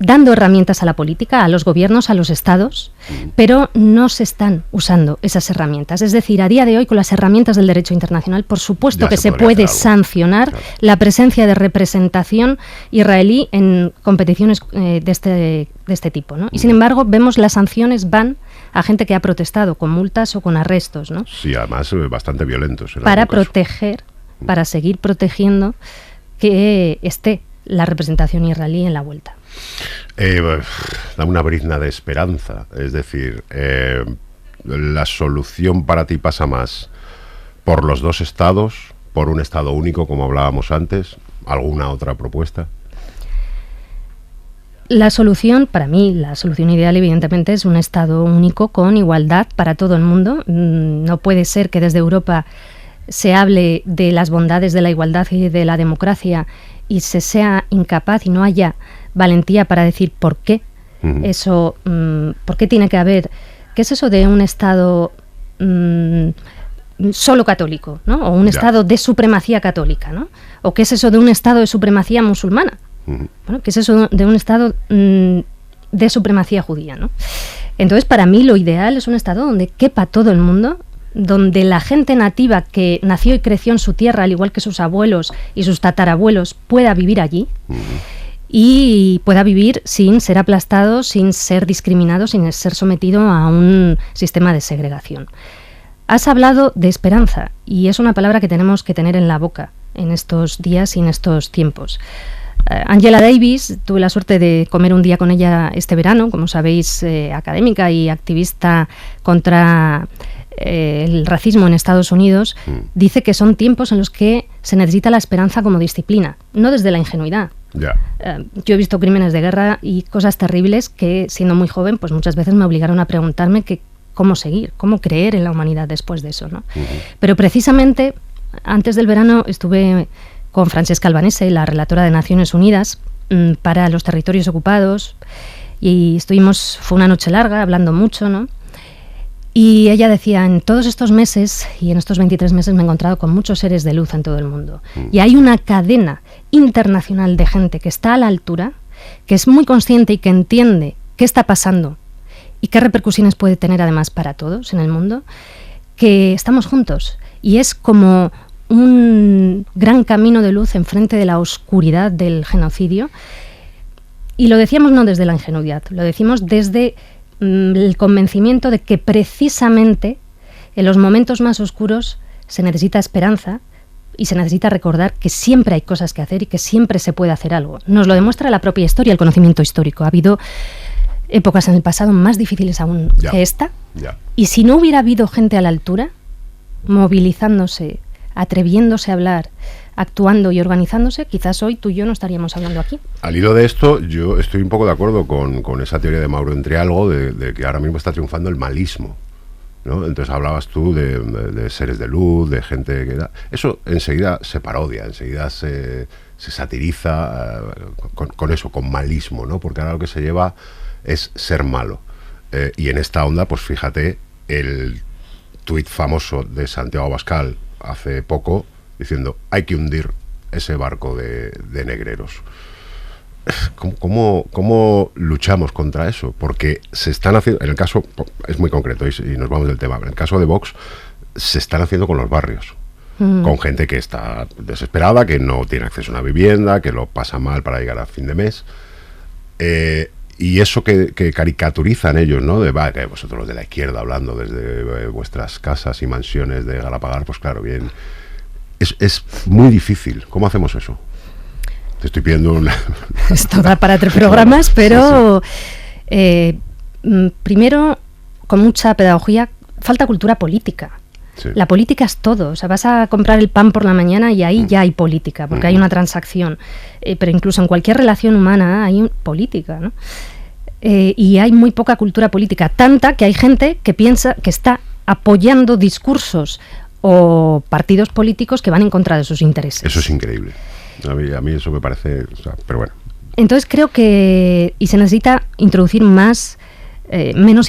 dando herramientas a la política, a los gobiernos, a los estados, pero no se están usando esas herramientas. Es decir, a día de hoy, con las herramientas del derecho internacional, por supuesto que se puede sancionar la presencia de representación israelí en competiciones de este tipo, ¿no? Y sin embargo, vemos las sanciones van a gente que ha protestado con multas o con arrestos, ¿no? Sí, además bastante violentos. Para proteger, para seguir protegiendo que esté la representación israelí en la vuelta. Da una brizna de esperanza, es decir, la solución para ti pasa más por los dos estados, por un estado único, como hablábamos antes, ¿alguna otra propuesta? La solución, para mí, la solución ideal evidentemente es un estado único con igualdad para todo el mundo. No puede ser que desde Europa se hable de las bondades de la igualdad y de la democracia y se sea incapaz y no haya valentía para decir por qué eso, por qué tiene que haber, ¿qué es eso de un Estado solo católico, ¿no? O un Estado de supremacía católica, ¿no? O qué es eso de un Estado de supremacía musulmana. Bueno, ¿qué es eso de un Estado de supremacía judía, ¿no? Entonces, para mí lo ideal es un Estado donde quepa todo el mundo, donde la gente nativa que nació y creció en su tierra, al igual que sus abuelos y sus tatarabuelos, pueda vivir allí y pueda vivir sin ser aplastado, sin ser discriminado, sin ser sometido a un sistema de segregación. Has hablado de esperanza y es una palabra que tenemos que tener en la boca en estos días y en estos tiempos. Angela Davis, tuve la suerte de comer un día con ella este verano, como sabéis, académica y activista contra el racismo en Estados Unidos, dice que son tiempos en los que se necesita la esperanza como disciplina, no desde la ingenuidad. Yo he visto crímenes de guerra y cosas terribles que, siendo muy joven, pues muchas veces me obligaron a preguntarme cómo seguir, cómo creer en la humanidad después de eso, ¿no? Pero precisamente antes del verano estuve con Francesca Albanese, la relatora de Naciones Unidas para los territorios ocupados, y fue una noche larga, hablando mucho, ¿no? Y ella decía, en todos estos meses, y en estos 23 meses me he encontrado con muchos seres de luz en todo el mundo. Y hay una cadena internacional de gente que está a la altura, que es muy consciente y que entiende qué está pasando y qué repercusiones puede tener además para todos en el mundo, que estamos juntos. Y es como un gran camino de luz enfrente de la oscuridad del genocidio. Y lo decíamos no desde la ingenuidad, lo decimos desde el convencimiento de que precisamente en los momentos más oscuros se necesita esperanza y se necesita recordar que siempre hay cosas que hacer y que siempre se puede hacer algo. Nos lo demuestra la propia historia, el conocimiento histórico. Ha habido épocas en el pasado más difíciles aún que esta, y si no hubiera habido gente a la altura, movilizándose, atreviéndose a hablar, actuando y organizándose, quizás hoy tú y yo no estaríamos hablando aquí. Al hilo de esto, yo estoy un poco de acuerdo con esa teoría de Mauro Entrialgo de que ahora mismo está triunfando el malismo, ¿no? Entonces hablabas tú de seres de luz, de gente que... Eso enseguida se parodia, enseguida se satiriza con eso, con malismo, ¿no? Porque ahora lo que se lleva es ser malo. Y en esta onda, pues fíjate, el tuit famoso de Santiago Abascal hace poco, diciendo, hay que hundir ese barco de negreros. ¿Cómo luchamos contra eso? Porque se están haciendo, en el caso, es muy concreto y nos vamos del tema, en el caso de Vox, se están haciendo con los barrios, con gente que está desesperada, que no tiene acceso a una vivienda, que lo pasa mal para llegar a fin de mes. Y eso que caricaturizan ellos, ¿no? Que vosotros los de la izquierda hablando desde vuestras casas y mansiones de Galapagar, pues claro, bien... Es muy difícil. ¿Cómo hacemos eso? Te estoy pidiendo Esto da para 3 programas, pero primero, con mucha pedagogía, falta cultura política. La política es todo. O sea, vas a comprar el pan por la mañana y ahí ya hay política, porque hay una transacción. Pero incluso en cualquier relación humana hay política, ¿no? Y hay muy poca cultura política. Tanta que hay gente que piensa que está apoyando discursos o partidos políticos que van en contra de sus intereses. Eso es increíble. A mí eso me parece... pero bueno. Entonces creo que... Y se necesita introducir menos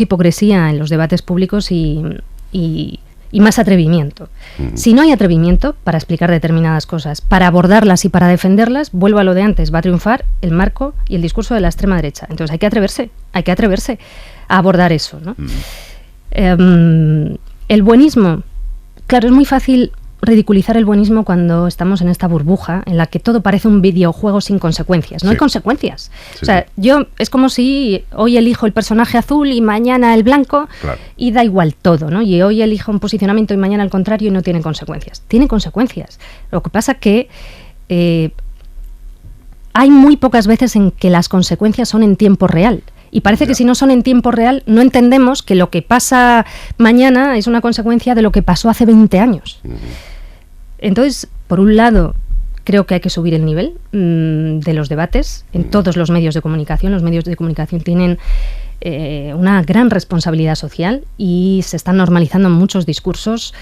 hipocresía en los debates públicos y y más atrevimiento. Si no hay atrevimiento para explicar determinadas cosas, para abordarlas y para defenderlas, vuelvo a lo de antes, va a triunfar el marco y el discurso de la extrema derecha. Entonces hay que atreverse a abordar eso, ¿no? El buenismo, claro, es muy fácil ridiculizar el buenismo cuando estamos en esta burbuja en la que todo parece un videojuego sin consecuencias. No hay consecuencias. O sea, es como si hoy elijo el personaje azul y mañana el blanco, y da igual todo, ¿no? Y hoy elijo un posicionamiento y mañana el contrario y no tiene consecuencias. Tiene consecuencias. Lo que pasa que hay muy pocas veces en que las consecuencias son en tiempo real. Y parece que si no son en tiempo real, no entendemos que lo que pasa mañana es una consecuencia de lo que pasó hace 20 años. Entonces, por un lado, creo que hay que subir el nivel de los debates en todos los medios de comunicación. Los medios de comunicación tienen una gran responsabilidad social y se están normalizando muchos discursos.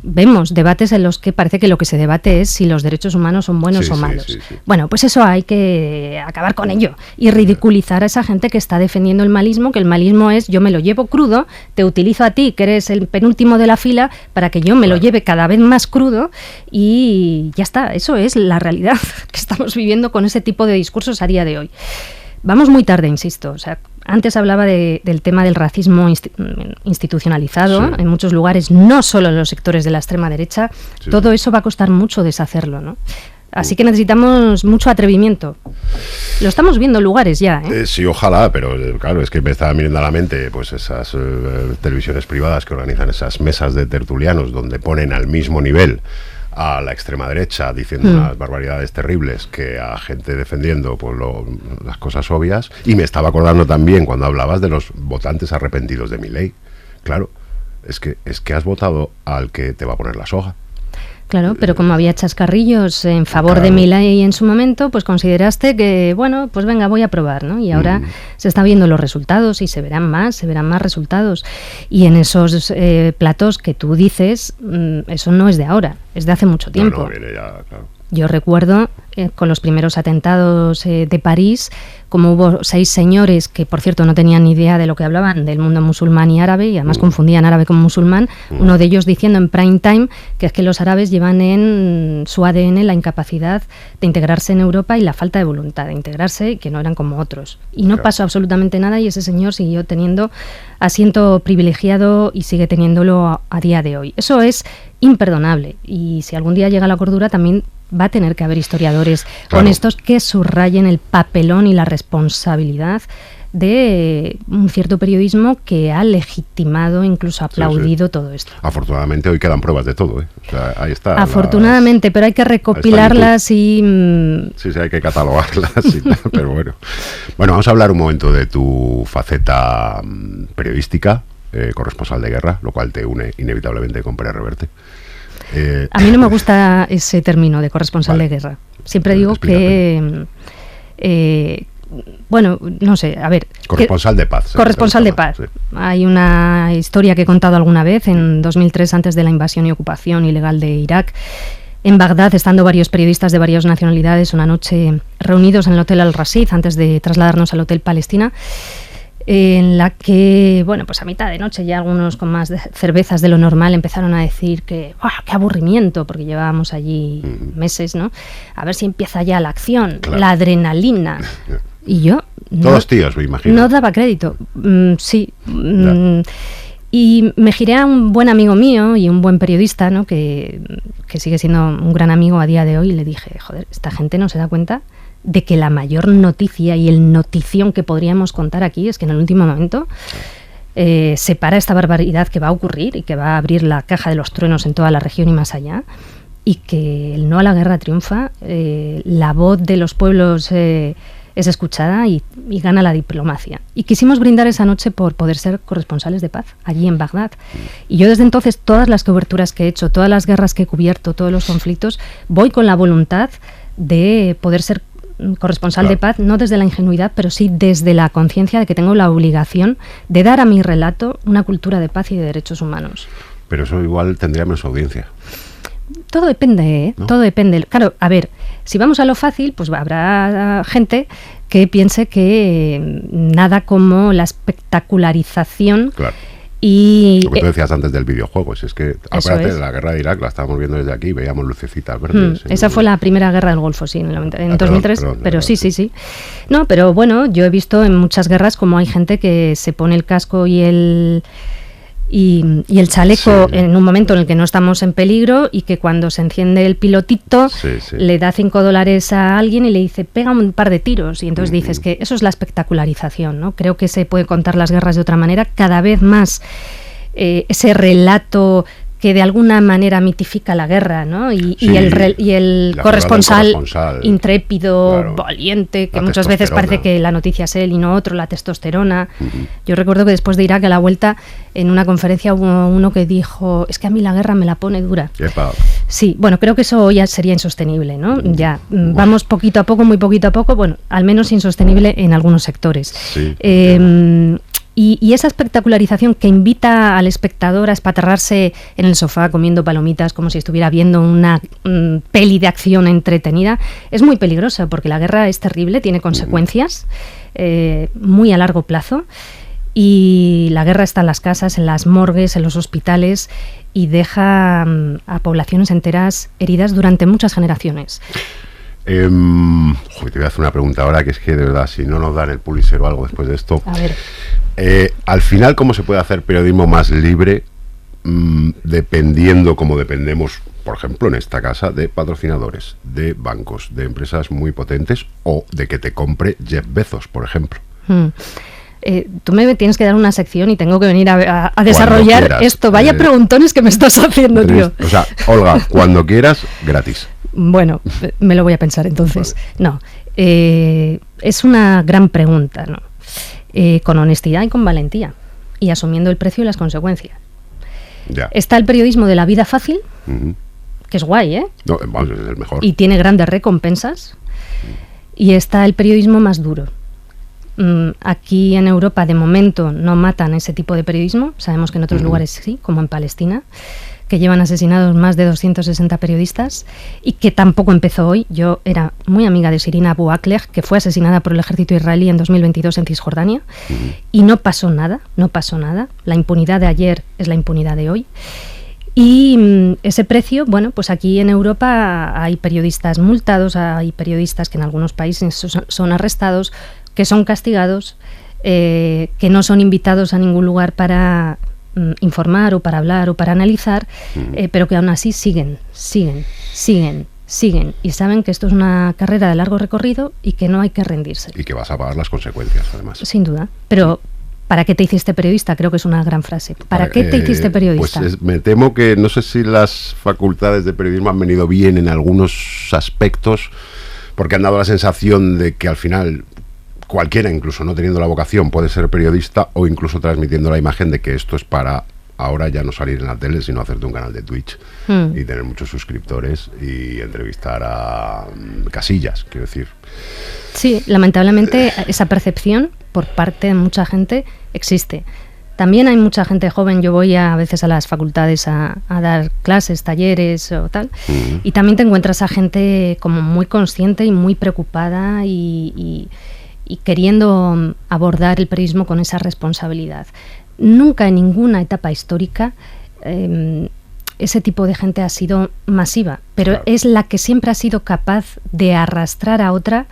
Vemos debates en los que parece que lo que se debate es si los derechos humanos son buenos o malos. Sí. Bueno, pues eso hay que acabar con ello y ridiculizar a esa gente que está defendiendo el malismo, que el malismo es yo me lo llevo crudo, te utilizo a ti, que eres el penúltimo de la fila, para que yo me lo lleve cada vez más crudo y ya está. Eso es la realidad que estamos viviendo con ese tipo de discursos a día de hoy. Vamos muy tarde, insisto. O sea, antes hablaba del tema del racismo institucionalizado en muchos lugares, no solo en los sectores de la extrema derecha. Todo eso va a costar mucho deshacerlo, ¿no? Así que necesitamos mucho atrevimiento. Lo estamos viendo en lugares ya, ¿eh? Sí, ojalá, pero claro, es que me estaba viniendo a la mente pues esas televisiones privadas que organizan esas mesas de tertulianos donde ponen al mismo nivel a la extrema derecha diciendo unas barbaridades terribles que a gente defendiendo pues las cosas obvias. Y me estaba acordando también cuando hablabas de los votantes arrepentidos de Milei. Claro, es que has votado al que te va a poner la soga. Claro, pero como había chascarrillos en favor de Milei en su momento, pues consideraste que, bueno, pues venga, voy a probar, ¿no? Y ahora se están viendo los resultados y se verán más resultados. Y en esos platos que tú dices, eso no es de ahora, es de hace mucho tiempo. No, viene ya, claro. Yo recuerdo con los primeros atentados de París, como hubo 6 señores que, por cierto, no tenían ni idea de lo que hablaban del mundo musulmán y árabe, y además confundían árabe con musulmán, uno de ellos diciendo en prime time que es que los árabes llevan en su ADN la incapacidad de integrarse en Europa y la falta de voluntad de integrarse, y que no eran como otros. Y no pasó absolutamente nada, y ese señor siguió teniendo asiento privilegiado y sigue teniéndolo a día de hoy. Eso es imperdonable, y si algún día llega la cordura también va a tener que haber historiadores honestos que subrayen el papelón y la responsabilidad de un cierto periodismo que ha legitimado, incluso aplaudido todo esto. Afortunadamente hoy quedan pruebas de todo, ¿eh? O sea, ahí está. Afortunadamente, pero hay que recopilarlas y... Sí, hay que catalogarlas, pero bueno. Bueno, vamos a hablar un momento de tu faceta periodística, corresponsal de guerra, lo cual te une inevitablemente con Pérez Reverte. A mí no me gusta ese término de corresponsal de guerra. Siempre digo que... bueno, no sé, a ver... Corresponsal de paz. Corresponsal de paz. Sí. Hay una historia que he contado alguna vez, en 2003, antes de la invasión y ocupación ilegal de Irak. En Bagdad, estando varios periodistas de varias nacionalidades una noche reunidos en el Hotel Al-Rashid, antes de trasladarnos al Hotel Palestina, en la que, bueno, pues a mitad de noche ya algunos con más cervezas de lo normal empezaron a decir que ¡qué aburrimiento! Porque llevábamos allí meses, ¿no? A ver si empieza ya la acción, la adrenalina. Y yo... Todos tíos, me imagino. No daba crédito. Sí. Y me giré a un buen amigo mío y un buen periodista, ¿no? Que sigue siendo un gran amigo a día de hoy, y le dije, joder, esta gente no se da cuenta de que la mayor noticia y el notición que podríamos contar aquí es que en el último momento se para esta barbaridad que va a ocurrir y que va a abrir la caja de los truenos en toda la región y más allá, y que el no a la guerra triunfa, la voz de los pueblos es escuchada y gana la diplomacia. Y quisimos brindar esa noche por poder ser corresponsales de paz allí en Bagdad. Y yo desde entonces, todas las coberturas que he hecho, todas las guerras que he cubierto, todos los conflictos, voy con la voluntad de poder ser corresponsal de paz, no desde la ingenuidad, pero sí desde la conciencia de que tengo la obligación de dar a mi relato una cultura de paz y de derechos humanos. Pero eso igual tendría menos audiencia. Todo depende, ¿eh? ¿No? Todo depende. Claro, a ver, si vamos a lo fácil, pues habrá gente que piense que nada como la espectacularización Y lo que tú decías antes del videojuego, si es que acuérdate de la guerra de Irak, la estábamos viendo desde aquí, veíamos lucecitas verdes. Esa fue la primera guerra del Golfo, sí, en 2003, pero sí. No, pero bueno, yo he visto en muchas guerras como hay gente que se pone el casco y el chaleco en un momento en el que no estamos en peligro, y que cuando se enciende el pilotito le da $5 a alguien y le dice pega un par de tiros, y entonces dices que eso es la espectacularización, ¿no? Creo que se puede contar las guerras de otra manera, cada vez más ese relato que de alguna manera mitifica la guerra, ¿no? Y el corresponsal intrépido, valiente, que muchas veces parece que la noticia es él y no otro, la testosterona. Yo recuerdo que después de Irak, a la vuelta, en una conferencia hubo uno que dijo, es que a mí la guerra me la pone dura. Sí, bueno, creo que eso ya sería insostenible, ¿no? Ya, vamos poquito a poco, muy poquito a poco, bueno, al menos insostenible en algunos sectores. Y esa espectacularización que invita al espectador a espatarrarse en el sofá comiendo palomitas como si estuviera viendo una peli de acción entretenida es muy peligrosa, porque la guerra es terrible, tiene consecuencias muy a largo plazo, y la guerra está en las casas, en las morgues, en los hospitales, y deja a poblaciones enteras heridas durante muchas generaciones. Te voy a hacer una pregunta ahora, que es que de verdad, si no nos dan el Pulitzer o algo después de esto, a ver. Al final, ¿cómo se puede hacer periodismo más libre dependiendo, como dependemos, por ejemplo, en esta casa, de patrocinadores, de bancos, de empresas muy potentes, o de que te compre Jeff Bezos, por ejemplo? Tú me tienes que dar una sección y tengo que venir a desarrollar esto. Vaya preguntones que me estás haciendo, tío. O sea, Olga, cuando quieras, gratis. Bueno, me lo voy a pensar entonces. No, es una gran pregunta, ¿no? Con honestidad y con valentía, y asumiendo el precio y las consecuencias. Está el periodismo de la vida fácil, que es guay, ¿eh? No, vamos, es el mejor. Y tiene grandes recompensas. Y está el periodismo más duro. Aquí en Europa, de momento, no matan ese tipo de periodismo. Sabemos que en otros lugares sí, como en Palestina, que llevan asesinados más de 260 periodistas, y que tampoco empezó hoy. Yo era muy amiga de Shirin Abu Akleh, que fue asesinada por el ejército israelí en 2022 en Cisjordania, y no pasó nada. La impunidad de ayer es la impunidad de hoy. Y ese precio, bueno, pues aquí en Europa hay periodistas multados, hay periodistas que en algunos países son arrestados, que son castigados, que no son invitados a ningún lugar para informar o para hablar o para analizar, pero que aún así siguen y saben que esto es una carrera de largo recorrido y que no hay que rendirse. Y que vas a pagar las consecuencias, además. Sin duda, pero ¿para qué te hiciste periodista? Creo que es una gran frase. ¿Para qué te hiciste periodista? Pues me temo que no sé si las facultades de periodismo han venido bien en algunos aspectos, porque han dado la sensación de que al final cualquiera, incluso no teniendo la vocación, puede ser periodista, o incluso transmitiendo la imagen de que esto es para ahora ya no salir en la tele, sino hacerte un canal de Twitch y tener muchos suscriptores y entrevistar a Casillas, quiero decir. Sí, lamentablemente esa percepción por parte de mucha gente existe. También hay mucha gente joven. Yo voy a veces a las facultades a dar clases, talleres o tal, y también te encuentras a gente como muy consciente y muy preocupada y queriendo abordar el periodismo con esa responsabilidad. Nunca en ninguna etapa histórica ese tipo de gente ha sido masiva, pero es la que siempre ha sido capaz de arrastrar a otra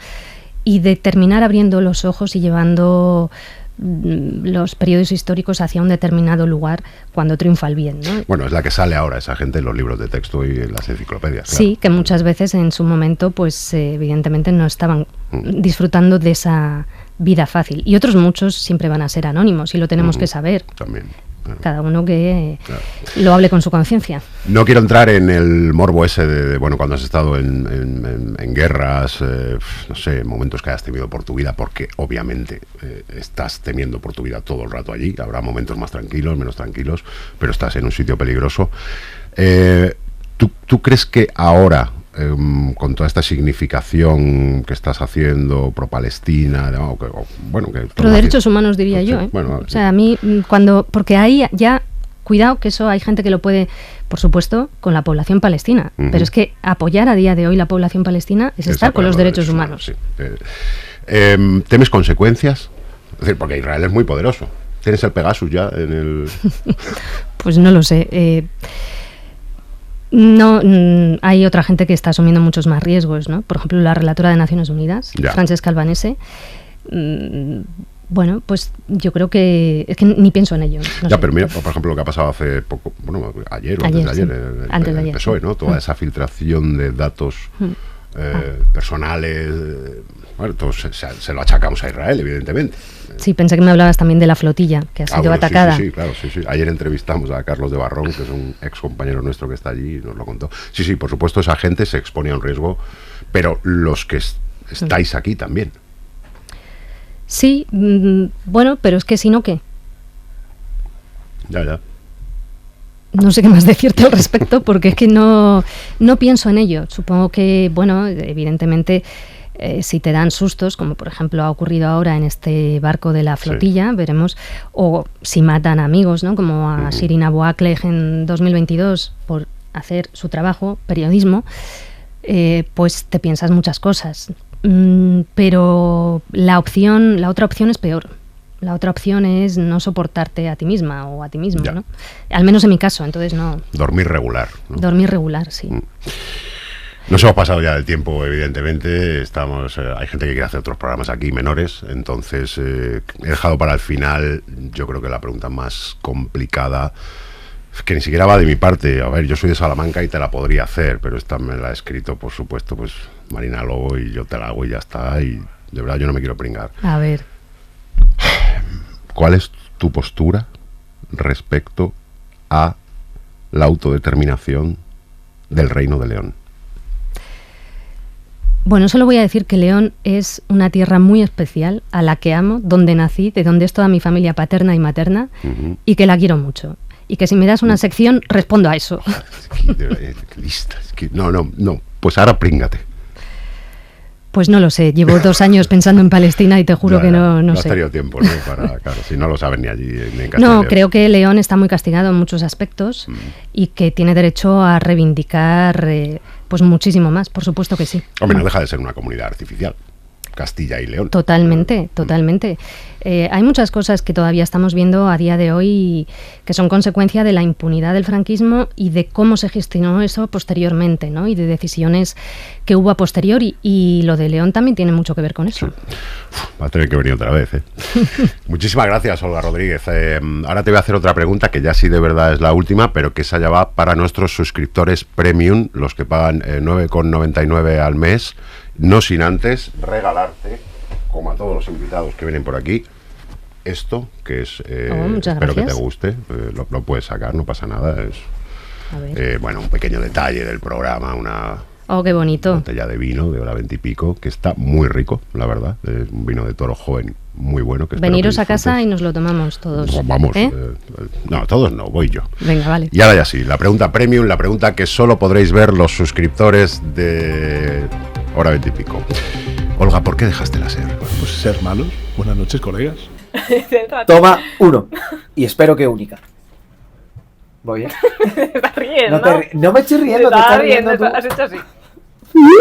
y de terminar abriendo los ojos y llevando los periodos históricos hacia un determinado lugar cuando triunfa el bien, ¿no? Bueno, es la que sale ahora esa gente en los libros de texto y en las enciclopedias. Sí, que muchas veces en su momento, pues evidentemente no estaban disfrutando de esa vida fácil. Y otros muchos siempre van a ser anónimos y lo tenemos que saber. También. Cada uno que lo hable con su conciencia. No quiero entrar en el morbo ese de bueno, cuando has estado en guerras, no sé, momentos que hayas temido por tu vida, porque obviamente estás temiendo por tu vida todo el rato allí. Habrá momentos más tranquilos, menos tranquilos, pero estás en un sitio peligroso. ¿Tú crees que ahora, con toda esta significación que estás haciendo pro Palestina, pro derechos humanos, diría yo, bueno, o sea, a mí porque ahí ya cuidado, que eso hay gente que lo puede, por supuesto, con la población palestina, pero es que apoyar a día de hoy la población palestina es estar con los derechos humanos. Sí. ¿Temes consecuencias? Es decir, porque Israel es muy poderoso. ¿Tienes el Pegasus ya en el...? Pues no lo sé. No, hay otra gente que está asumiendo muchos más riesgos, ¿no? Por ejemplo, la relatora de Naciones Unidas, Francesca Albanese. Bueno, pues yo creo que es que ni pienso en ello. No sé. Pero mira, por ejemplo, lo que ha pasado hace poco, bueno, ayer o antes de ayer, el PSOE, ¿no? Toda esa filtración de datos personales, bueno, todos se lo achacamos a Israel, evidentemente. Sí, pensé que me hablabas también de la flotilla, que ha sido atacada. Sí, claro, sí. Ayer entrevistamos a Carlos de Barrón, que es un ex compañero nuestro que está allí, y nos lo contó. Sí, por supuesto, esa gente se expone a un riesgo, pero los que estáis aquí también. Sí, bueno, pero es que si no, ¿qué? Ya. No sé qué más decirte al respecto, porque es que no pienso en ello. Supongo que, bueno, evidentemente, si te dan sustos, como por ejemplo ha ocurrido ahora en este barco de la flotilla, veremos, o si matan a amigos, ¿no? Como a Shirin Abu Akleh en 2022 por hacer su trabajo, periodismo, pues te piensas muchas cosas. Pero la otra opción es peor. La otra opción es no soportarte a ti misma o a ti mismo, ¿no? Al menos en mi caso, entonces no. Dormir regular, ¿no? Dormir regular, sí. Nos hemos pasado ya del tiempo, evidentemente. Hay gente que quiere hacer otros programas aquí menores, entonces he dejado para el final, yo creo que la pregunta más complicada, que ni siquiera va de mi parte. A ver, yo soy de Salamanca y te la podría hacer, pero esta me la ha escrito, por supuesto, pues Marina Lobo, y yo te la hago y ya está, y de verdad yo no me quiero pringar. A ver. ¿Cuál es tu postura respecto a la autodeterminación del Reino de León? Bueno, solo voy a decir que León es una tierra muy especial, a la que amo, donde nací, de donde es toda mi familia paterna y materna, y que la quiero mucho. Y que si me das una sección, respondo a eso. No, pues ahora príngate. Pues no lo sé, llevo 2 años pensando en Palestina y te juro que no sé. No has tenido tiempo, ¿no? Claro, si no lo saben ni allí ni en Castilla. No, creo que León está muy castigado en muchos aspectos y que tiene derecho a reivindicar pues muchísimo más, por supuesto que sí. Hombre, no deja de ser una comunidad artificial. Castilla y León. Totalmente. Hay muchas cosas que todavía estamos viendo a día de hoy que son consecuencia de la impunidad del franquismo y de cómo se gestionó eso posteriormente, ¿no? Y de decisiones que hubo a posteriori. Y lo de León también tiene mucho que ver con eso. Va a tener que venir otra vez, ¿eh? Muchísimas gracias, Olga Rodríguez. Ahora te voy a hacer otra pregunta, que ya sí de verdad es la última, pero que esa ya va para nuestros suscriptores premium, los que pagan 9,99 al mes. No sin antes regalarte, como a todos los invitados que vienen por aquí, esto, que es... espero que te guste, lo puedes sacar, no pasa nada. Es bueno, un pequeño detalle del programa, una qué bonito. Botella de vino de hora 20 y pico, que está muy rico, la verdad. Es un vino de Toro Joven muy bueno. Veniros a casa y nos lo tomamos todos. Vamos, no, todos no, voy yo. Venga, vale. Y ahora ya sí, la pregunta premium, la pregunta que solo podréis ver los suscriptores de hora 20 y pico. Olga, ¿por qué dejaste la SER? Pues ser malos. Buenas noches, colegas. Toma 1. Y espero que única. Voy, ¿eh? Te estás riendo. No me estoy riendo, te estás riendo tú. Has hecho así.